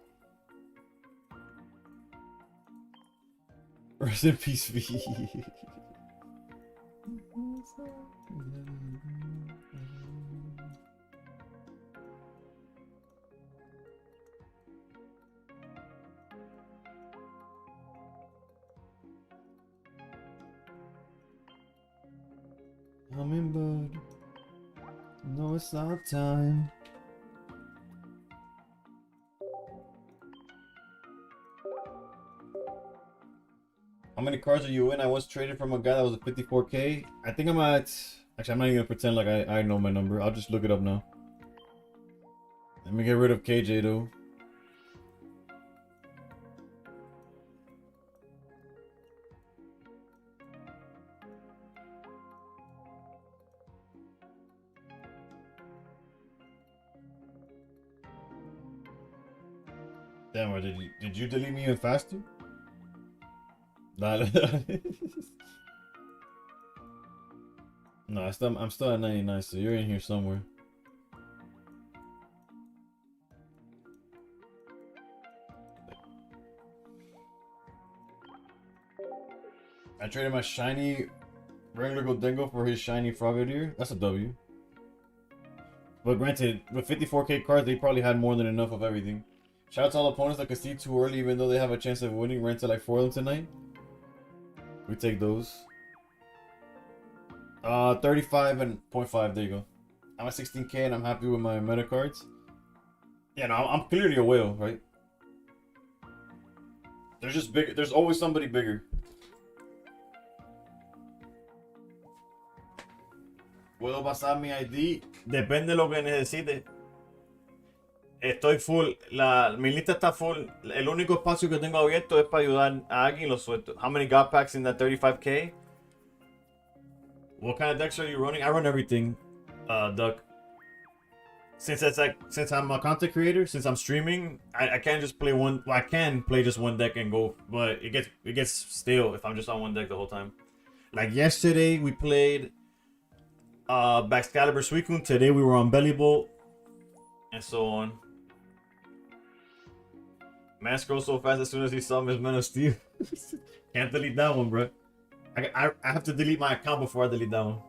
A: Rest in peace, V. Hummingbird, no, it's our time. How many cards are you in? I was traded from a guy that was at 54k. I think I'm at. Actually, I'm not even gonna pretend like I know my number. I'll just look it up now. Let me get rid of KJ though. Damn, or did you delete me even faster? Nah. No, I'm still at 99, so you're in here somewhere. I traded my shiny regular Goldengo for his shiny Frogadier. That's a W. But granted, with 54k cards, they probably had more than enough of everything. Shout out to all opponents that can see too early, even though they have a chance of winning. Ran to like 4 of them tonight. We take those. 35 and 0.5. There you go. I'm at 16k and I'm happy with my meta cards. Yeah, no, I'm clearly a whale, right? There's just big. There's always somebody bigger. ¿Puedo pasar mi ID? Depende de lo que necesite. Estoy full. Mi lista está full. El único espacio que tengo abierto es para ayudar a alguien y lo suelto. How many got packs in that 35k? What kind of decks are you running? I run everything, Duck. since I'm a content creator, since I'm streaming, I can't just play one. Well, I can play just one deck and go, but it gets stale if I'm just on one deck the whole time. Like yesterday, we played Excalibur Suicune. Today we were on Belly Bolt, and so on. Man scrolled so fast as soon as he saw Miss Men of Steel. Can't delete that one, bro. I have to delete my account before I delete that one.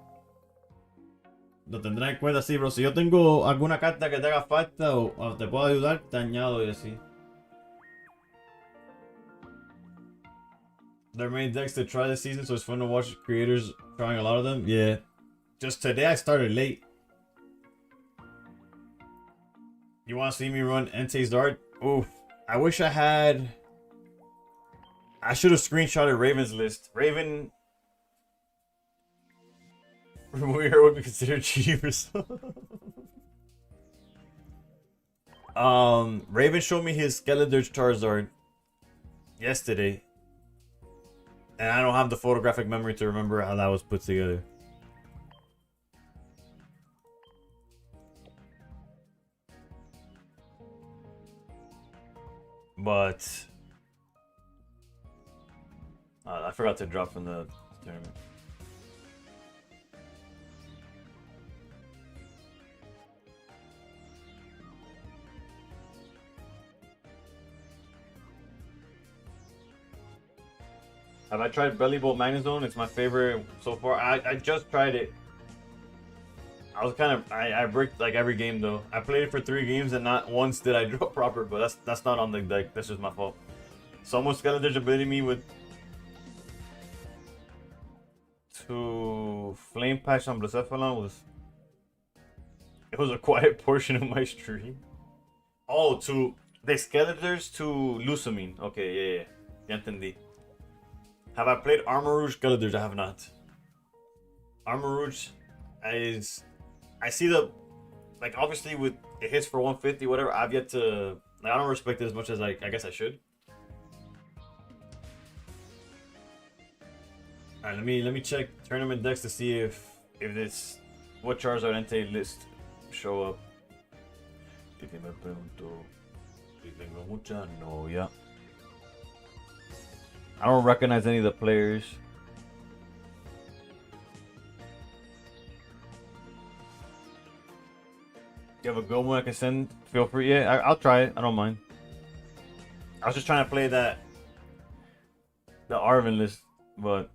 A: Lo tendré en cuenta, sí, bro. Si yo tengo alguna carta que te haga falta o te puedo ayudar, te añado y así. There are many decks to try this season, so it's fun to watch creators trying a lot of them. Yeah. Just today I started late. You want to see me run Entei's Dart? Oof. I wish I had... I should have screenshotted Raven's list. Raven... Removing her would be considered cheating or something. Raven showed me his Skeletor's Charizard yesterday. And I don't have the photographic memory to remember how that was put together. But I forgot to drop from the tournament. Have I tried Belly Bolt Magnezone? It's my favorite so far. I just tried it. I was kind of I bricked like every game though. I played it for 3 games and not once did I draw proper, but that's not on the deck. That's just my fault. Someone Skeletor's ability me with to Flame Patch on Blacephalon was a quiet portion of my stream. Oh, to the Skeletors to Lusamine. Okay, yeah. Ya entendí. Have I played Armor Rouge Skeletors? I have not. Armor Rouge is... I see the... Like, obviously, with it hits for 150, whatever, I've yet to... Like, I don't respect it as much as I guess I should. Alright, let me check tournament decks to see if this... What Charizard Entei list show up. Y que me pregunto... Si tengo mucha novia. I don't recognize any of the players. You have a good one I can send? Feel free. Yeah, I'll try it. I don't mind. I was just trying to play the Arvin list, but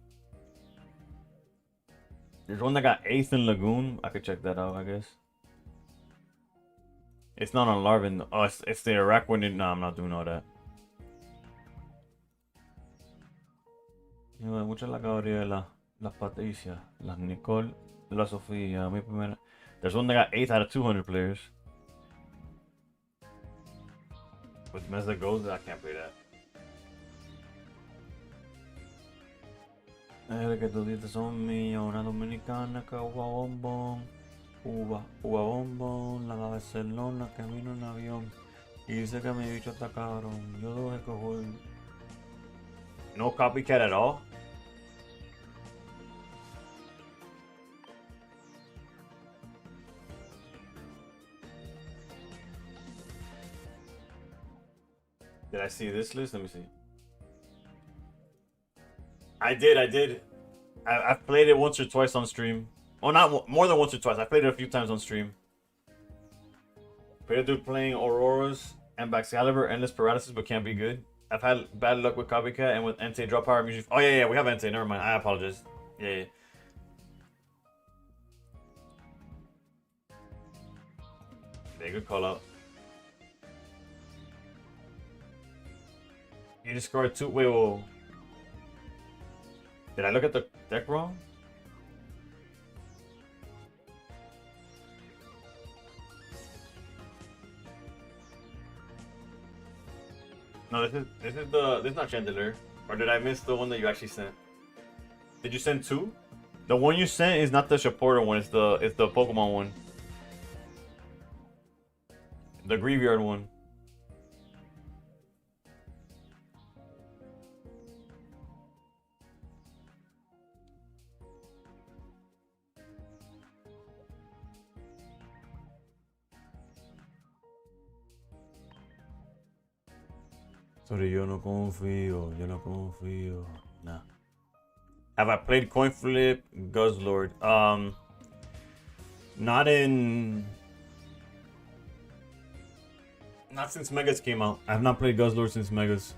A: there's one that got 8th in Lagoon. I could check that out, I guess. It's not on Larvin. Oh, it's the Iraq one. No, I'm not doing all that. Muchas la Gabriela, las Patricia, las Nicole, la Sofía, mi primera. There's one that got 8th out of 200 players. With Mesa Gold, I can't play that. Que tú dices son míos, una dominicana que uva bombón, uva bombón, la de Barcelona que vino en avión y dice que mi bicho está cabrón. Yo debo coger. No copycat at all? Did I see this list? Let me see. I did. I've played it once or twice on stream. Oh, not more than once or twice. I played it a few times on stream. Played a dude playing Auroras and Excalibur, Endless Paralysis, but can't be good. I've had bad luck with Copycat and with Entei Drop Power. I'm usually... Oh, yeah, we have Entei. Never mind. I apologize. Yeah. Yeah, good call out. You just scored 2. Wait, whoa. Did I look at the deck wrong? No, this is not Chandelier. Or did I miss the one that you actually sent? Did you send 2? The one you sent is not the Shaporter one. It's the Pokemon one. The Graveyard one. Sorry, yo no confío. Nah. Have I played Coin Flip Guzzlord? Not since Megas came out. I have not played Guzzlord since Megas.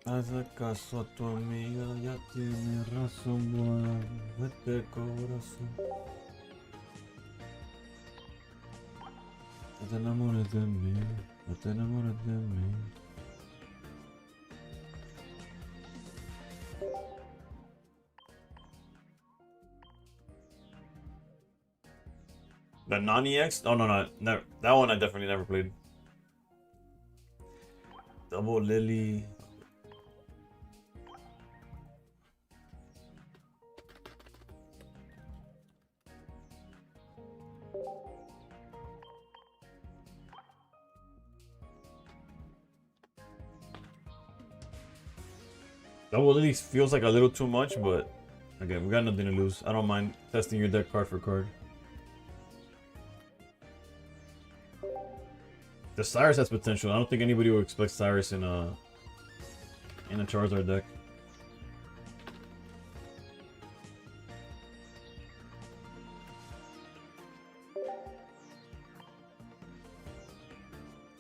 A: Haz caso a tu amiga, ya tiene razón, vete corazón. No te enamores de mí, no te enamores de mí. The non-EX? Oh, no, never. That one I definitely never played. Double Lily. Double Lily feels like a little too much, but again, we got nothing to lose. I don't mind testing your deck card for card. The Cyrus has potential. I don't think anybody would expect Cyrus in a Charizard deck.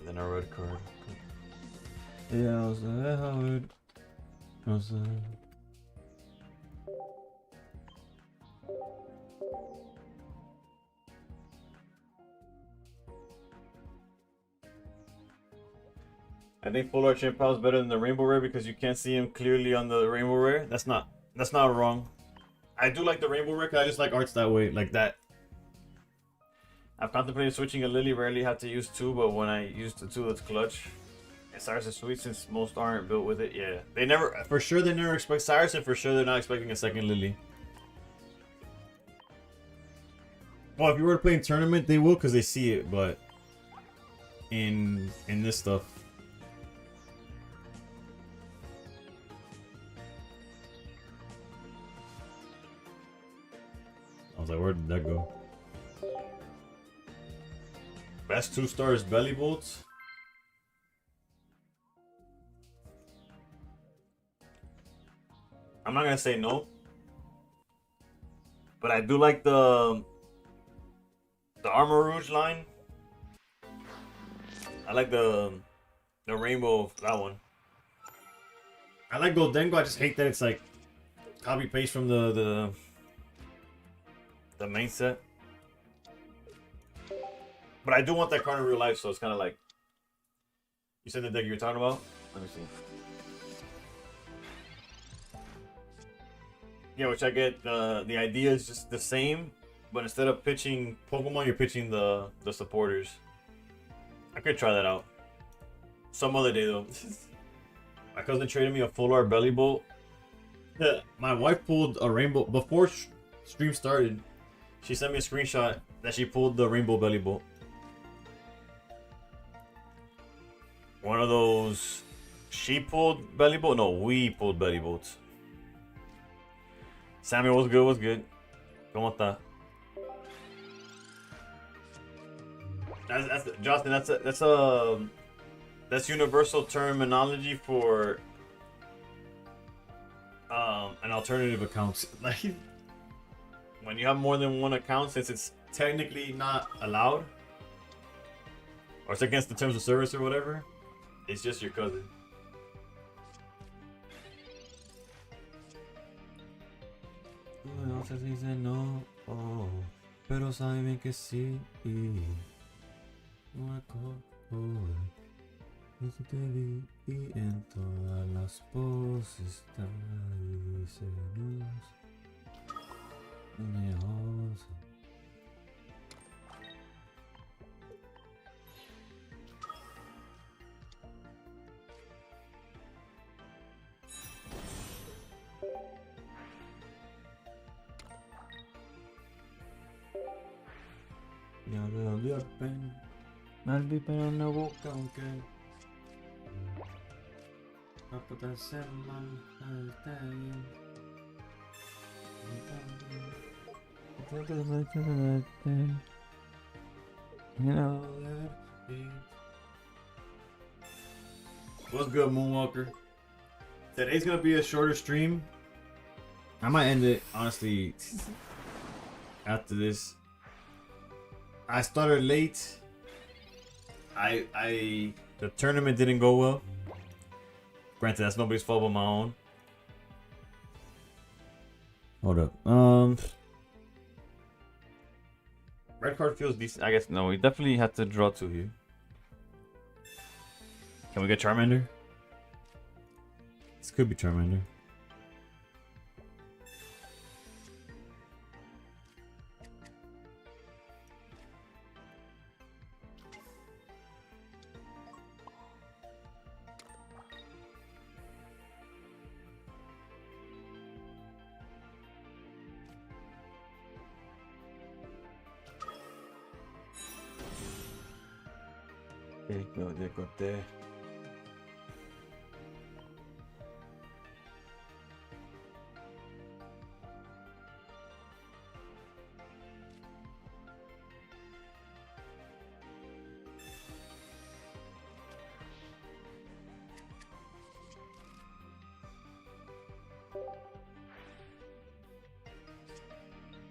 A: Then a red card. Yeah, I was Howard. I think Full Art Chimp is better than the Rainbow Rare because you can't see him clearly on the Rainbow Rare. That's not wrong. I do like the Rainbow Rare because I just like arts that way, like that. I've contemplated switching a Lily, rarely have to use 2, but when I use the 2, it's clutch. And Cyrus is sweet since most aren't built with it. Yeah, they never expect Cyrus, and for sure they're not expecting a second Lily. Well, if you were to play in tournament, they will because they see it, but in this stuff. I was like, where did that go? Best 2 stars belly bolts. I'm not gonna say no, but I do like the Armor Rouge line. I like the rainbow, that one. I like Goldengo. I just hate that it's like copy paste from the main set. But I do want that card in real life, so it's kind of like. You said the deck you were talking about? Let me see. Yeah, which I get. The idea is just the same, but instead of pitching Pokemon, you're pitching the supporters. I could try that out. Some other day, though. My cousin traded me a full art belly bolt. Yeah, my wife pulled a rainbow. Before stream started, she sent me a screenshot that she pulled the rainbow belly bolt. One of those. She pulled belly bolt? No, we pulled belly bolts. Samuel, what's good? What's good? ¿Cómo está? Justin, that's universal terminology for an alternative account. Like when you have more than one account, since it's technically not allowed or it's against the terms of service or whatever, it's just your cousin. No se dice no, oh, pero saben que sí. No acuerdo. Yo te vi en todas las poses. Ya le dolió el pen. Mal vi pero no busca aunque no puede ser mal está bien. What's good, Moonwalker? Today's gonna be a shorter stream. I might end it honestly after this. I started late. The tournament didn't go well. Granted, that's nobody's fault but my own. Hold up. Red card feels decent. I guess no, we definitely have to draw 2 here. Can we get Charmander? This could be Charmander. Ya corté.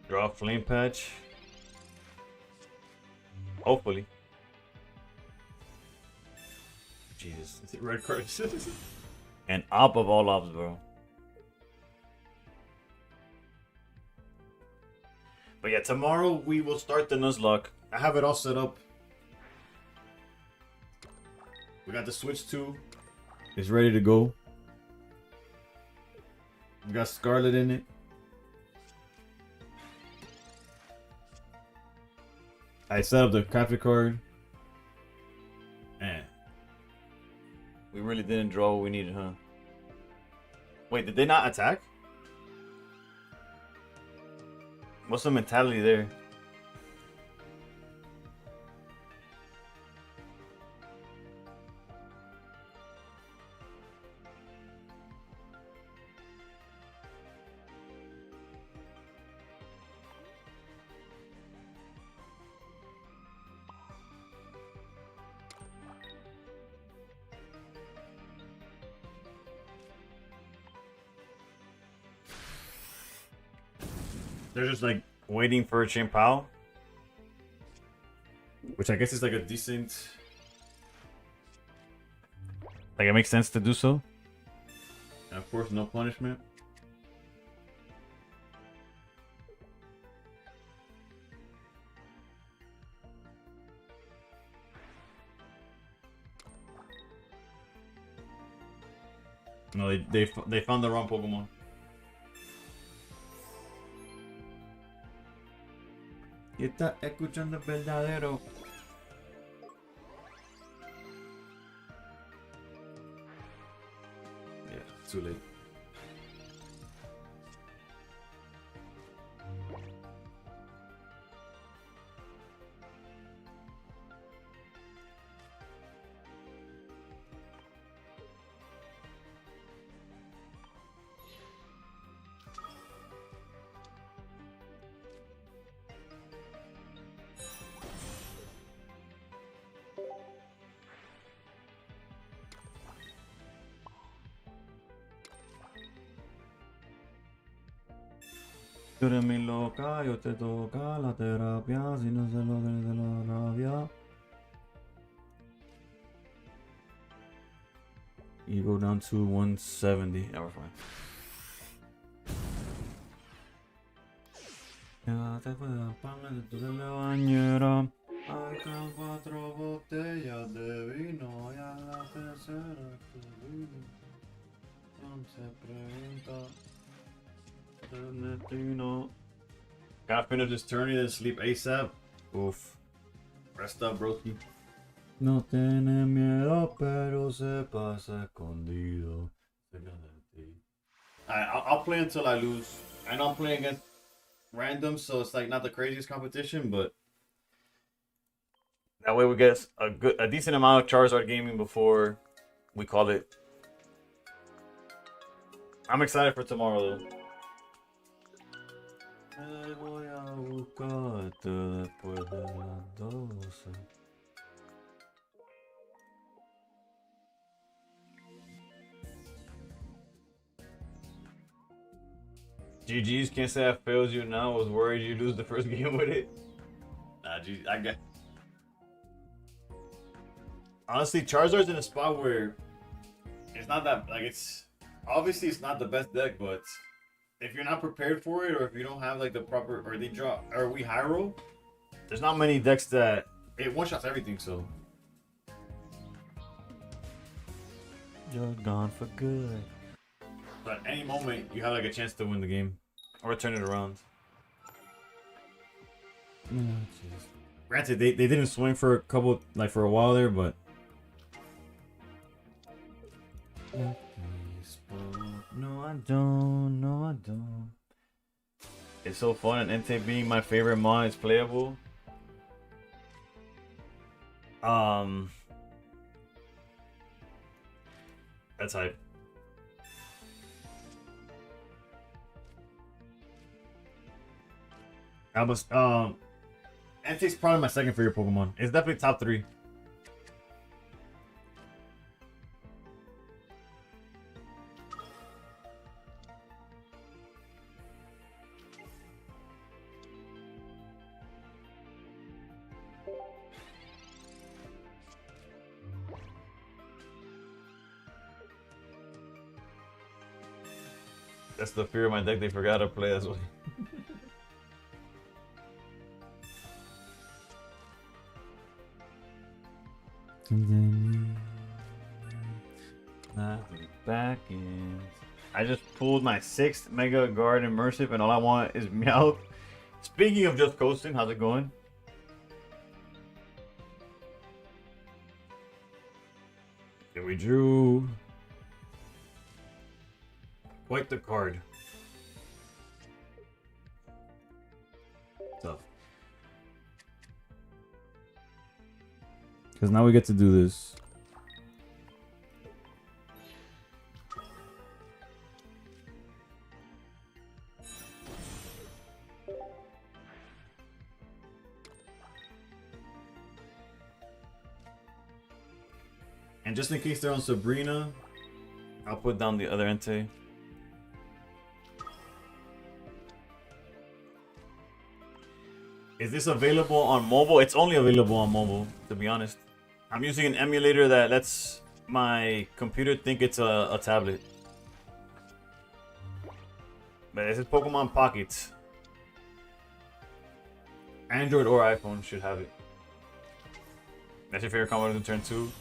A: Draw Flame Patch. Hopefully. Jesus. Is it red card? And op of all ops, bro. But yeah, tomorrow we will start the Nuzlocke. I have it all set up. We got the Switch 2. It's ready to go. We got Scarlet in it. I set up the capture card. Man. We really didn't draw what we needed, huh? Wait, did they not attack? What's the mentality there? They're just like waiting for a Chimpao. Which I guess is like a decent... Like it makes sense to do so. And of course, no punishment. No, they found the wrong Pokemon. Y está escuchando el verdadero. Yeah, too late. Tú eres mi loca, yo te toca la terapia, si no se lo de la rabia. You go down to 170. Yeah, we're fine. Quédate con la pana dentro de la bañera. Hay con 4 botellas de vino y a la tercera tu vino. Entonces pregunta. Gotta finish this tourney and sleep ASAP. Oof. Rest up, broski. No tiene miedo, pero se pasa escondido. I'll play until I lose. I know I'm playing against random, so it's like not the craziest competition, but that way we get a decent amount of Charizard gaming before we call it. I'm excited for tomorrow, though. Me voy a buscarte después de las 12.
B: GG's, can't say I failed you now. I was worried you lose the first game with it. Nah, GG, I got. Honestly, Charizard's in a spot where it's not that like it's obviously it's not the best deck, but if you're not prepared for it, or if you don't have like the proper, or they draw, or we high roll, there's not many decks that it one shots everything. So
A: You're gone for good.
B: but at any moment you have like a chance to win the game or turn it around. Granted, they didn't swing for a couple like for a while there, but
A: No, I don't. No, I don't.
B: it's so fun, and Entei being my favorite mon is playable. That's hype. I was Entei's probably my second favorite Pokemon. It's definitely top 3. That's the fear of my deck. They forgot to play as well.
A: Back in.
B: I just pulled my 6th Mega Guard Immersive, and all I want is Meowth. Speaking of just coasting, how's it going? Okay, we drew quite the card. Tough. Because now we get to do this. And just in case they're on Sabrina, I'll put down the other Entei. Is this available on mobile? It's only available on mobile, to be honest. I'm using an emulator that lets my computer think it's a tablet. But this is Pokemon Pocket. Android or iPhone should have it. That's your favorite combo in turn 2?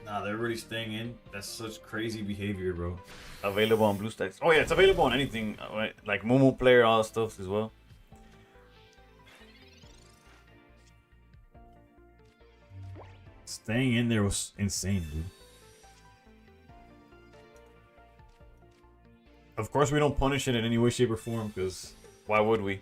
B: Nah, they're really staying in. That's such crazy behavior, bro. Available on BlueStacks. Oh yeah, it's available on anything, like Momo Player, all that stuff as well. Staying in there was insane, dude. Of course, we don't punish it in any way, shape, or form, because why would we?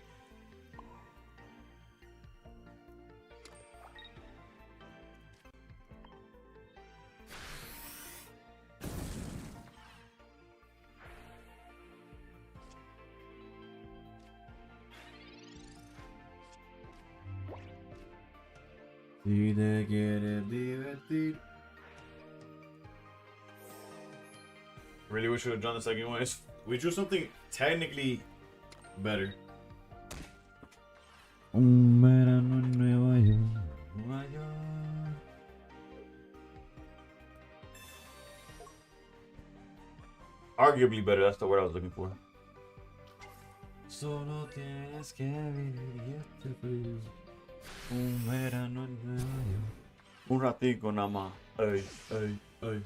B: Really wish we would have done the second one. We drew something technically better. Arguably better, that's the word I was looking for.
A: Solo tienes que vivir este frío. Un verano en Nueva York.
B: Un ratico nada más. Ay, ay, ay.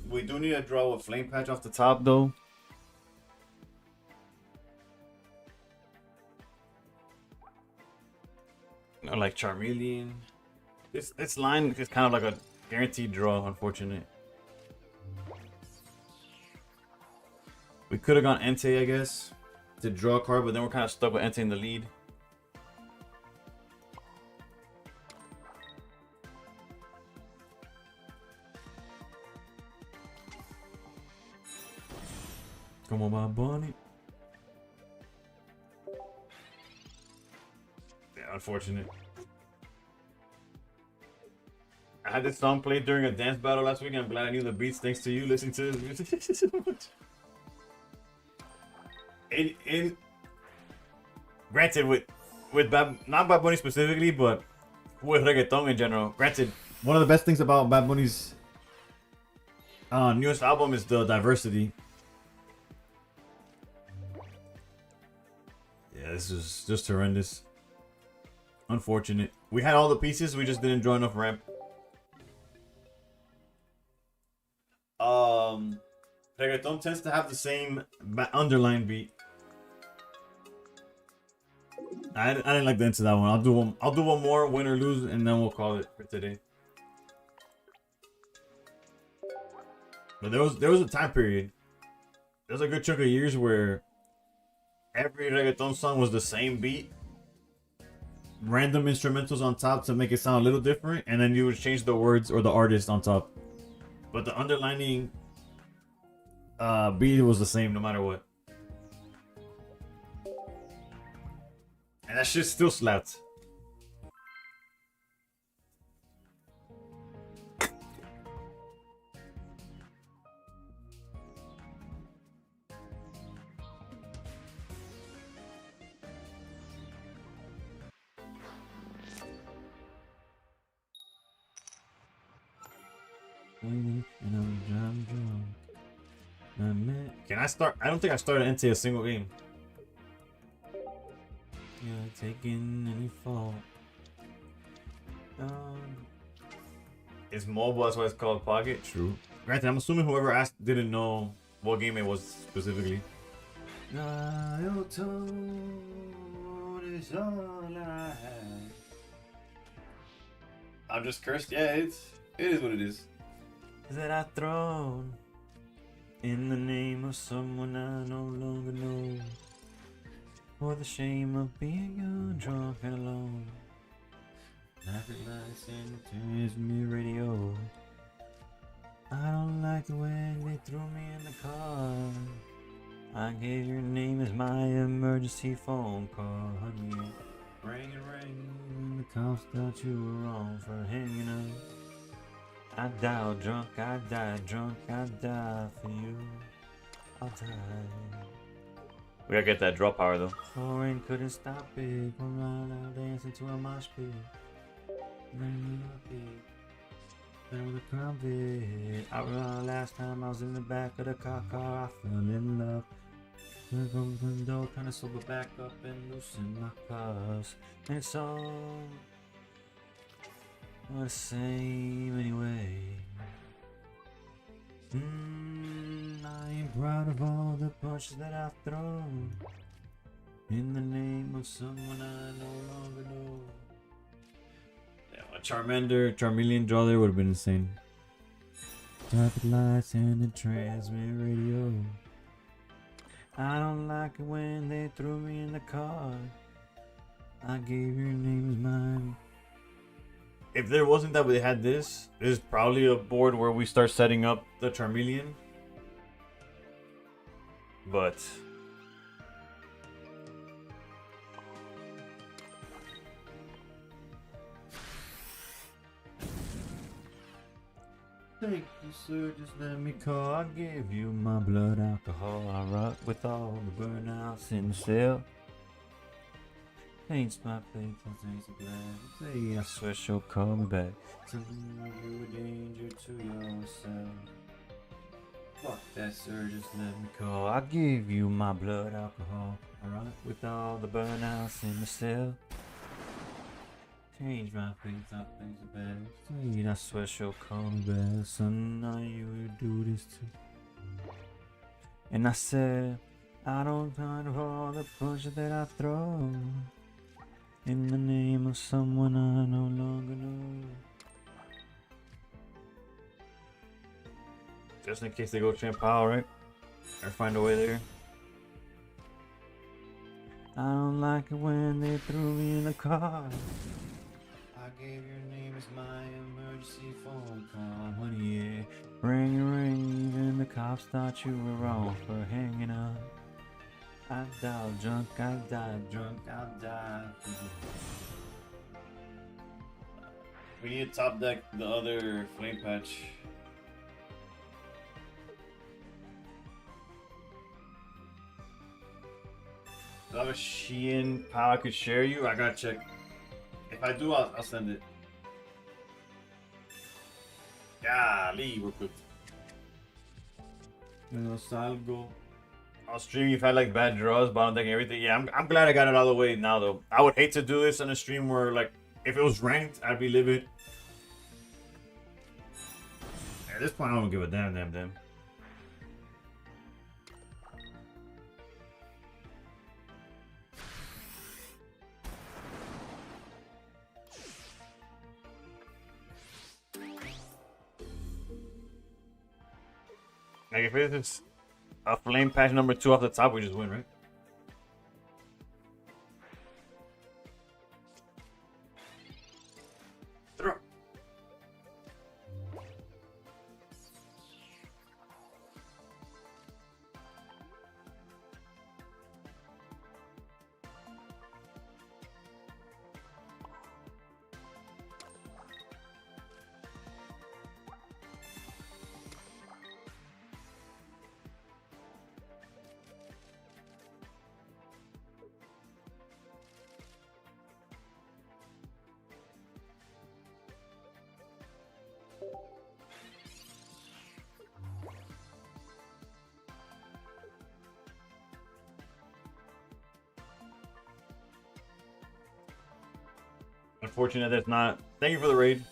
B: We do need to draw a flame patch off the top though. No, like Charmeleon. This line is kind of like a guaranteed draw, unfortunate. We could have gone Entei, I guess, to draw a card, but then we're kind of stuck with Entei in the lead. Come on, my bunny. Yeah, unfortunate. I
A: had this song played during a dance battle last week. I'm glad I knew the beats thanks to you listening to this music so much. Granted, with not Bad Bunny specifically, but with reggaeton in general. Granted, one of the best things about Bad Bunny's newest album is the diversity. Yeah, this is just horrendous. Unfortunate. We had all the pieces, we just didn't draw enough ramp. Reggaeton tends to have the same underline beat. I didn't like the end to that one. I'll do one more, win or lose, and then we'll call it for today. But there was a time period. There was a good chunk of years where every reggaeton song was the same beat. Random instrumentals on top to make it sound a little different, and then you would change the words or the artist on top. But the underlining beat was the same no matter what. And that shit still slapped. Can I start? I don't think I started into a single game. You're taking any fault. It's mobile, that's why it's called Pocket. True. Granted, I'm assuming whoever asked didn't know what game it was specifically. Your tone is all I have. I'm just cursed. Yeah, it is what it is. That I thrown in the name of someone I no longer know, for the shame of being young, drunk and alone. Traffic lights and transmit radio. I don't like the way they threw me in the car. I gave your name as my emergency phone call, honey. Ring and ring, and the cops thought you were wrong for hanging up. I died drunk, I died drunk, I died for you. I'll die. We gotta get that draw power though. Rain couldn't stop it. Come around out dancing to a mosh pit. Then with a convict. I remember last time I was in the back of the car, I fell in love. Took open the door, kinda sober back up and loosen my cuffs. And it's all the same anyway. I ain't proud of all the punches that I've thrown in the name of someone I no longer know. Yeah, a Charmeleon draw there would have been insane. Traffic lights and the transmit radio. I don't like it when they threw me in the car. I gave your name as mine. If there wasn't that we had this is probably a board where we start setting up the Charmeleon. But thank you, sir, just let me call. I give you my blood alcohol. I rock with all the burnouts in the cell. Paints my face, I taste the black. Say I swear she'll call me back. Something you a danger to yourself. Fuck that, sir, just let me call. I give you my blood alcohol. I rock with all the burnouts in the cell. Change my face, I face the bad. Say I swear she'll call me back. Son, now you will do this too. And I said, I don't mind of all the punches that I throw in the name of someone I no longer know. Just in case they go champ power, right? Or find a way there. I don't like it when they threw me in the car. I gave your name as my emergency phone call, honey, yeah. Ring, ring, even the cops thought you were wrong for hanging up. I died drunk, I died drunk, I died.
B: We need to top deck the other flame patch. Do I have a Shein pal I could share you? I gotta check. If I do, I'll send it. Golly, we're cooked. No salgo. I'll stream if I like bad draws, bottom decking everything. Yeah, I'm glad I got it all the way now though. I would hate to do this on a stream where like if it was ranked, I'd be livid. At this point, I don't give a damn. Like if it's a flame patch number 2 off the top, we just win, right? Throw. Unfortunate that's not. Thank you for the raid.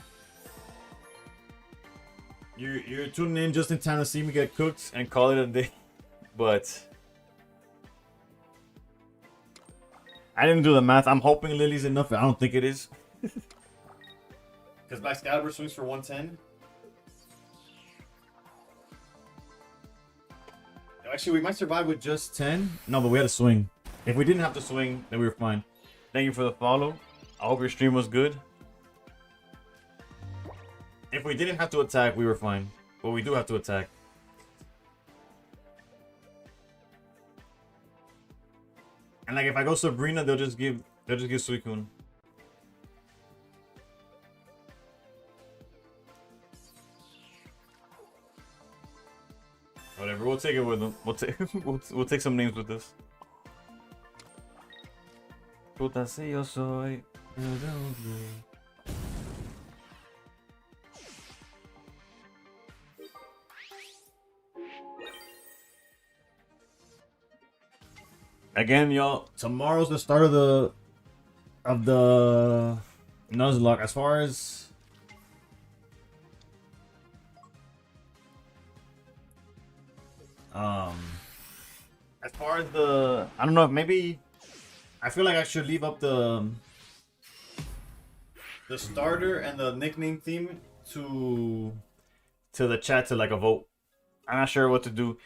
B: You're tuning in just in time to see me get cooked and call it a day, but I didn't do the math. I'm hoping Lily's enough. I don't think it is. Because Excalibur swings for 110. Actually, we might survive with just 10. No, but we had to swing. If we didn't have to swing, then we were fine. Thank you for the follow. I hope your stream was good. If we didn't have to attack, we were fine. But we do have to attack. And like if I go Sabrina, they'll just give Suicune. Whatever, we'll take it with them. We'll take some names with this. Puta si yo soy. Again, y'all, tomorrow's the start of the Nuzlocke. As far as the, I don't know, maybe I feel like I should leave up the starter and the nickname theme to the chat to like a vote. I'm not sure what to do.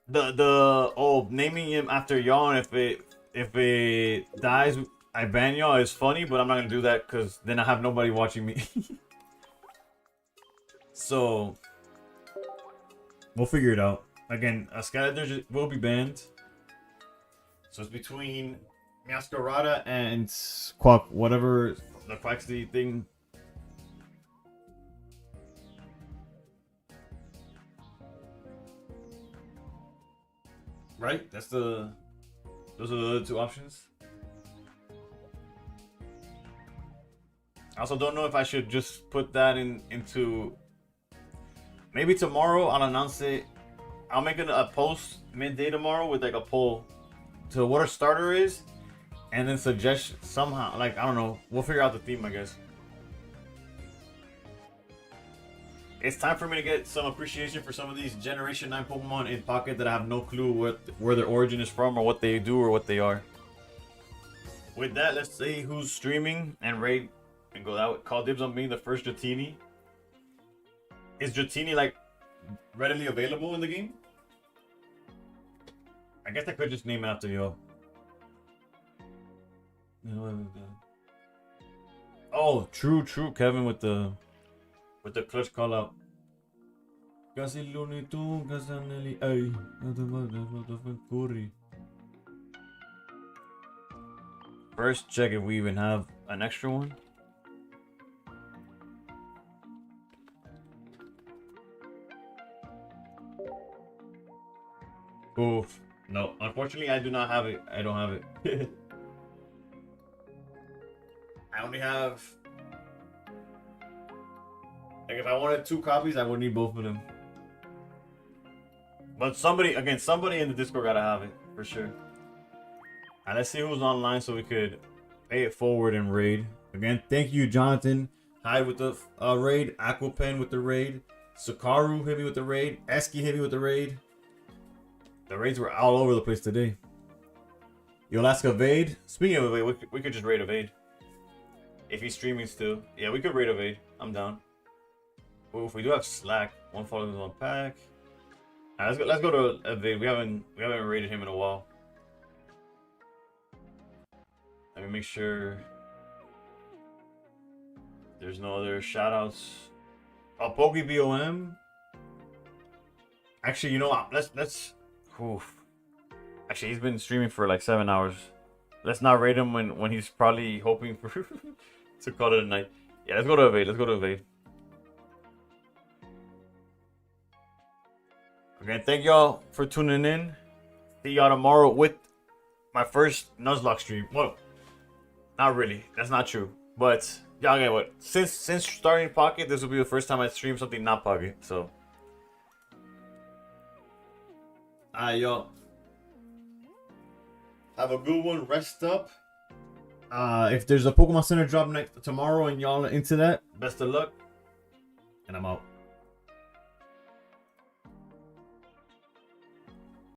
B: The naming him after y'all, and if it dies, I ban y'all is funny, but I'm not gonna do that because then I have nobody watching me. So we'll figure it out. Again, Skylander will be banned. So it's between Masquerada and Quack, whatever the Quaxley thing. Right? Those are the other two options. I also don't know if I should just put that into. Maybe tomorrow I'll announce it. I'll make a post midday tomorrow with like a poll to what our starter is, and then suggest somehow, like, I don't know, we'll figure out the theme, I guess. It's time for me to get some appreciation for some of these Generation 9 Pokemon in Pocket that I have no clue where their origin is from or what they do or what they are. With that, let's see who's streaming and raid and go that way. Call dibs on being the first Dratini. Is Dratini like readily available in the game? I guess I could just name it after you. Oh, true, Kevin with the clutch call out. First check if we even have an extra one.
A: Oof. No, unfortunately, I do not have it. I don't have it. I only have. Like, if I wanted 2 copies, I would need both of them. But somebody in the Discord gotta have it for sure. And let's see who's online so we could pay it forward and raid. Again, thank you, Jonathan. Hyde with the raid. Aquapen with the raid. Sakaru hit me with the raid. Eski hit me with the raid. The raids were all over the place today. You'll ask Evade. Speaking of Evade, we could just raid Evade. If he's streaming still. Yeah, we could raid Evade. I'm down. Oof, we do have Slack. 1 follows 1 pack. Alright, let's go to Evade. We haven't raided him in a while. Let me make sure there's no other shoutouts. Oh, PokeBOM. Actually, you know what? Let's. Oof. Actually, he's been streaming for like 7 hours. Let's not raid him when he's probably hoping for to call it a night. Yeah, let's go to Evade. Let's go to Evade. Again, thank y'all for tuning in. See y'all tomorrow with my first Nuzlocke stream. Well, not really. That's not true. But y'all get what? Since starting Pocket, this will be the first time I stream something not Pocket. So, alright, y'all. Have a good one. Rest up. If there's a Pokemon Center drop tomorrow and y'all into that, best of luck. And I'm out.